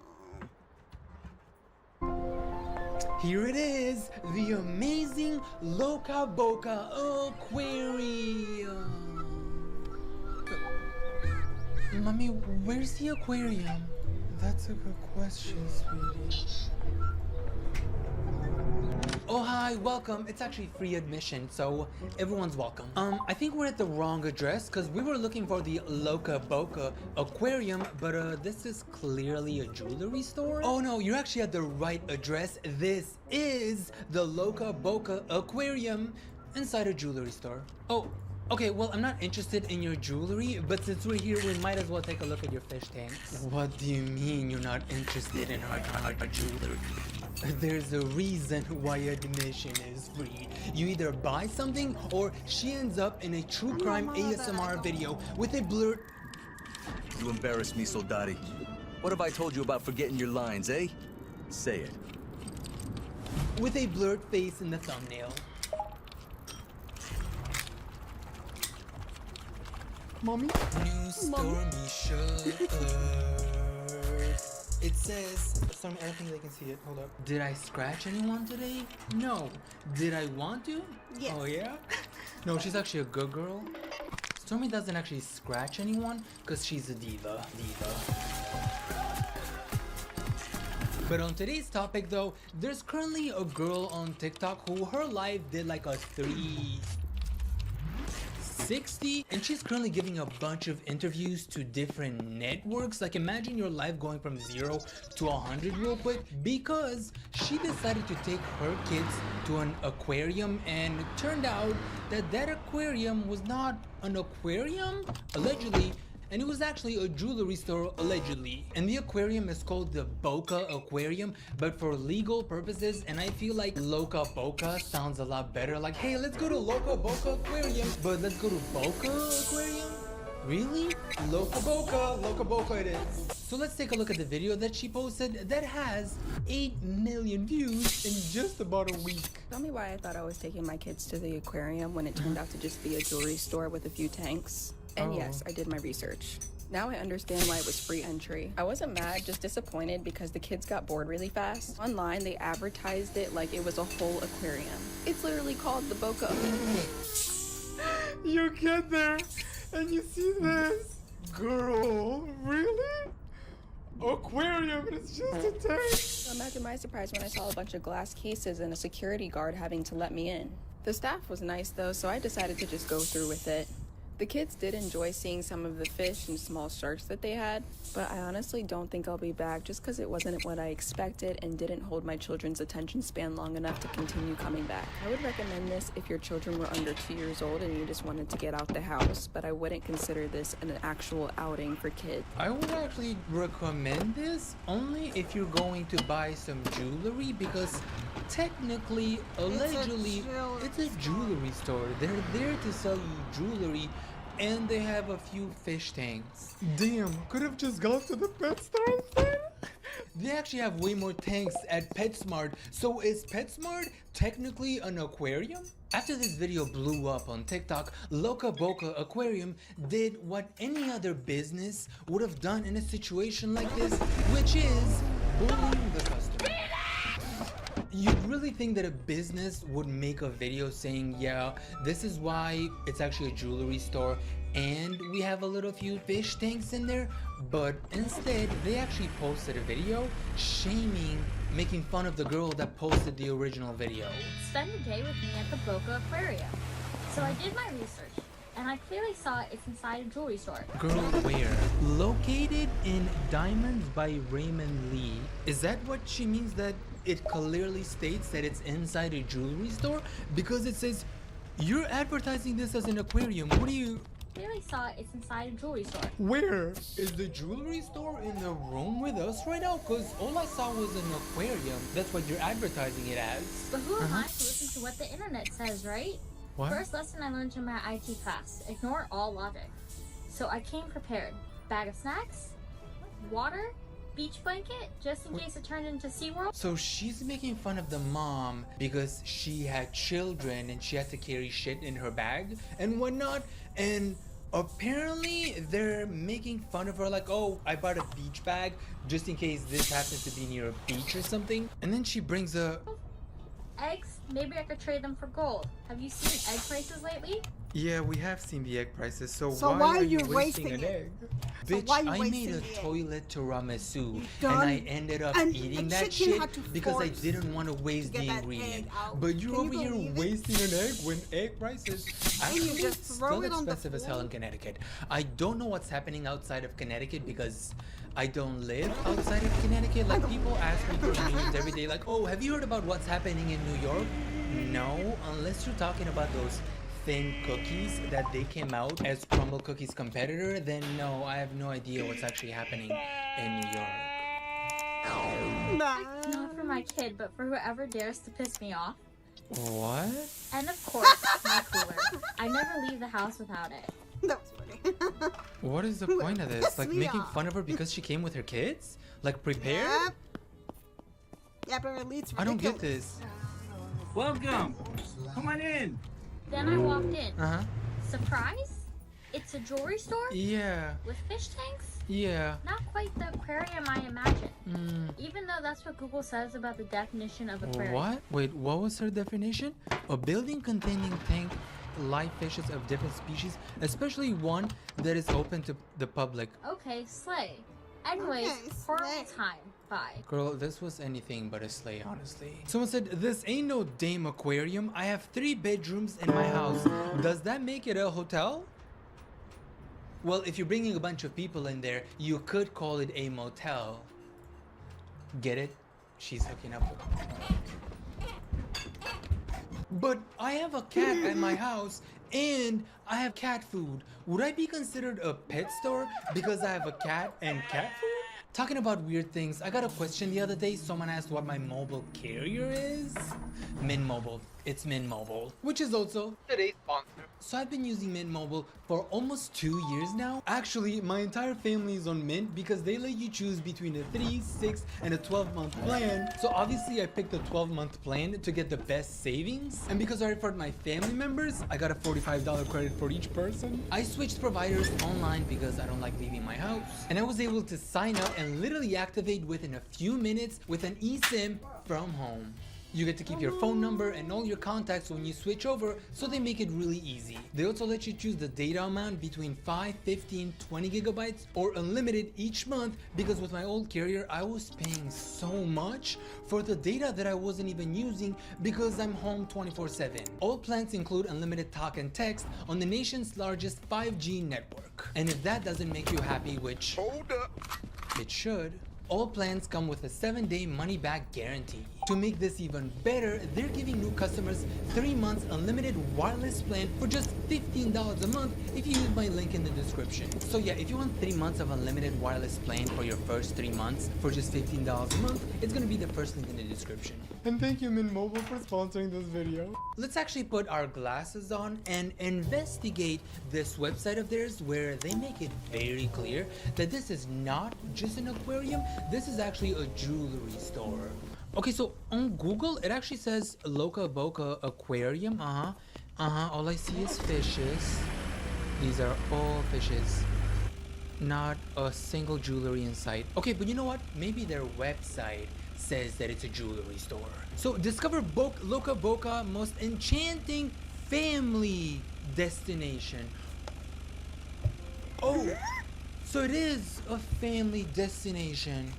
Here it is, the amazing Loca Boca Aquarium. Mommy, where's the aquarium? That's a good question, sweetie. Oh, hi, welcome. It's actually free admission, so everyone's welcome. I think we're at the wrong address because we were looking for the Loca Boca Aquarium, but this is clearly a jewelry store. Oh no, you're actually at the right address. This is the Loca Boca Aquarium inside a jewelry store. Oh, okay, well, I'm not interested in your jewelry, but since we're here, we might as well take a look at your fish tanks. What do you mean you're not interested in our jewelry? There's a reason why admission is free. You either buy something or she ends up in a true crime ASMR video with a blurred... You embarrass me, Soldati. What have I told you about forgetting your lines, eh? Say it. with a blurred face in the thumbnail. Mommy? New Stormy shirt. It says, Stormy, I don't think they can see it. Hold up. Did I scratch anyone today? No. Did I want to? Yes. Oh yeah? No, she's actually a good girl. Stormy doesn't actually scratch anyone because she's a diva. But on today's topic though, there's currently a girl on TikTok who her life did like a 360, and she's currently giving a bunch of interviews to different networks. Like imagine your life going from 0 to 100 real quick because she decided to take her kids to an aquarium, and it turned out that that aquarium was not an aquarium, allegedly, and it was actually a jewelry store, allegedly. And the aquarium is called the Boca Aquarium, but for legal purposes, and I feel like Loca Boca sounds a lot better. Like, hey, let's go to Loca Boca Aquarium, but let's go to Boca Aquarium? Really? Loca Boca it is. So let's take a look at the video that she posted that has 8 million views in just about a week. Tell me why I thought I was taking my kids to the aquarium when it turned out to just be a jewelry store with a few tanks. And yes, I did my research. Now I understand why it was free entry. I wasn't mad, just disappointed because the kids got bored really fast. Online, they advertised it like it was a whole aquarium. It's literally called the Boca. You get there and you see this. Girl, really? Aquarium, and it's just a tank. So imagine my surprise when I saw a bunch of glass cases and a security guard having to let me in. The staff was nice though, so I decided to just go through with it. The kids did enjoy seeing some of the fish and small sharks that they had, but I honestly don't think I'll be back just because it wasn't what I expected and didn't hold my children's attention span long enough to continue coming back. I would recommend this if your children were under 2 years old and you just wanted to get out the house, but I wouldn't consider this an actual outing for kids. I would actually recommend this only if you're going to buy some jewelry, because technically, allegedly, it's a jewelry store. They're there to sell you jewelry, and they have a few fish tanks. Damn, could have just gone to the pet store instead. They actually have way more tanks at PetSmart. So is PetSmart technically an aquarium? After this video blew up on TikTok, Loca Boca Aquarium did what any other business would have done in a situation like this, which is bullying the customer. You'd really think that a business would make a video saying, yeah, this is why it's actually a jewelry store and we have a little few fish tanks in there, but instead they actually posted a video shaming, making fun of the girl that posted the original video. Spend a day with me at the Boca Aquarium. So I did my research, and I clearly saw it's inside a jewelry store. Girl, where? Located in Diamonds by Raymond Lee. Is that what she means, that it clearly states that it's inside a jewelry store? Because it says, you're advertising this as an aquarium. What do you... Clearly saw it's inside a jewelry store. Where? Is the jewelry store in the room with us right now? Because all I saw was an aquarium. That's what you're advertising it as. But who am I to listen to what the internet says, right? What? First lesson I learned in my IT class, ignore all logic. So I came prepared. Bag of snacks, water, beach blanket, just in case it turned into SeaWorld. So she's making fun of the mom because she had children and she had to carry shit in her bag and whatnot, and apparently they're making fun of her like, oh, I bought a beach bag just in case this happens to be near a beach or something. And then she brings a eggs, maybe I could trade them for gold. Have you seen egg prices lately? Yeah, we have seen the egg prices, so, So why are you wasting an it? egg? So Bitch, why you I made a wasting the egg? toilet tiramisu and done- I ended up and eating the that chicken shit had to because I force didn't want to waste get the that ingredient. egg out. But you're Can you over here believe it? wasting an egg when egg prices actually just throw still it on the expensive as hell floor? in Connecticut. I don't know what's happening outside of Connecticut because I don't live outside of Connecticut. Like people ask me for news every day like, oh, have you heard about what's happening in New York? No, unless you're talking about those thin cookies that they came out as Crumble Cookies competitor, then no, I have no idea what's actually happening in New York. Not for my kid, but for whoever dares to piss me off. What? And of course, my cooler. I never leave the house without it. That was funny. What is the point of this? Piss Like me making off. fun of her because she came with her kids? Like prepared? Yep. Yeah, but it leads I don't get this. Welcome. Come on in. Then I walked in. Uh-huh. Surprise? It's a jewelry store? Yeah. With fish tanks? Yeah. Not quite the aquarium I imagined. Mm. Even though that's what Google says about the definition of aquarium. What? Wait, what was her definition? A building containing tank live fishes of different species, especially one that is open to the public. Okay, slay. Anyways, Okay, horrible slay. time. Bye. Girl, this was anything but a sleigh, honestly. Someone said, this ain't no damn aquarium. I have 3 bedrooms in my house. Does that make it a hotel? Well, if you're bringing a bunch of people in there, you could call it a motel. Get it? She's hooking up. But I have a cat at my house and I have cat food. Would I be considered a pet store because I have a cat and cat food? Talking about weird things, I got a question the other day. Someone asked what my mobile carrier is. Mint Mobile. It's Mint Mobile, which is also today's sponsor. So I've been using Mint Mobile for almost 2 years now. Actually, my entire family is on Mint because they let you choose between a 3, 6, and a 12-month plan. So obviously I picked the 12-month plan to get the best savings. And because I referred my family members, I got a $45 credit for each person. I switched providers online because I don't like leaving my house. And I was able to sign up and literally activate within a few minutes with an eSIM from home. You get to keep your phone number and all your contacts when you switch over, so they make it really easy. They also let you choose the data amount between 5, 15, 20 gigabytes or unlimited each month, because with my old carrier I was paying so much for the data that I wasn't even using because I'm home 24/7. All plans include unlimited talk and text on the nation's largest 5G network. And if that doesn't make you happy, which hold up, it should, all plans come with a 7-day money-back guarantee. To make this even better, they're giving new customers 3 months unlimited wireless plan for just $15 a month if you use my link in the description. So yeah, if you want 3 months of unlimited wireless plan for your first 3 months for just $15 a month, it's gonna be the first link in the description. And thank you Mint Mobile for sponsoring this video. Let's actually put our glasses on and investigate this website of theirs where they make it very clear that this is not just an aquarium, this is actually a jewelry store. Okay, so on Google, it actually says Loca Boca Aquarium. All I see is fishes. These are all fishes. Not a single jewelry in sight. Okay, but you know what? Maybe their website says that it's a jewelry store. So discover Loca Boca, most enchanting family destination. Oh, so it is a family destination.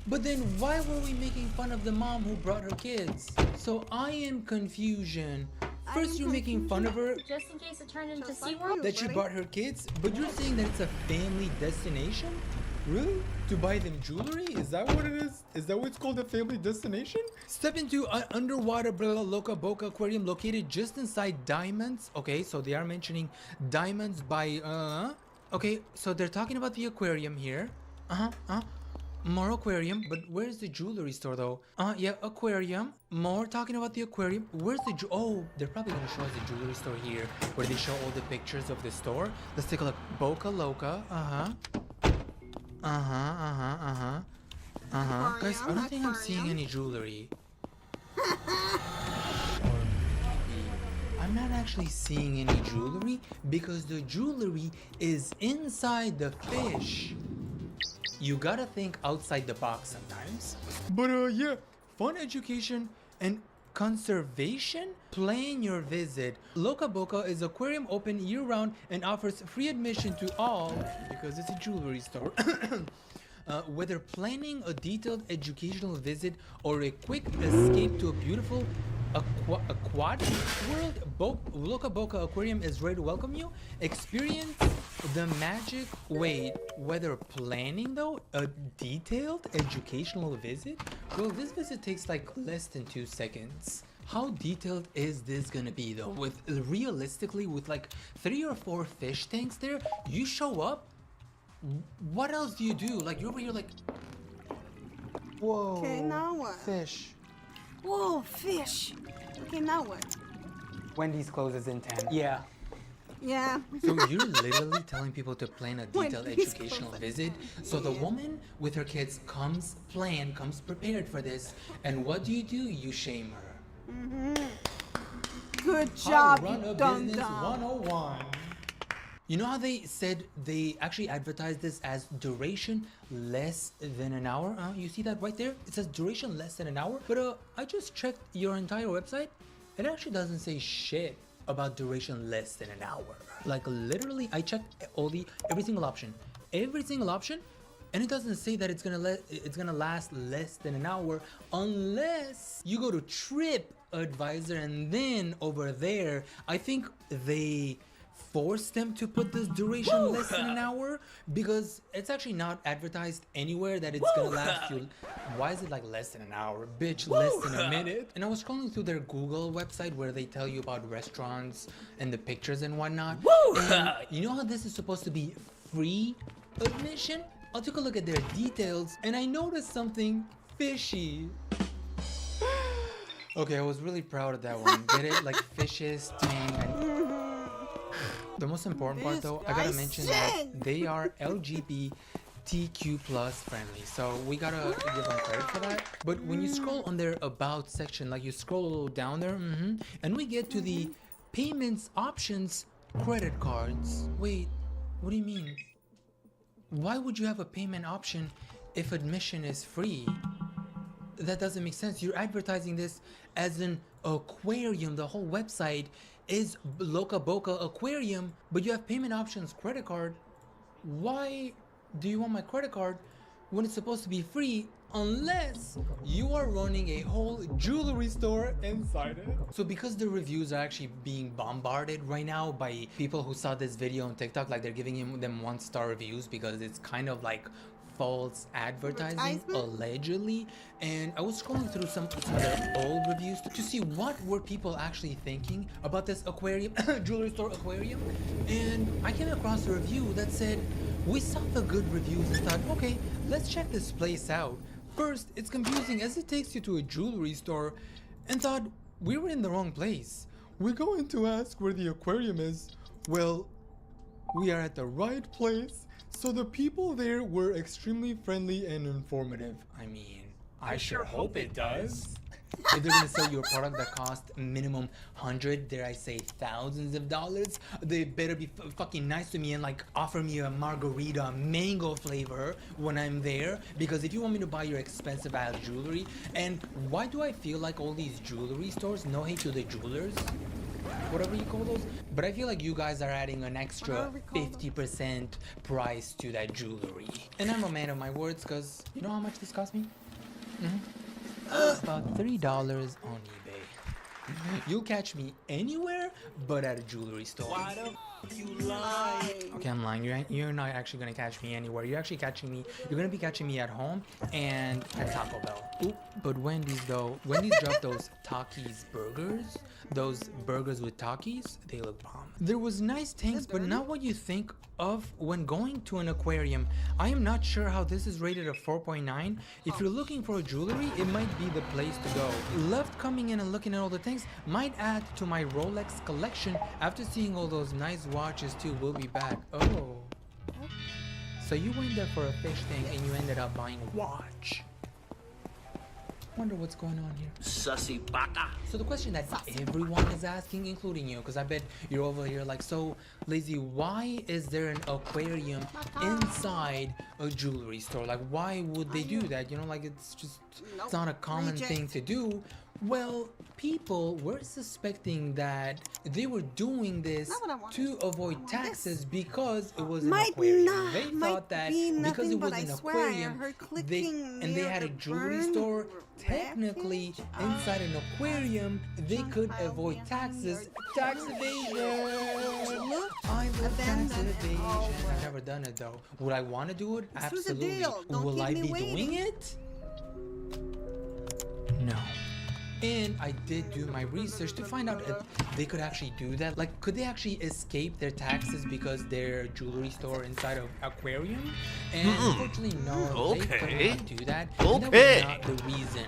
But then why were we making fun of the mom who brought her kids? So I am confusion. First you're making fun of her Just in case it turned into SeaWorld? that she brought her kids, but you're saying that it's a family destination? Really? To buy them jewelry? Is that what it is? Is that what's called a family destination? Step into an underwater Loca Boca Aquarium located just inside Diamonds. Okay, so they are mentioning Diamonds by, okay, so they're talking about the aquarium here. More aquarium, but where's the jewelry store though? Yeah, aquarium. More talking about the aquarium. Where's the oh, they're probably gonna show us the jewelry store here, where they show all the pictures of the store. Let's take a look. Boca Loca. Guys, I don't think I'm seeing any jewelry. I'm not actually seeing any jewelry because the jewelry is inside the fish. You gotta think outside the box sometimes. But yeah, fun education and conservation? Plan your visit. Loca Boca is aquarium open year-round and offers free admission to all because it's a jewelry store. Whether planning a detailed educational visit or a quick escape to a beautiful aquatic world, Loca Boca Aquarium is ready to welcome you. Experience the magic. Wait, whether planning though a detailed educational visit? Well, this visit takes like less than 2 seconds. How detailed is this gonna be though? With realistically, with like 3 or 4 fish tanks there, you show up. What else do you do? Like you're over here like, whoa. Okay, now what? Fish. Whoa, fish. Okay, now what? Wendy's closes in 10. Yeah. Yeah. So you're literally telling people to plan a detailed educational visit. So the woman with her kids comes prepared for this. And what do? You shame her. Good job, Run a business 101. You know how they said they actually advertised this as duration less than an hour? You see that right there? It says duration less than an hour. But I just checked your entire website. It actually doesn't say shit about duration less than an hour. Like literally, I checked every single option, and it doesn't say that it's gonna last less than an hour unless you go to TripAdvisor, and then over there, I think they force them to put this duration less than an hour because it's actually not advertised anywhere that it's gonna last you. Why is it like less than an hour? Bitch, less than a minute. And I was scrolling through their Google website where they tell you about restaurants and the pictures and whatnot. And you know how this is supposed to be free admission? I took a look at their details and I noticed something fishy. Okay, I was really proud of that one. Get it? Like fishes, tang, and the most important part though, I gotta mention that they are LGBTQ plus friendly, so we gotta give them credit for that. But when you scroll on their about section, like you scroll a little down there, and we get to the payments options, credit cards. Wait, what do you mean? Why would you have a payment option if admission is free? That doesn't make sense. You're advertising this as an aquarium. The whole website is Loca Boca Aquarium, but you have payment options, credit card. Why do you want my credit card when it's supposed to be free unless you are running a whole jewelry store inside it? So because the reviews are actually being bombarded right now by people who saw this video on TikTok, like they're giving them 1-star reviews because it's kind of like false advertising allegedly. And I was scrolling through some of their old reviews to see what were people actually thinking about this aquarium, jewelry store aquarium. And I came across a review that said, we saw the good reviews and thought, okay, let's check this place out. First, it's confusing as it takes you to a jewelry store, and thought we were in the wrong place. We're going to ask where the aquarium is. Well, we are at the right place. So the people there were extremely friendly and informative. I mean, I sure hope it does. If they're gonna sell you a product that costs minimum 100, dare I say thousands of dollars, they better be fucking nice to me and like offer me a margarita mango flavor when I'm there. Because if you want me to buy your expensive ass jewelry, and why do I feel like all these jewelry stores, no hate to the jewelers, whatever you call those, but I feel like you guys are adding an extra 50% price to that jewelry. And I'm a man of my words, because you know how much this cost me? About $3 on eBay. You'll catch me anywhere but at a jewelry store. Why the you lie? Okay, I'm lying. You're not actually gonna catch me anywhere. You're gonna be catching me at home and at Taco Bell. Oop, but Wendy's though. Wendy's dropped those Takis burgers. Those burgers with Takis, they look bomb. There was nice tanks, but not what you think of when going to an aquarium. I am not sure how this is rated a 4.9. If you're looking for a jewelry, it might be the place to go. Left coming in and looking at all the things might add to my Rolex collection. After seeing all those nice watches too, we'll be back. Oh. So you went there for a fish thing and you ended up buying a watch. Wonder what's going on here. Sussy baka. So the question that everyone is asking, including you, because I bet you're over here like, so Lazy, why is there an aquarium inside a jewelry store? Like, why would they do that? You know, like it's just, it's not a common thing to do. Well, people were suspecting that they were doing this to avoid taxes because it was an aquarium. They thought that because it was an aquarium, they had a jewelry store. Technically, inside an aquarium, they could avoid taxes. Tax evasion! I love tax evasion. I've never done it though. Would I want to do it? Absolutely. Will I be doing it? No. And I did do my research to find out if they could actually do that. Like, could they actually escape their taxes because they're a jewelry store inside of aquarium? And unfortunately, no, they could not do that. And that was not the reason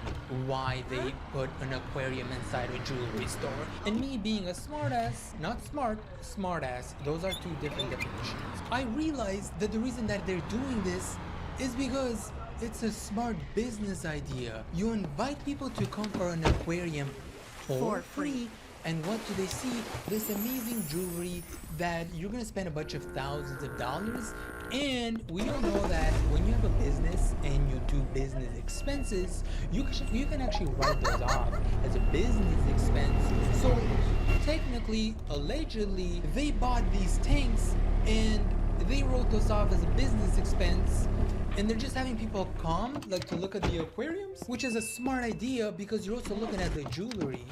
why they put an aquarium inside a jewelry store. And me being a smartass, not smart, smartass, those are two different definitions. I realized that the reason that they're doing this is because it's a smart business idea. You invite people to come for an aquarium for free, and what do they see? This amazing jewelry that you're gonna spend a bunch of thousands of dollars. And we all know that when you have a business and you do business expenses, you can actually write those off as a business expense. So technically, allegedly, they bought these tanks and they wrote those off as a business expense. And they're just having people come, like, to look at the aquariums, which is a smart idea because you're also looking at the jewelry.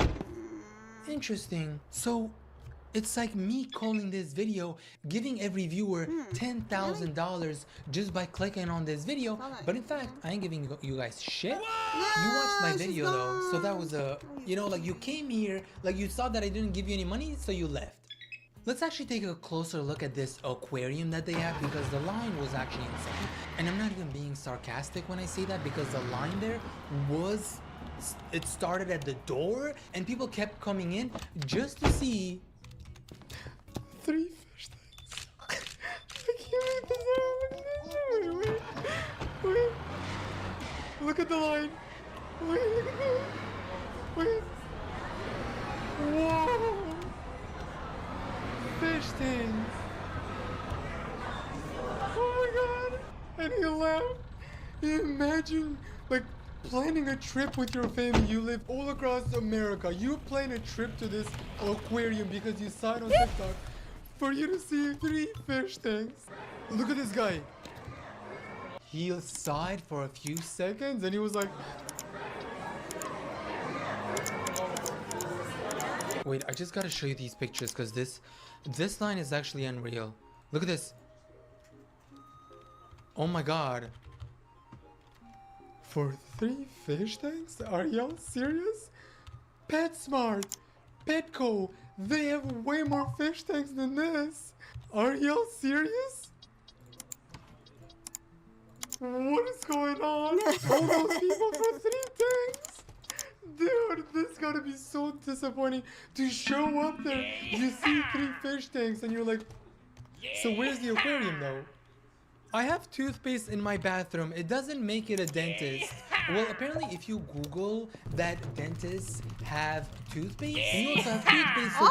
Interesting. So it's like me calling this video, giving every viewer $10,000 just by clicking on this video. But in fact, I ain't giving you guys shit. You watched my video though, so that was a, you know, like, you came here, like, you saw that I didn't give you any money, so you left. Let's actually take a closer look at this aquarium that they have because the line was actually insane. And I'm not even being sarcastic when I say that because the line there was, it started at the door and people kept coming in just to see 3 fish tanks. I can't make this out. Wait. Look at the line. Wait, look at the line. Wait. Whoa. Fish tanks. Oh my god. And he laughed. Imagine, like, planning a trip with your family. You live all across America. You plan a trip to this aquarium because you saw it on TikTok for you to see 3 fish tanks. Look at this guy. He saw it for a few seconds and he was like, wait, I just gotta show you these pictures because this line is actually unreal. Look at this. Oh my god. For 3 fish tanks? Are y'all serious? PetSmart, Petco, they have way more fish tanks than this. Are y'all serious? What is going on? All those people for 3 tanks? Dude, this gotta be so disappointing to show up there. You see 3 fish tanks and you're like, so where's the aquarium though? I have toothpaste in my bathroom. It doesn't make it a dentist. Well, apparently if you Google that dentists have toothpaste, and you also have toothpaste, so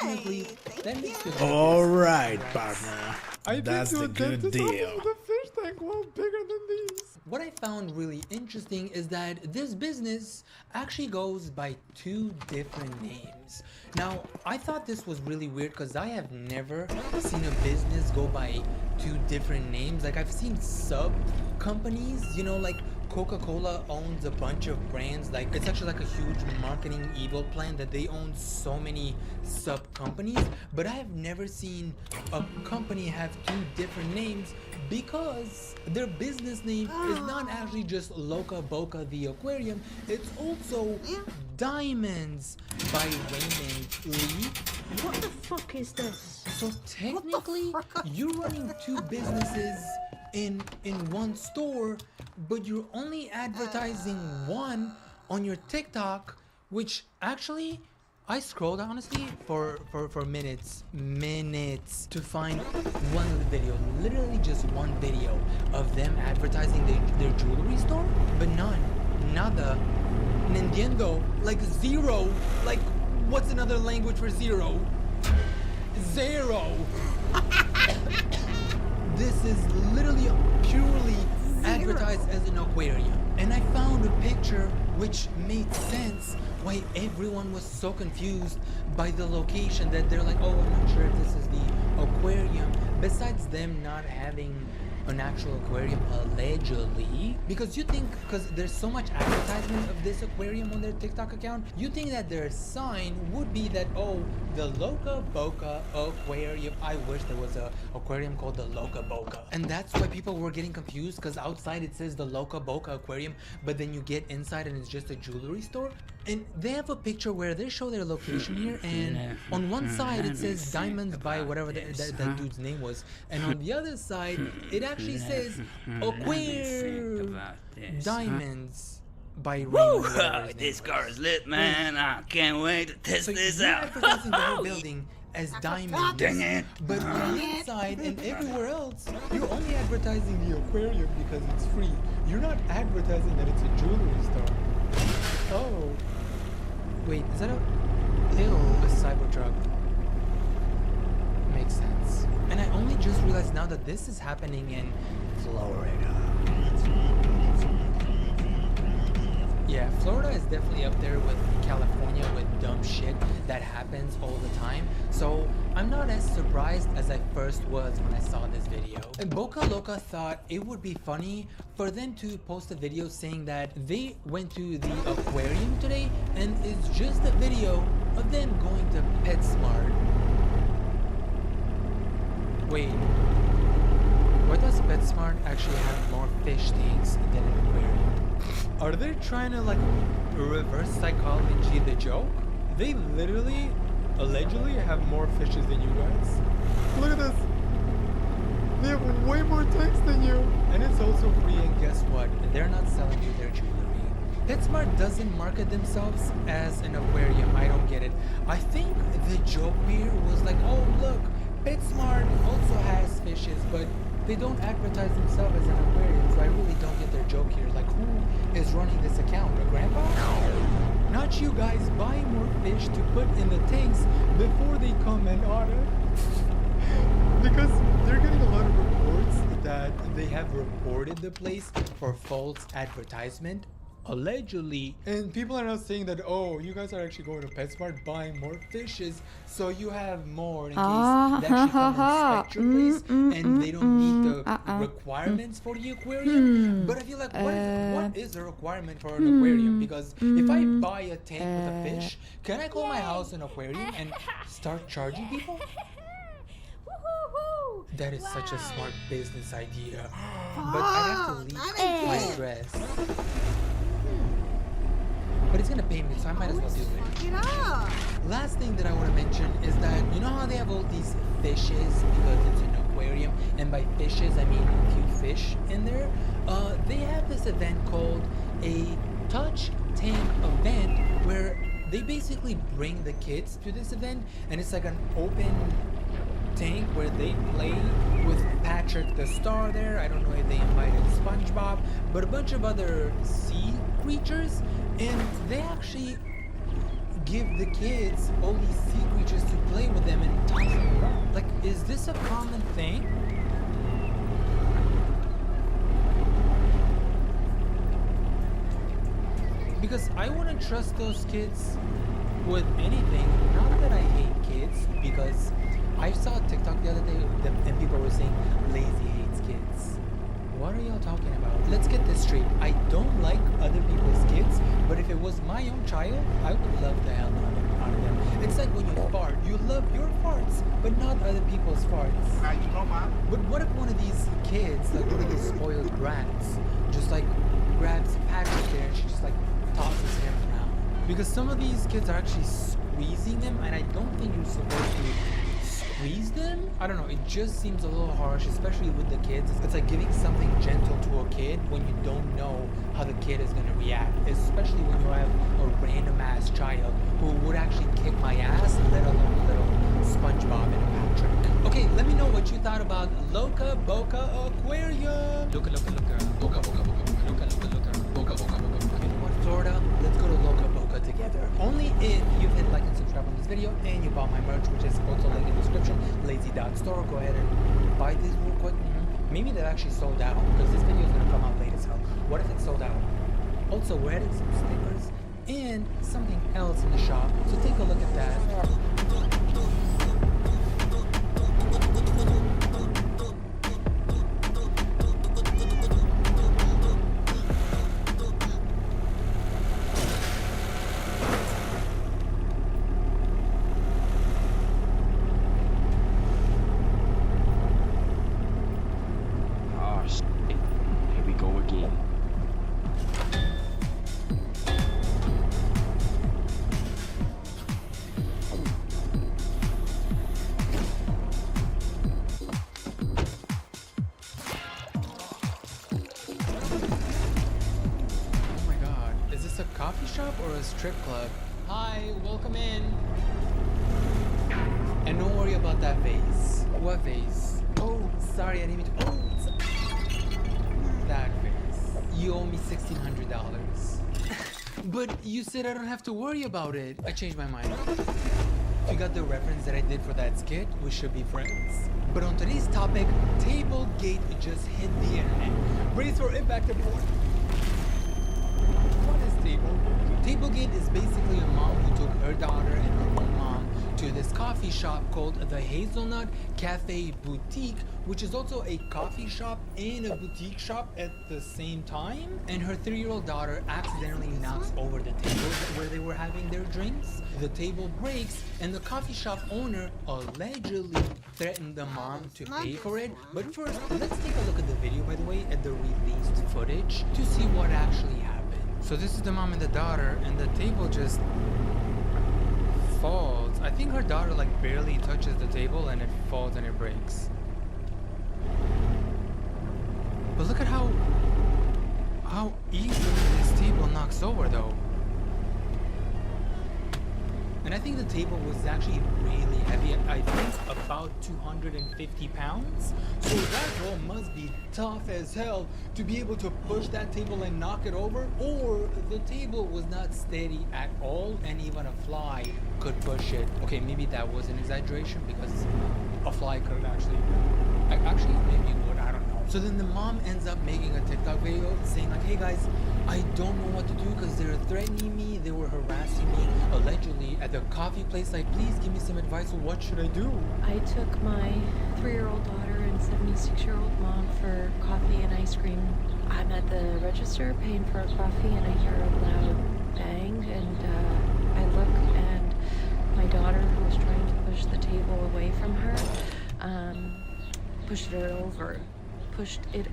technically that makes you a dentist. Alright, partner. I've That's been to the a good dentist deal. with a fish tank well bigger than these. What I found really interesting is that this business actually goes by 2 different names. Now, I thought this was really weird because I have never seen a business go by 2 different names. Like, I've seen sub companies, you know, like Coca-Cola owns a bunch of brands. Like, it's actually like a huge marketing evil plan that they own so many sub companies, but I have never seen a company have 2 different names because their business name is not actually just Loca Boca the aquarium, it's also Diamonds by Raymond Lee. What the fuck is this? So technically, you're running 2 businesses in one store, but you're only advertising one on your TikTok, which actually I scrolled honestly for minutes to find one video, literally just one video of them advertising their jewelry store, but nada, Nintendo, like 0, like what's another language for 0? 0. This is literally purely advertised as an aquarium. And I found a picture which made sense why everyone was so confused by the location that they're like, oh, I'm not sure if this is the aquarium. Besides them not having an actual aquarium allegedly, because you think, because there's so much advertisement of this aquarium on their TikTok account, you think that their sign would be that, oh, the Loca Boca aquarium. I wish there was a aquarium called the Loca Boca, and that's why people were getting confused, because outside it says the Loca Boca aquarium, but then you get inside and it's just a jewelry store. And they have a picture where they show their location here, and on one side it says Diamonds by whatever that dude's name was, and on the other side it actually says Aquare Diamonds by Woo! This car is lit, man. I can't wait to test this out. Advertising the whole building as Diamonds. Dang it. But on the inside and everywhere else, you're only advertising the aquarium because it's free. You're not advertising that it's a jewelry store. Oh. Wait, is that a Cybertruck? Makes sense. And I only just realized now that this is happening in Florida. Yeah, Florida is definitely up there with California with dumb shit that happens all the time. So I'm not as surprised as I first was when I saw this video. And Boca Loca thought it would be funny for them to post a video saying that they went to the aquarium today, and it's just a video of them going to PetSmart. Wait, why does PetSmart actually have more fish tanks than an aquarium? Are they trying to like reverse psychology the joke? They literally, allegedly have more fishes than you guys. Look at this. They have way more tanks than you. And it's also free, and guess what? They're not selling you their jewelry. PetSmart doesn't market themselves as an aquarium. I don't get it. I think the joke here was like, oh look, PetSmart also has fishes, but they don't advertise themselves as an aquarium, so I really don't get their joke here. Like, who is running this account? A grandpa? No. Not you guys buying more fish to put in the tanks before they come and order. Because they're getting a lot of reports that they have reported the place for false advertisement. Allegedly, and people are now saying that, oh, you guys are actually going to PetSmart buying more fishes, so you have more in case they actually come and inspect your place and they don't meet the requirements for the aquarium. But I feel like, what is the requirement for an aquarium? Because if I buy a tank with a fish, can I call my house an aquarium and start charging people? That is such a smart business idea. But I have to leave my dress. But it's gonna pay me, so I might as well do it. Last thing that I want to mention is that, you know how they have all these fishes because it's an aquarium, and by fishes I mean a few fish in there. They have this event called a touch tank event where they basically bring the kids to this event, and it's like an open tank where they play with Patrick the Star there. I don't know if they invited SpongeBob, but a bunch of other sea creatures, and they actually give the kids all these sea creatures to play with them and toss them around. Like, is this a common thing? Because I wouldn't trust those kids with anything. Not that I hate kids, because I saw a TikTok the other day and people were saying lazy hates kids. What are y'all talking about? Let's get this straight. I don't like other people's kids, but if it was my own child, I would love the hell out of them. It's like when you fart. You love your farts, but not other people's farts. Now you know, man. But what if one of these kids, like one of these spoiled brats, just like grabs Patrick there and she just like tosses him around? Because some of these kids are actually squeezing them, and I don't think you're supposed to squeeze them? I don't know, it just seems a little harsh, especially with the kids. It's like giving something gentle to a kid when you don't know how the kid is gonna react, especially when you have a random ass child who would actually kick my ass, let alone little SpongeBob and Patrick. Okay, let me know what you thought about Loca Boca Aquarium. Loca, Loca, Loca, Boca, Boca, Boca, Loca, Loca, Loca, Boca, Boca, Boca. You know what, Florida? Let's go to Loca Boca together. Only if you've hit like and subscribe on this video and you bought my merch, which is also linked in the description, lazy.store. Go ahead and buy these real quick. Maybe they're actually sold out, because this video is going to come out late as hell. What if it's sold out? Also, we're adding some stickers and something else in the shop. So take a look at that. Oh, shit. Here we go again. Oh my god, is this a coffee shop or a strip club? Hi, welcome in. And don't worry about that vase. What vase? Oh, sorry, I didn't mean to. Oh, that vase. You owe me $1,600. But you said I don't have to worry about it. I changed my mind. If you got the reference that I did for that skit, we should be friends. But on today's topic, Tablegate just hit the internet. Brace for impact, everyone. What is Tablegate? Tablegate is basically a mom who took her daughter and her own mom to this coffee shop called the Hazelnut Cafe Boutique, which is also a coffee shop and a boutique shop at the same time. And her 3-year-old daughter accidentally knocks over the table where they were having their drinks. The table breaks and the coffee shop owner allegedly threatened the mom to pay for it. But first, let's take a look at the video, by the way, at the released footage to see what actually happened. So this is the mom and the daughter, and the table just falls. I think her daughter like barely touches the table and it falls and it breaks. But look at how easily this table knocks over though. And I think the table was actually really heavy. I think about 250 pounds. So that girl must be tough as hell to be able to push that table and knock it over. Or the table was not steady at all and even a fly could push it. Okay, maybe that was an exaggeration because a fly could actually maybe would, I don't know. So then the mom ends up making a TikTok video saying like, hey guys, I don't know what to do because they're threatening me, they were harassing me allegedly at the coffee place. Like, please give me some advice. What should I do? I took my 3-year-old daughter and 76-year-old mom for coffee and ice cream. I'm at the register paying for a coffee and I hear a loud bang and I look and my daughter, who was trying to push the table away from her, pushed it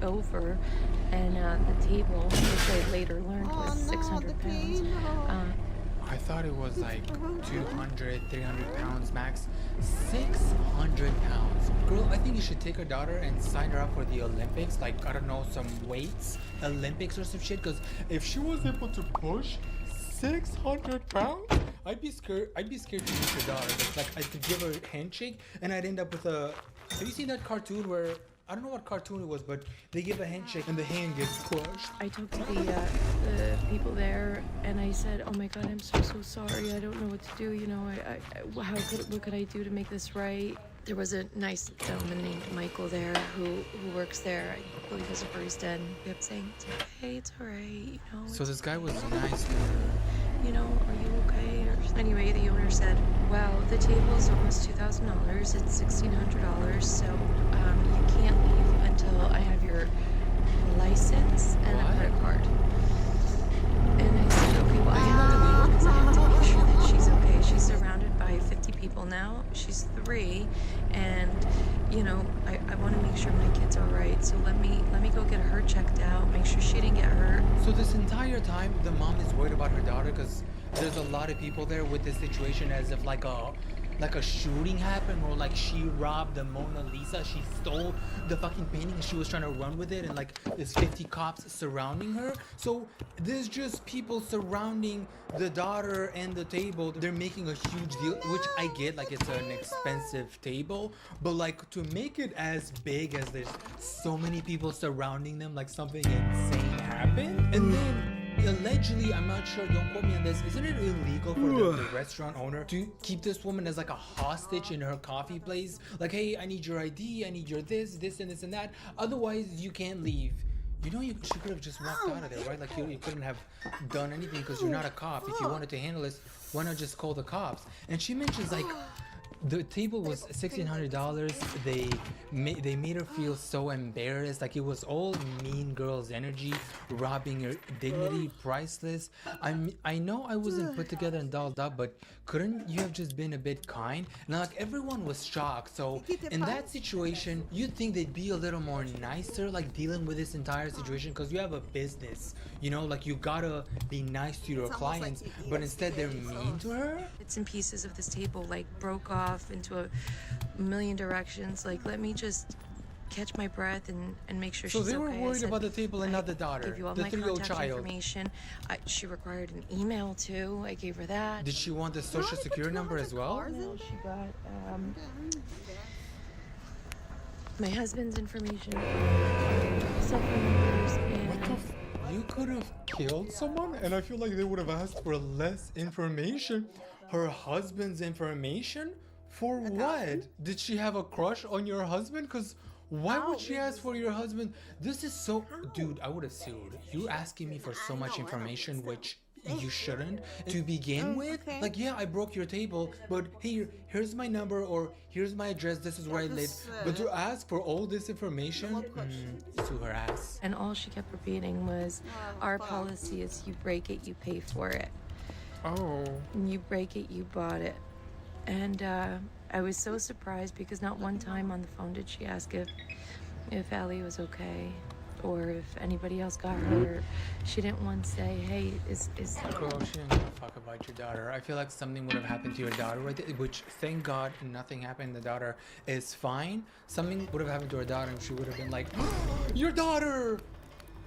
over and the table, which I later learned was 600 pounds. I thought it was like 200, 300 pounds max. 600 pounds. Girl, I think you should take her daughter and sign her up for the Olympics. Like, I don't know, some weights, Olympics or some shit. Because if she was able to push 600 pounds, I'd be scared to use her daughter. It's like I could give her a handshake and I'd end up with a... Have you seen that cartoon where... I don't know what cartoon it was, but they give a handshake and the hand gets pushed. I talked to the people there, and I said, "Oh my God, I'm so sorry. I don't know what to do. You know, what could I do to make this right?" There was a nice gentleman named Michael there who works there. I believe as a barista, and he kept saying, "It's okay, it's all right. You know." So this guy was nice to her. You know, are you okay? Anyway, the owner said, "Well, the table is almost $2,000. It's $1,600, so you can't leave until I have your license and a credit card." And I said, "Okay, well, I have to leave because I have to make sure that she's okay. She's surrounded by 50 people now. She's 3, and you know, I want to make sure my kid's all right. So let me go get her checked out. Make sure she didn't get hurt." So this entire time, the mom is worried about her daughter because there's a lot of people there with this situation as if like a shooting happened, or like she robbed the Mona Lisa, she stole the fucking painting and she was trying to run with it, and like there's 50 cops surrounding her. So there's just people surrounding the daughter and the table. They're making a huge deal, which I get, like it's an expensive table, but like to make it as big as there's so many people surrounding them, like something insane happened. And then allegedly, I'm not sure, don't quote me on this, isn't it illegal for the restaurant owner to keep this woman as like a hostage in her coffee place? Like, hey, I need your ID, I need your this and this and that. Otherwise, you can't leave. You know, she could have just walked out of there, right? Like you couldn't have done anything because you're not a cop. If you wanted to handle this, why not just call the cops? And she mentions like the table was $1,600. They made her feel so embarrassed, like it was all Mean Girls energy, robbing her dignity, priceless. I know I wasn't put together and dolled up, but couldn't you have just been a bit kind? Now, like everyone was shocked. So in that situation, you'd think they'd be a little more nicer, like dealing with this entire situation, because you have a business. You know, like you gotta be nice to your clients, but instead they're mean to her. Bits and pieces of this table like broke off into a million directions. Like, let me just catch my breath and make sure she's okay. So they were worried about the table and not the daughter, give you all the my 3-year-old contact child. information. She required an email too. I gave her that. Did she want the social security number as well? No, she got my husband's information, cell phone numbers, and You could have killed someone, and I feel like they would have asked for less information. Her husband's information? For what? Did she have a crush on your husband? Because why would she ask for your husband? This is so... Dude, I would have sued. You asking me for so much information, which you shouldn't to begin with. Like, yeah, I broke your table, but here's my number, or here's my address, this is where I live. But to ask for all this information, sue her ass. And all she kept repeating was, our policy is you break it, you pay for it. Oh. And you break it, you bought it. And I was so surprised because not one time on the phone did she ask if Allie was okay, or if anybody else got hurt. She didn't once say, hey, is Girl, she didn't give a fuck about your daughter. I feel like something would have happened to your daughter right there, which thank God nothing happened. The daughter is fine. Something would have happened to her daughter and she would have been like, your daughter!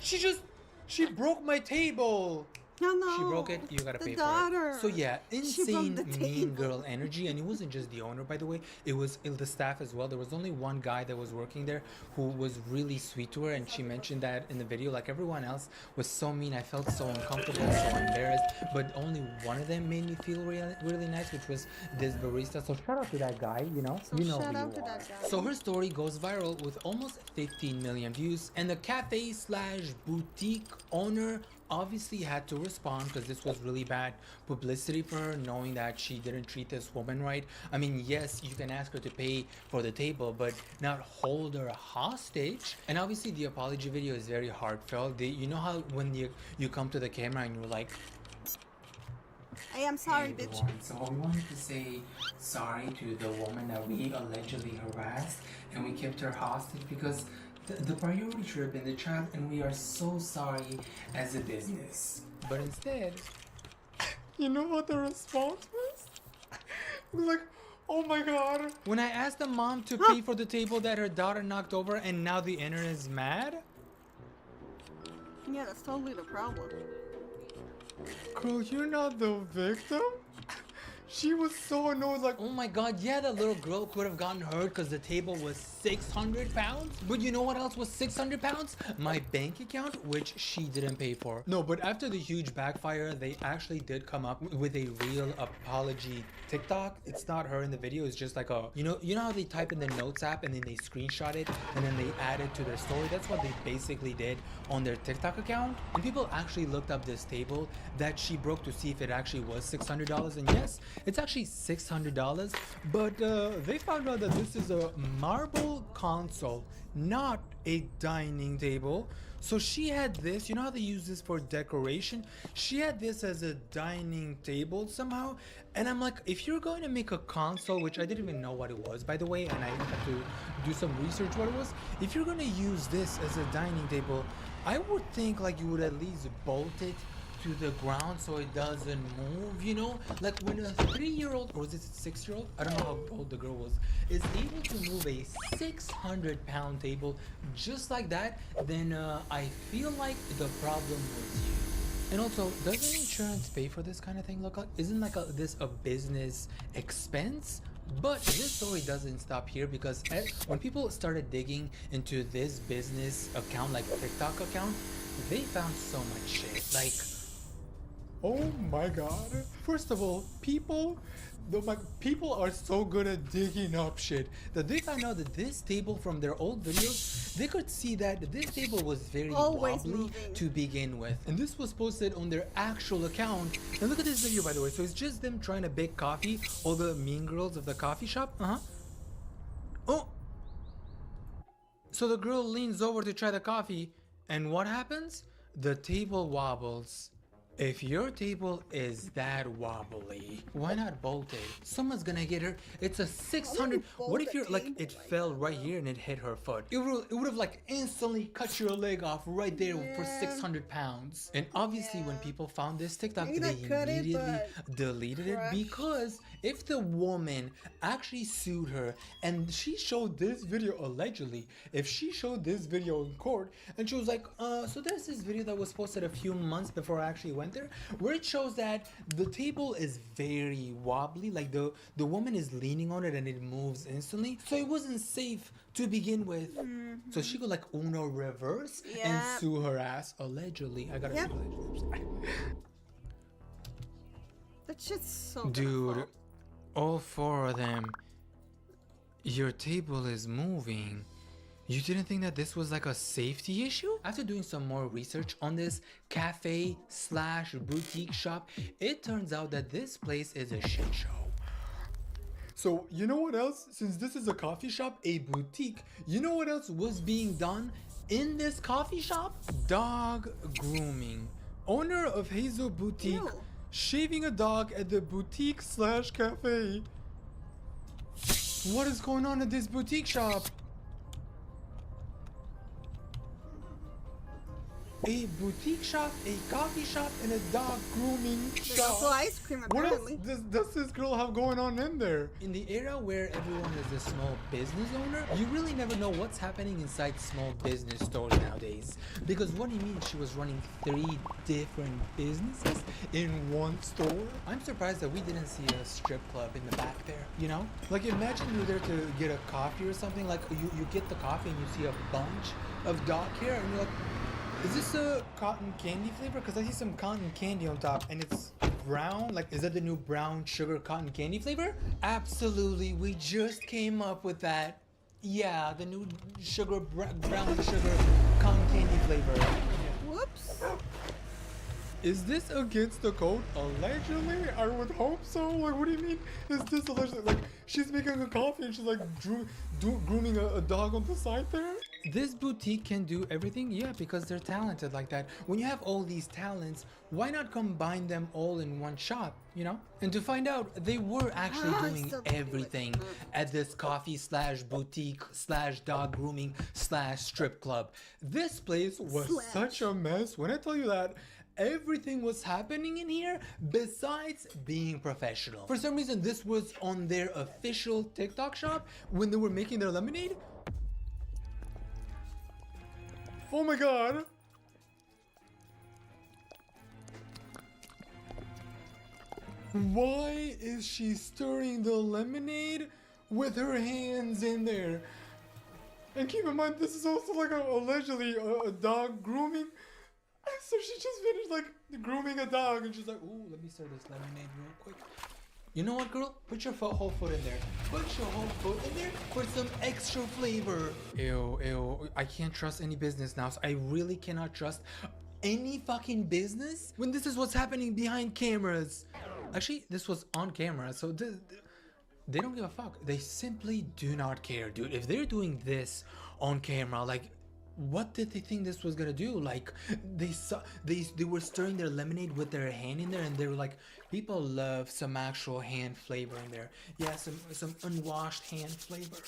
She broke my table! No, no. She broke it, you gotta pay for it. So yeah, insane mean girl energy. And it wasn't just the owner, by the way. It was the staff as well. There was only one guy that was working there who was really sweet to her, and she mentioned that in the video. Like, everyone else was so mean. I felt so uncomfortable, so embarrassed. But only one of them made me feel really nice, which was this barista. So shout out to that guy, you know. So you know who you are. So her story goes viral with almost 15 million views, and the cafe/boutique owner obviously had to respond because this was really bad publicity for her, knowing that she didn't treat this woman right. I mean, yes, you can ask her to pay for the table, but not hold her hostage. And obviously the apology video is very heartfelt. You know how when you come to the camera and you're like, I am sorry, hey, bitch. So we wanted to say sorry to the woman that we allegedly harassed, and we kept her hostage because the priority should have been the child, and we are so sorry as a business. But instead, you know what the response was? It was like, oh my god. When I asked the mom to pay for the table that her daughter knocked over, and now the internet is mad? Yeah, that's totally the problem. Girl, you're not the victim? She was so annoyed, like, oh my god, yeah, that little girl could have gotten hurt because the table was 600 pounds. But you know what else was 600 pounds? My bank account, which she didn't pay for. No, but after the huge backfire, they actually did come up with a real apology TikTok. It's not her in the video, it's just like a, you know how they type in the notes app and then they screenshot it and then they add it to their story? That's what they basically did on their TikTok account. And people actually looked up this table that she broke to see if it actually was $600, and yes, it's actually $600, but they found out that this is a marble console, not a dining table. So she had this, you know how they use this for decoration? She had this as a dining table somehow. And I'm like, if you're going to make a console, which I didn't even know what it was, by the way, and I had to do some research what it was. If you're going to use this as a dining table, I would think like you would at least bolt it to the ground so it doesn't move, you know? Like when a 3-year-old, or is it a 6-year-old? I don't know how old the girl was, is able to move a 600-pound table just like that, then I feel like the problem was you. And also, doesn't insurance pay for this kind of thing? Look, isn't like this a business expense? But this story doesn't stop here, because when people started digging into this business account, like TikTok account, they found so much shit. Like, oh my god. First of all, people people are so good at digging up shit that they found out that this table from their old videos, they could see that this table was very wobbly to begin with. And this was posted on their actual account. And look at this video, by the way. So it's just them trying to bake coffee. All the mean girls of the coffee shop. Oh! So the girl leans over to try the coffee. And what happens? The table wobbles. If your table is that wobbly, why not bolt it? Someone's gonna get her. It's a 600. What if you're like, it fell right here and it hit her foot? It would have like instantly cut your leg off right there for 600 pounds. And obviously when people found this TikTok, they immediately deleted it, because if the woman actually sued her and she showed this video allegedly, if she showed this video in court and she was like, so there's this video that was posted a few months before I actually went there, where it shows that the table is very wobbly, like the woman is leaning on it and it moves instantly, so it wasn't safe to begin with. So she could like Uno reverse and sue her ass allegedly. I gotta say allegedly. That shit's so dude, all four of them. Your table is moving. You didn't think that this was like a safety issue? After doing some more research on this cafe/boutique shop, it turns out that this place is a shit show. So you know what else? Since this is a coffee shop, a boutique, you know what else was being done in this coffee shop? Dog grooming. Owner of Hazel Boutique, shaving a dog at the boutique/cafe. What is going on at this boutique shop? A boutique shop, a coffee shop, and a dog grooming shop. Also ice cream, apparently. What else does this girl have going on in there? In the era where everyone is a small business owner, you really never know what's happening inside small business stores nowadays. Because what do you mean she was running 3 different businesses in one store? I'm surprised that we didn't see a strip club in the back there, you know? Like imagine you're there to get a coffee or something, like you get the coffee and you see a bunch of dog hair and you're like, is this a cotton candy flavor? Because I see some cotton candy on top and it's brown. Like, is that the new brown sugar cotton candy flavor? Absolutely, we just came up with that. Yeah, the new brown sugar cotton candy flavor. Whoops. Is this against the code? Allegedly? I would hope so. Like, what do you mean? Is this allegedly? Like, she's making a coffee and she's like grooming a dog on the side there? This boutique can do everything? Yeah, because they're talented like that. When you have all these talents, why not combine them all in one shop, you know? And to find out, they were actually doing everything at this coffee/boutique/dog grooming/strip club. This place was such a mess. When I tell you that, everything was happening in here besides being professional. For some reason, this was on their official TikTok shop when they were making their lemonade. Oh my god. Why is she stirring the lemonade with her hands in there? And keep in mind, this is also like allegedly a dog grooming. So she just finished like grooming a dog and she's like, ooh, let me stir this lemonade real quick. You know what, girl? Put your whole foot in there. Put your whole foot in there for some extra flavor. Ew. I can't trust any business now. So I really cannot trust any fucking business when this is what's happening behind cameras. Actually, this was on camera, so they don't give a fuck. They simply do not care, dude. If they're doing this on camera, like, what did they think this was gonna do? Like, they were stirring their lemonade with their hand in there, and they were like, people love some actual hand flavor in there. Yeah, some unwashed hand flavor.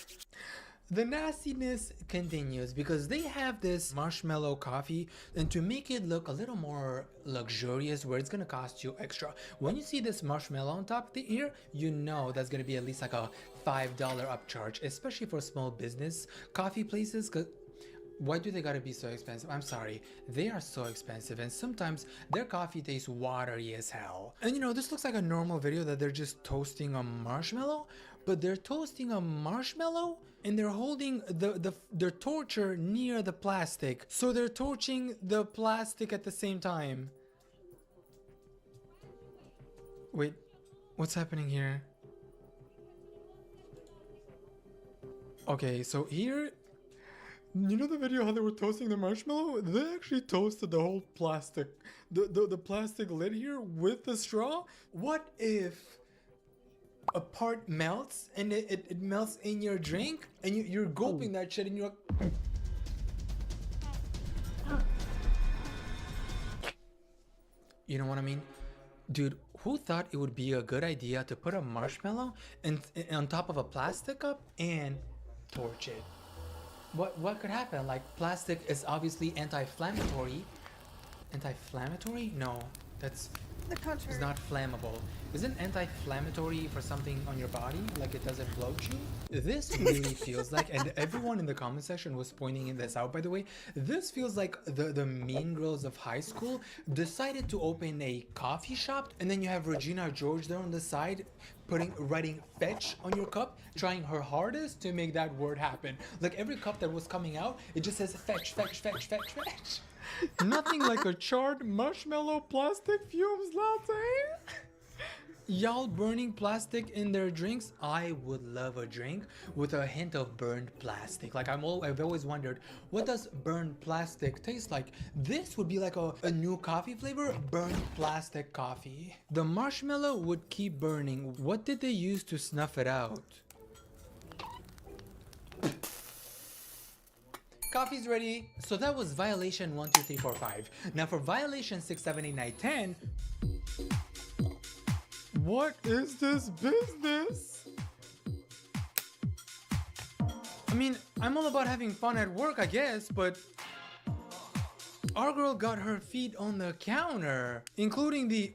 The nastiness continues because they have this marshmallow coffee, and to make it look a little more luxurious, where it's gonna cost you extra. When you see this marshmallow on top here, you know that's gonna be at least like a $5 upcharge, especially for small business coffee places. Cause why do they gotta be so expensive? I'm sorry, they are so expensive, and sometimes their coffee tastes watery as hell. And you know, this looks like a normal video that they're just toasting a marshmallow, but they're toasting a marshmallow and they're holding their torcher near the plastic. So they're torching the plastic at the same time. Wait, what's happening here? Okay, so here, you know the video how they were toasting the marshmallow? They actually toasted the whole plastic, the plastic lid here with the straw. What if a part melts and it melts in your drink and you're gulping that shit and you're like, you know what I mean? Dude, who thought it would be a good idea to put a marshmallow on top of a plastic cup and torch it? What could happen? Like, plastic is obviously anti-inflammatory. Anti-inflammatory? No, that's it's not flammable. Isn't anti-inflammatory for something on your body? Like it doesn't bloat you? This really feels like, and everyone in the comment section was pointing this out, by the way, this feels like the mean girls of high school decided to open a coffee shop, and then you have Regina George there on the side writing fetch on your cup, trying her hardest to make that word happen. Like every cup that was coming out, it just says fetch, fetch, fetch, fetch, fetch. Nothing like a charred marshmallow plastic fumes latte. Y'all burning plastic in their drinks? I would love a drink with a hint of burned plastic. Like I've always wondered, what does burned plastic taste like? This would be like a new coffee flavor, burned plastic coffee. The marshmallow would keep burning. What did they use to snuff it out? Coffee's ready. So that was violation 1, 2, 3, 4, 5. Now for violation 6, 7, 8, 9, 10. What is this business? I mean, I'm all about having fun at work, I guess, but our girl got her feet on the counter, including the...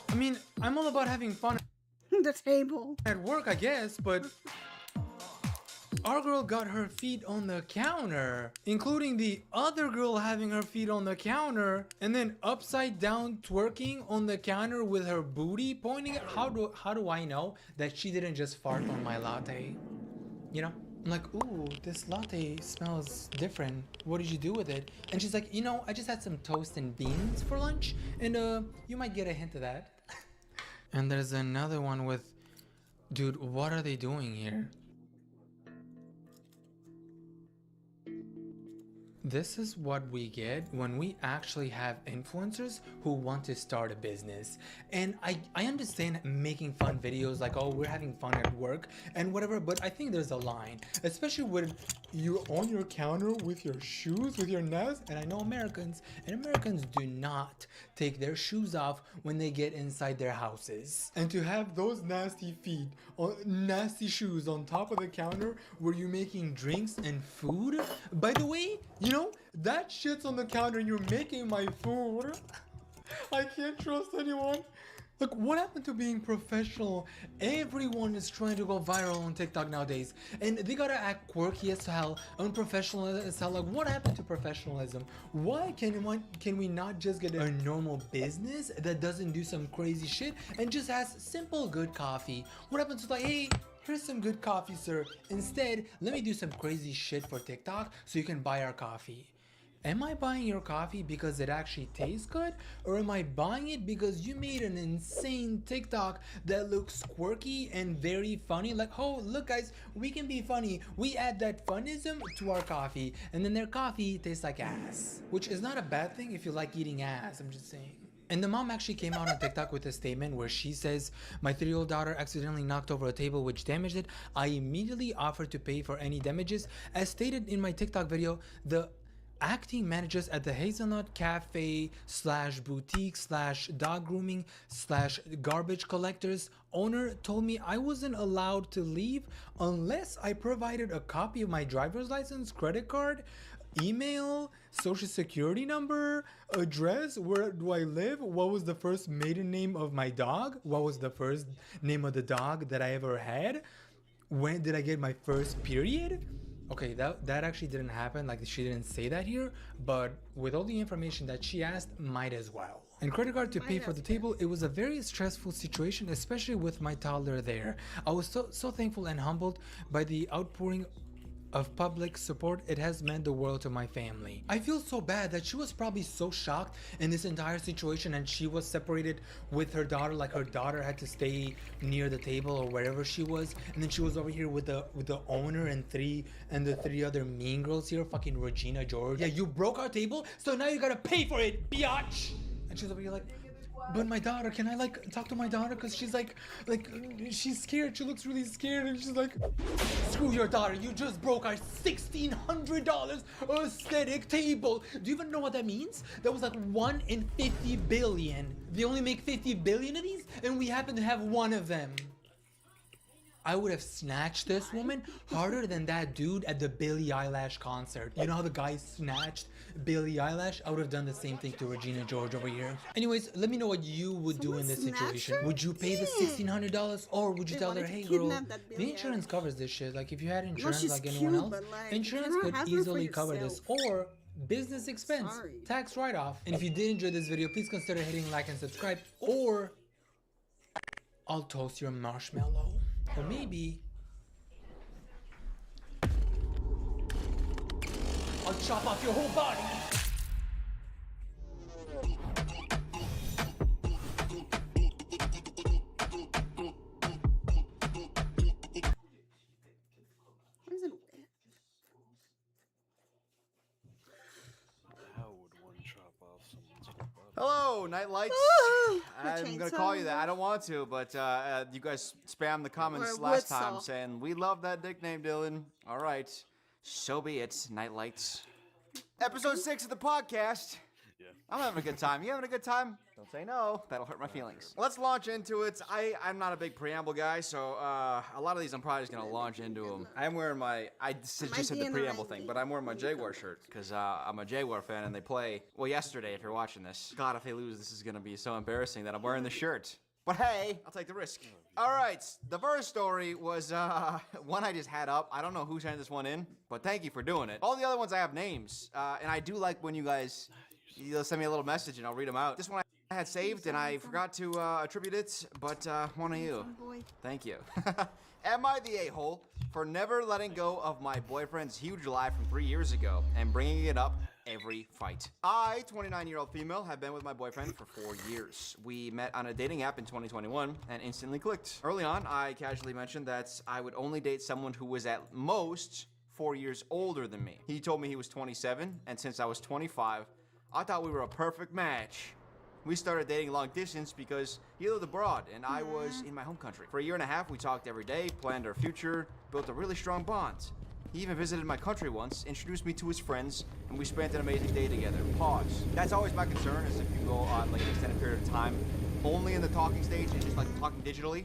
I mean, I'm all about having fun the table at work, I guess, but our girl got her feet on the counter, including the other girl having her feet on the counter, and then upside down twerking on the counter with her booty pointing at. How do I know that she didn't just fart on my latte? You know? I'm like, ooh, this latte smells different. What did you do with it? And she's like, you know, I just had some toast and beans for lunch, and you might get a hint of that. And there's another one with, dude, what are they doing here? This is what we get when we actually have influencers who want to start a business. And I understand making fun videos like, oh, we're having fun at work and whatever, but I think there's a line, especially when you're on your counter with your shoes, with your nails. And I know Americans do not take their shoes off when they get inside their houses. And to have those nasty feet, nasty shoes on top of the counter where you're making drinks and food. By the way, you know, that shit's on the counter and you're making my food. I can't trust anyone. Look, what happened to being professional? Everyone is trying to go viral on TikTok nowadays, and they gotta act quirky as hell, unprofessional as hell. Like, what happened to professionalism? Why can we not just get a normal business that doesn't do some crazy shit and just has simple good coffee? What happens to like, hey, here's some good coffee, sir. Instead, let me do some crazy shit for TikTok so you can buy our coffee. Am I buying your coffee because it actually tastes good? Or am I buying it because you made an insane TikTok that looks quirky and very funny? Like, oh, look guys, we can be funny. We add that funism to our coffee, and then their coffee tastes like ass. Which is not a bad thing if you like eating ass, I'm just saying. And the mom actually came out on TikTok with a statement where she says, my 3-year-old daughter accidentally knocked over a table which damaged it. I immediately offered to pay for any damages. As stated in my TikTok video, the acting managers at the Hazelnut Cafe / boutique / dog grooming / garbage collectors owner told me I wasn't allowed to leave unless I provided a copy of my driver's license, credit card, email, social security number, address, where do I live, what was the first maiden name of my dog, what was the first name of the dog that I ever had, when did I get my first period. Okay, that actually didn't happen, like she didn't say that here, but with all the information that she asked, might as well. And credit card to pay for the table, it was a very stressful situation, especially with my toddler there. I was so thankful and humbled by the outpouring of public support, it has meant the world to my family. I feel so bad that she was probably so shocked in this entire situation, and she was separated with her daughter, like her daughter had to stay near the table or wherever she was, and then she was over here with the owner and the three other mean girls here, fucking Regina George. Yeah, you broke our table, so now you gotta pay for it, biatch. And she's over here like, but my daughter, can I like talk to my daughter? Cause she's like she's scared. She looks really scared, and she's like, screw your daughter. You just broke our $1,600 aesthetic table. Do you even know what that means? That was like 1 in 50 billion. They only make 50 billion of these, and we happen to have one of them. I would have snatched this woman harder than that dude at the Billie Eilish concert. You know how the guy snatched Billie Eilish? I would have done the same thing to Regina George over here. Anyways, let me know what you would do in this situation. Would you pay the $1,600, or would you tell her, hey girl, the insurance covers this shit. Like if you had insurance like anyone else, insurance could easily cover this. Or business expense, tax write-off. And if you did enjoy this video, please consider hitting like and subscribe, or I'll toast your marshmallow. Or maybe I'll chop off your whole body. Hello, Night Lights. I'm gonna call you that. I don't want to, but you guys spammed the comments last time saying we love that nickname, Dylan. All right, so be it. Night Lights. Episode 6 of the podcast. Yeah. I'm having a good time. You having a good time? Don't say no. That'll hurt my feelings. Let's launch into it. I'm not a big preamble guy, so a lot of these I'm probably just gonna launch into them. I'm wearing I just said the preamble thing, but I'm wearing my Jaguar shirt because I'm a Jaguar fan, and they play. Well, yesterday, if you're watching this, God, if they lose, this is gonna be so embarrassing that I'm wearing the shirt. But hey, I'll take the risk. All right, the first story was one I just had up. I don't know who sent this one in, but thank you for doing it. All the other ones I have names, and I do like when you guys send me a little message and I'll read them out. This one I had saved and I forgot to attribute it, but one of you. Thank you. Am I the a-hole for never letting go of my boyfriend's huge lie from 3 years ago and bringing it up every fight? I, 29-year-old female, have been with my boyfriend for 4 years. We met on a dating app in 2021 and instantly clicked. Early on, I casually mentioned that I would only date someone who was at most 4 years older than me. He told me he was 27, and since I was 25, I thought we were a perfect match. We started dating long distance because he lived abroad and I was in my home country. For a year and a half, we talked every day, planned our future, built a really strong bond. He even visited my country once, introduced me to his friends, and we spent an amazing day together. Pause. That's always my concern, is if you go on like an extended period of time, only in the talking stage and just like talking digitally,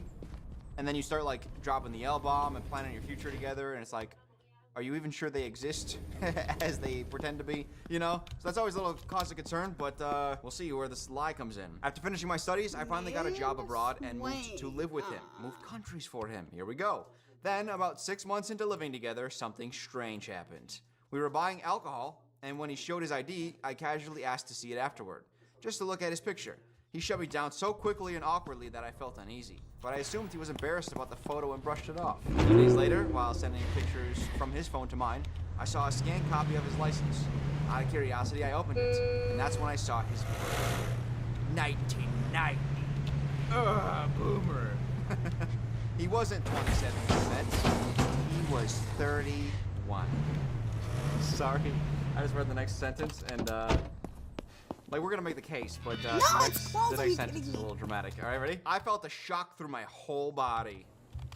and then you start like dropping the L-bomb and planning your future together, and it's like, are you even sure they exist as they pretend to be, you know? So that's always a little cause of concern, but we'll see where this lie comes in. After finishing my studies, I finally got a job abroad and moved to live with him. Moved countries for him. Here we go. Then, about 6 months into living together, something strange happened. We were buying alcohol, and when he showed his ID, I casually asked to see it afterward, just to look at his picture. He shoved me down so quickly and awkwardly that I felt uneasy, but I assumed he was embarrassed about the photo and brushed it off. 2 days later, while sending pictures from his phone to mine, I saw a scanned copy of his license. Out of curiosity, I opened it, and that's when I saw his birth. 1990. Boomer. He wasn't 27 when we met. He was 31. Sorry, I just read the next sentence, and like, we're gonna make the case, but the next sentence is a little dramatic. All right, ready? I felt a shock through my whole body.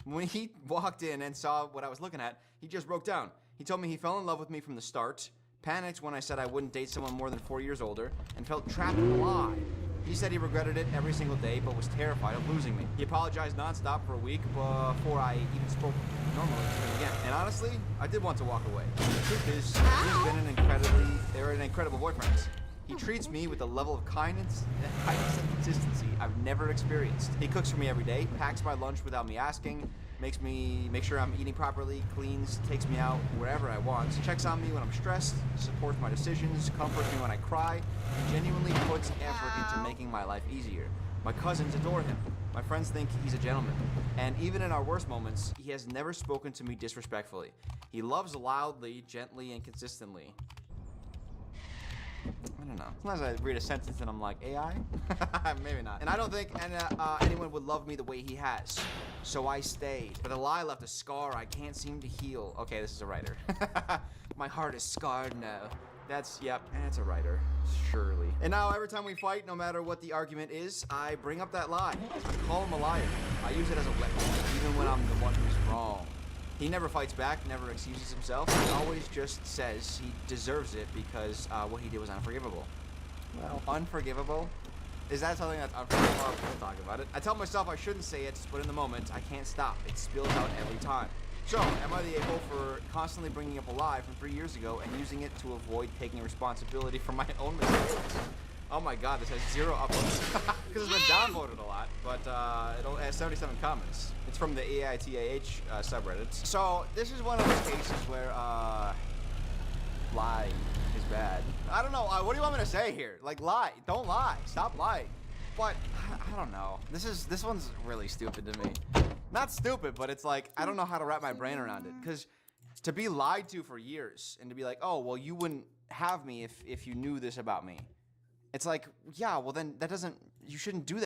When he walked in and saw what I was looking at, he just broke down. He told me he fell in love with me from the start, panicked when I said I wouldn't date someone more than 4 years older, and felt trapped in a lie. He said he regretted it every single day, but was terrified of losing me. He apologized nonstop for a week before I even spoke normally to him again. And honestly, I did want to walk away. The truth is, he's been an incredible boyfriend. He treats me with a level of kindness and consistency I've never experienced. He cooks for me every day, packs my lunch without me asking, make sure I'm eating properly, cleans, takes me out wherever I want, checks on me when I'm stressed, supports my decisions, comforts me when I cry, and genuinely puts effort into making my life easier. My cousins adore him. My friends think he's a gentleman, and even in our worst moments, he has never spoken to me disrespectfully. He loves loudly, gently, and consistently. I don't know. Sometimes I read a sentence and I'm like, AI? Maybe not. And I don't think anyone would love me the way he has. So I stayed. But the lie left a scar I can't seem to heal. Okay, this is a writer. My heart is scarred now. Yep, it's a writer. Surely. And now every time we fight, no matter what the argument is, I bring up that lie. I call him a liar. I use it as a weapon, even when I'm the one who's wrong. He never fights back, never excuses himself. He always just says he deserves it because what he did was unforgivable. Well, unforgivable? Is that something that's unforgivable? We'll talk about it. I tell myself I shouldn't say it, but in the moment, I can't stop. It spills out every time. So, am I the a-hole for constantly bringing up a lie from 3 years ago and using it to avoid taking responsibility for my own mistakes? Oh my god, this has 0 upvotes. Because it's been downvoted a lot, but it only has 77 comments. It's from the AITAH subreddit. So, this is one of those cases where, lying is bad. I don't know, what do you want me to say here? Like, lie. Don't lie. Stop lying. But, I don't know. This one's really stupid to me. Not stupid, but it's like, I don't know how to wrap my brain around it. Because to be lied to for years and to be like, oh, well, you wouldn't have me if you knew this about me. It's like, yeah, well then that doesn't, you shouldn't do that.